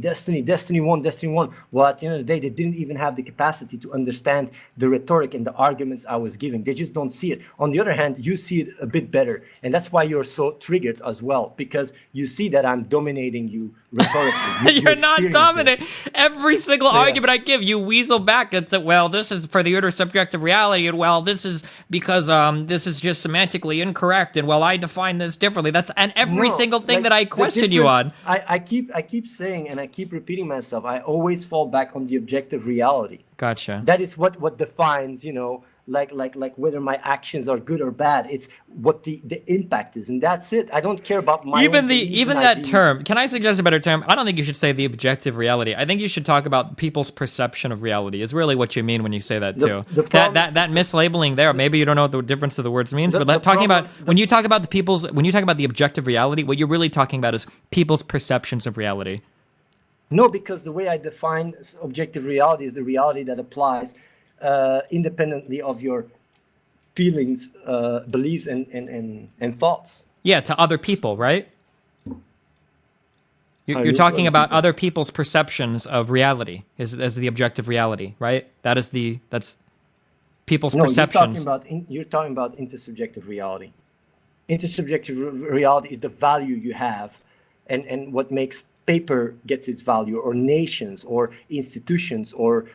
won. Well, at the end of the day, they didn't even have the capacity to understand the rhetoric and the arguments I was giving. They just don't see it. On the other hand, you see it a bit better. And that's why you're so triggered as well, because you see that I'm dominating you rhetorically. You're not dominant. Every single argument I give, you weasel back and say, well, this is for the intersubjective reality, and well, this is because this is just semantically incorrect, and well, I define this differently. That's and every single thing that I question you on. I keep saying, and I keep repeating myself, I always fall back on the objective reality. Gotcha. That is what defines, like whether my actions are good or bad. It's what the impact is, and that's it. I don't care about my even that term. Can I suggest a better term? I don't think you should say the objective reality. I think you should talk about people's perception of reality. Is really what you mean when you say that too. That mislabeling there. Maybe you don't know what the difference of the words means, but when you talk about the objective reality, what you're really talking about is people's perceptions of reality. No, because the way I define objective reality is the reality that applies independently of your feelings, beliefs, and thoughts. Yeah, to other people, right? You're talking about other people's perceptions of reality as the objective reality, right? That's people's perceptions. You're talking about intersubjective reality. Intersubjective reality is the value you have, and what makes paper gets its value, or nations, or institutions, or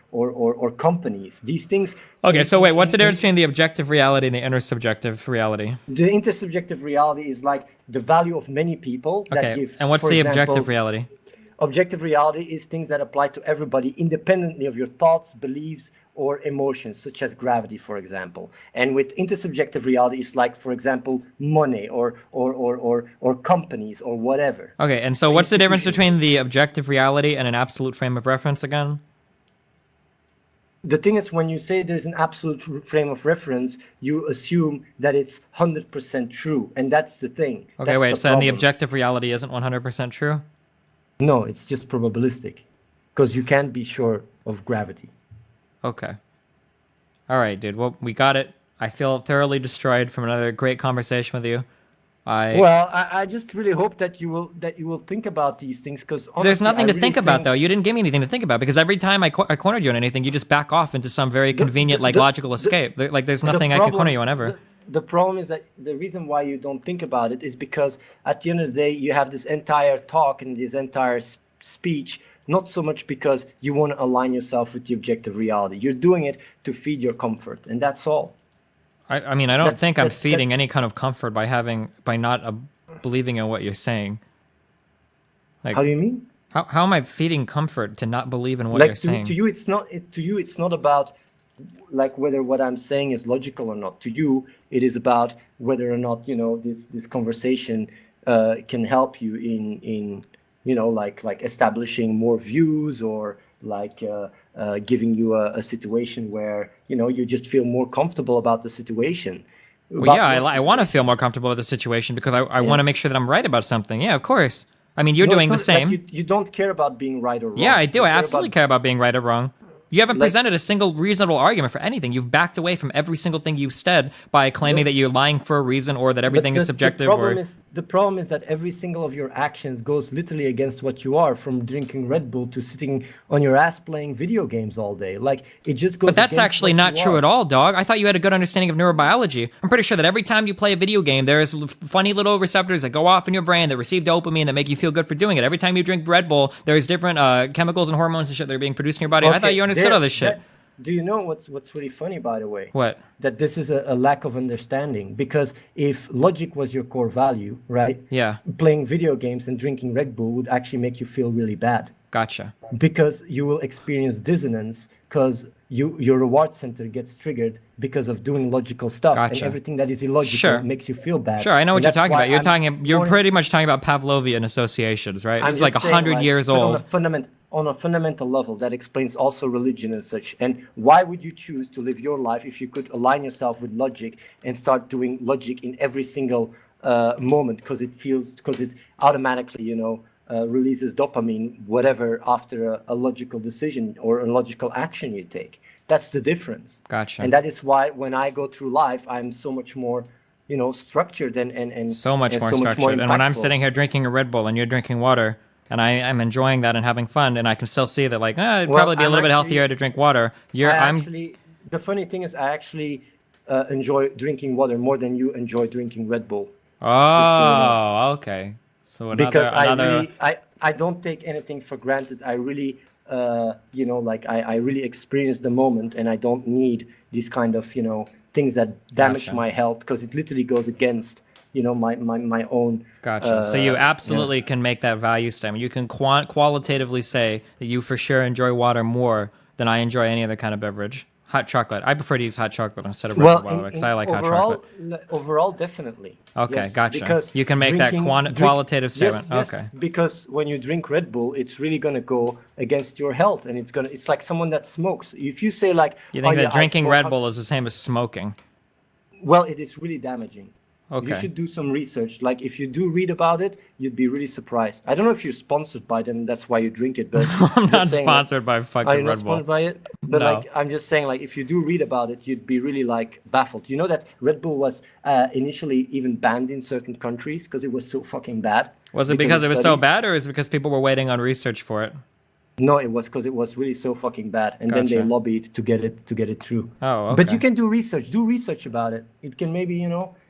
companies. These things. Okay, so wait, what's the difference between the objective reality and the intersubjective reality? The intersubjective reality is like the value of many people that give. And what's the objective reality? Objective reality is things that apply to everybody independently of your thoughts, beliefs, or emotions, such as gravity, for example. And with intersubjective reality, it's like, for example, money or companies or whatever. Okay, and so what's the difference between the objective reality and an absolute frame of reference again? The thing is, when you say there's an absolute frame of reference, you assume that it's 100% true, and that's the thing. Okay, wait, so then the objective reality isn't 100% true? No, it's just probabilistic, because you can't be sure of gravity. Okay. All right, dude. Well, we got it. I feel thoroughly destroyed from another great conversation with you. I just really hope that you will think about these things, because there's nothing to think about, though. You didn't give me anything to think about, because every time I cornered you on anything, you just back off into some very convenient, logical escape. There's nothing I can corner you on ever. The problem is that the reason why you don't think about it is because at the end of the day, you have this entire talk and this entire speech, not so much because you want to align yourself with the objective reality. You're doing it to feed your comfort, and that's all. I mean, I don't think I'm feeding any kind of comfort by not believing in what you're saying. How do you mean? How am I feeding comfort to not believe in what you're saying? To you, it's not about like whether what I'm saying is logical or not. To you, it is about whether or not this conversation can help you in like establishing more views, or like giving you a situation where you just feel more comfortable about the situation. Well, yeah, I want to feel more comfortable with the situation, because I want to make sure that I'm right about something. Yeah, of course. I mean, you're doing the same. Like you don't care about being right or wrong. Yeah, I do. I absolutely care about being right or wrong. You haven't presented a single reasonable argument for anything. You've backed away from every single thing you've said by claiming that you're lying for a reason, or that everything is subjective. The problem is that every single of your actions goes literally against what you are, from drinking Red Bull to sitting on your ass playing video games all day. Like, it just goes. But that's actually not true at all, dog. I thought you had a good understanding of neurobiology. I'm pretty sure that every time you play a video game, there's funny little receptors that go off in your brain that receive dopamine that make you feel good for doing it. Every time you drink Red Bull, there's different chemicals and hormones and shit that are being produced in your body. Okay, I thought you understood all this shit. Do you know what's really funny, by the way? What? That this is a lack of understanding. Because if logic was your core value, right? Yeah. Playing video games and drinking Red Bull would actually make you feel really bad. Gotcha. Because you will experience dissonance, because your reward center gets triggered because of doing logical stuff. Gotcha. And everything that is illogical makes you feel bad. Sure, I know what you're talking about. You're pretty much talking about Pavlovian associations, right? It's like 100 years old. On a fundamental level, that explains also religion and such. And why would you choose to live your life if you could align yourself with logic and start doing logic in every single moment? Because it automatically, releases dopamine, whatever, after a logical decision or a logical action you take. That's the difference. Gotcha. And that is why when I go through life, I'm so much more, structured and So much more so much structured. more And when I'm impactful. sitting here drinking a Red Bull and you're drinking water, and I'm enjoying that and having fun, and I can still see that, like, it'd Well, probably be a I'm little bit actually- healthier to drink water. The funny thing is, I actually enjoy drinking water more than you enjoy drinking Red Bull. Oh, okay. So Because another. I don't take anything for granted. I really, I really experience the moment, and I don't need these kind of, things that damage Gotcha. my health, because it literally goes against, my own. Gotcha. So you absolutely can make that value statement. You can qualitatively say that you for sure enjoy water more than I enjoy any other kind of beverage. Hot chocolate. I prefer to use hot chocolate instead of Red Bull, by the way, because I like hot chocolate. Overall, definitely. Okay, Yes, gotcha. Because You can make that qualitative statement. Yes, Okay. because when you drink Red Bull, it's really gonna go against your health, and it's like someone that smokes. If you say like, You think "Oh, yeah, that I drinking smoke Red hot-" Bull is the same as smoking? Well, it is really damaging. You Okay. should do some research. Like, if you do read about it, you'd be really surprised. I don't know if you're sponsored by them, that's why you drink it, but I'm just not saying, sponsored by are you fucking not Red Bull. sponsored by it? But No. like, I'm just saying, like, if you do read about it, you'd be really like baffled. You know that Red Bull was initially even banned in certain countries because it was so fucking bad. Was it because of it was so studies. bad, or is it because people were waiting on research for it? No, it was because it was really so fucking bad, and then they Gotcha. lobbied to get it through. Oh, okay. But you can do research. Do research about it. It can maybe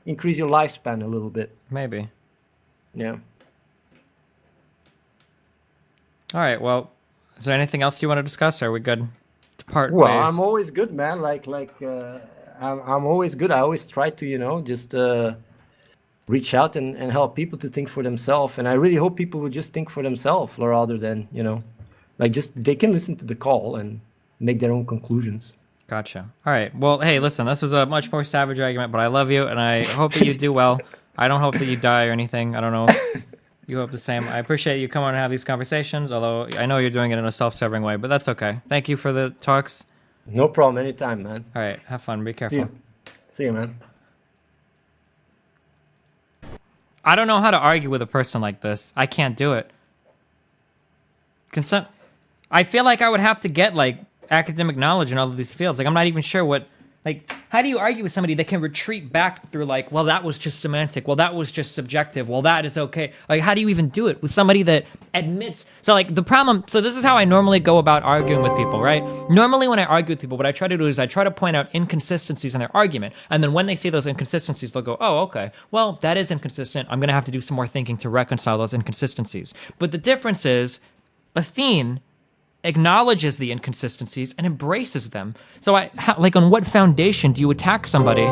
increase your lifespan a little bit. Maybe. Yeah. All right. Well, is there anything else you want to discuss? Or are we good to part Well, ways? I'm always good, man. I'm always good. I always try to, just reach out and help people to think for themselves. And I really hope people will just think for themselves rather than, just they can listen to the call and make their own conclusions. Gotcha. All right. Well, hey, listen, this was a much more savage argument, but I love you, and I hope that you do well. I don't hope that you die or anything. I don't know. You hope the same. I appreciate you coming and have these conversations, although I know you're doing it in a self-serving way, but that's okay. Thank you for the talks. No problem. Anytime, man. All right. Have fun. Be See careful. you. See you, man. I don't know how to argue with a person like this. I can't do it. I feel like I would have to get like academic knowledge in all of these fields. Like, I'm not even sure what, like, how do you argue with somebody that can retreat back through like, well, that was just semantic. Well, that was just subjective. Well, that is okay. Like, how do you even do it with somebody that admits? So like the problem, so this is how I normally go about arguing with people, right? Normally when I argue with people, what I try to do is I try to point out inconsistencies in their argument. And then when they see those inconsistencies, they'll go, oh, okay, well, that is inconsistent. I'm going to have to do some more thinking to reconcile those inconsistencies. But the difference is Athene acknowledges the inconsistencies and embraces them. So like, on what foundation do you attack somebody?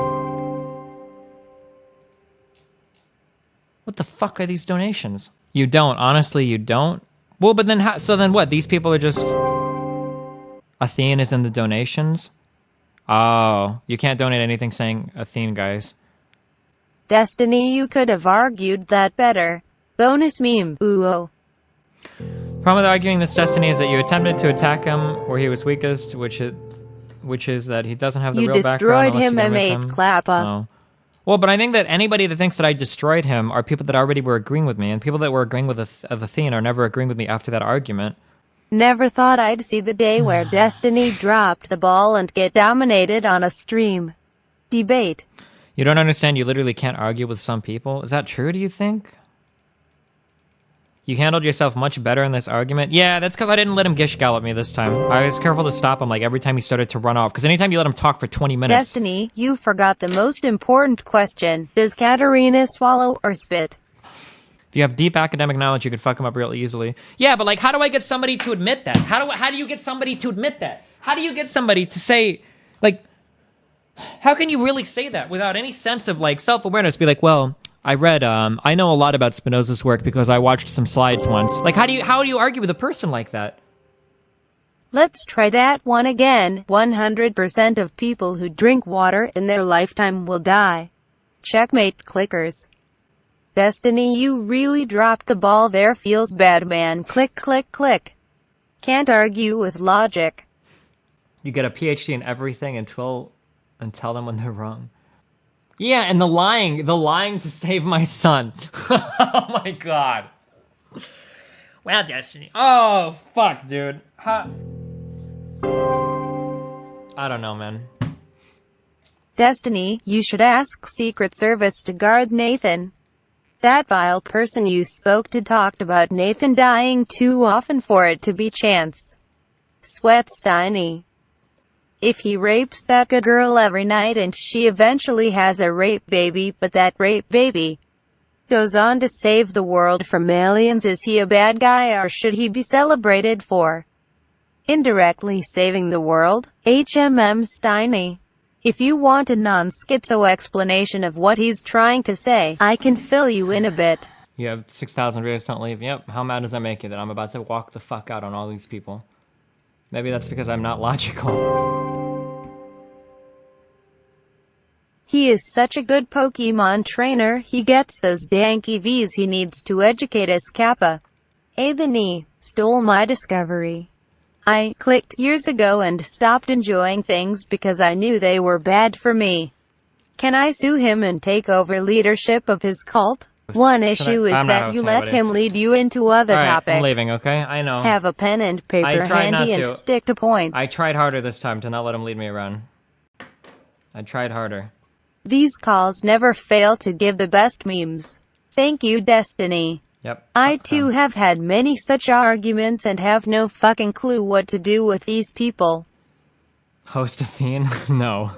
What the fuck are these donations? You don't. Honestly, you don't. Well, but then so then what? These people are just... Athene is in the donations? Oh, you can't donate anything saying Athene, guys. Destiny, you could have argued that better. Bonus meme. Ooh. The problem with arguing this destiny is that you attempted to attack him where he was weakest, which is that he doesn't have the You real background. destroyed him, unless you mate. limit him. Clappa. No. Well, but I think that anybody that thinks that I destroyed him are people that already were agreeing with me, and people that were agreeing with Athene are never agreeing with me after that argument. Never thought I'd see the day where Destiny dropped the ball and get dominated on a stream. Debate. You don't understand. You literally can't argue with some people. Is that true, do you think? You handled yourself much better in this argument. Yeah, that's because I didn't let him gish gallop me this time. I was careful to stop him like every time he started to run off. Because anytime you let him talk for 20 minutes... Destiny, you forgot the most important question. Does Katarina swallow or spit? If you have deep academic knowledge, you could fuck him up real easily. Yeah, but like, how do I get somebody to admit that? How do you get somebody to admit that? How do you get somebody to say, like... How can you really say that without any sense of like self-awareness? Be like, well... I know a lot about Spinoza's work because I watched some slides once. Like, how do you argue with a person like that? Let's try that one again. 100% of people who drink water in their lifetime will die. Checkmate, clickers. Destiny, you really dropped the ball there. Feels bad, man. Click, click, click. Can't argue with logic. You get a PhD in everything and tell them when they're wrong. Yeah, and the lying to save my son. Oh my god. Well, Destiny. Oh, fuck, dude. I don't know, man. Destiny, you should ask Secret Service to guard Nathan. That vile person you spoke to talked about Nathan dying too often for it to be chance. Sweatsteiny. If he rapes that good girl every night and she eventually has a rape baby, but that rape baby goes on to save the world from aliens, is he a bad guy or should he be celebrated for indirectly saving the world? Steiny. If you want a non-schizo explanation of what he's trying to say, I can fill you in a bit. You have 6,000 viewers, don't leave. Yep, how mad does that make you that I'm about to walk the fuck out on all these people? Maybe that's because I'm not logical. He is such a good Pokemon trainer, he gets those dank EVs he needs to educate his Kappa. Athene stole my discovery. I clicked years ago and stopped enjoying things because I knew they were bad for me. Can I sue him and take over leadership of his cult? One issue is that you let him lead you into other topics. I'm leaving, okay? I know. Have a pen and paper handy and stick to points. I tried harder this time to not let him lead me around. I tried harder. These calls never fail to give the best memes. Thank you, Destiny. Yep. I too have had many such arguments and have no fucking clue what to do with these people. Host Athene? No.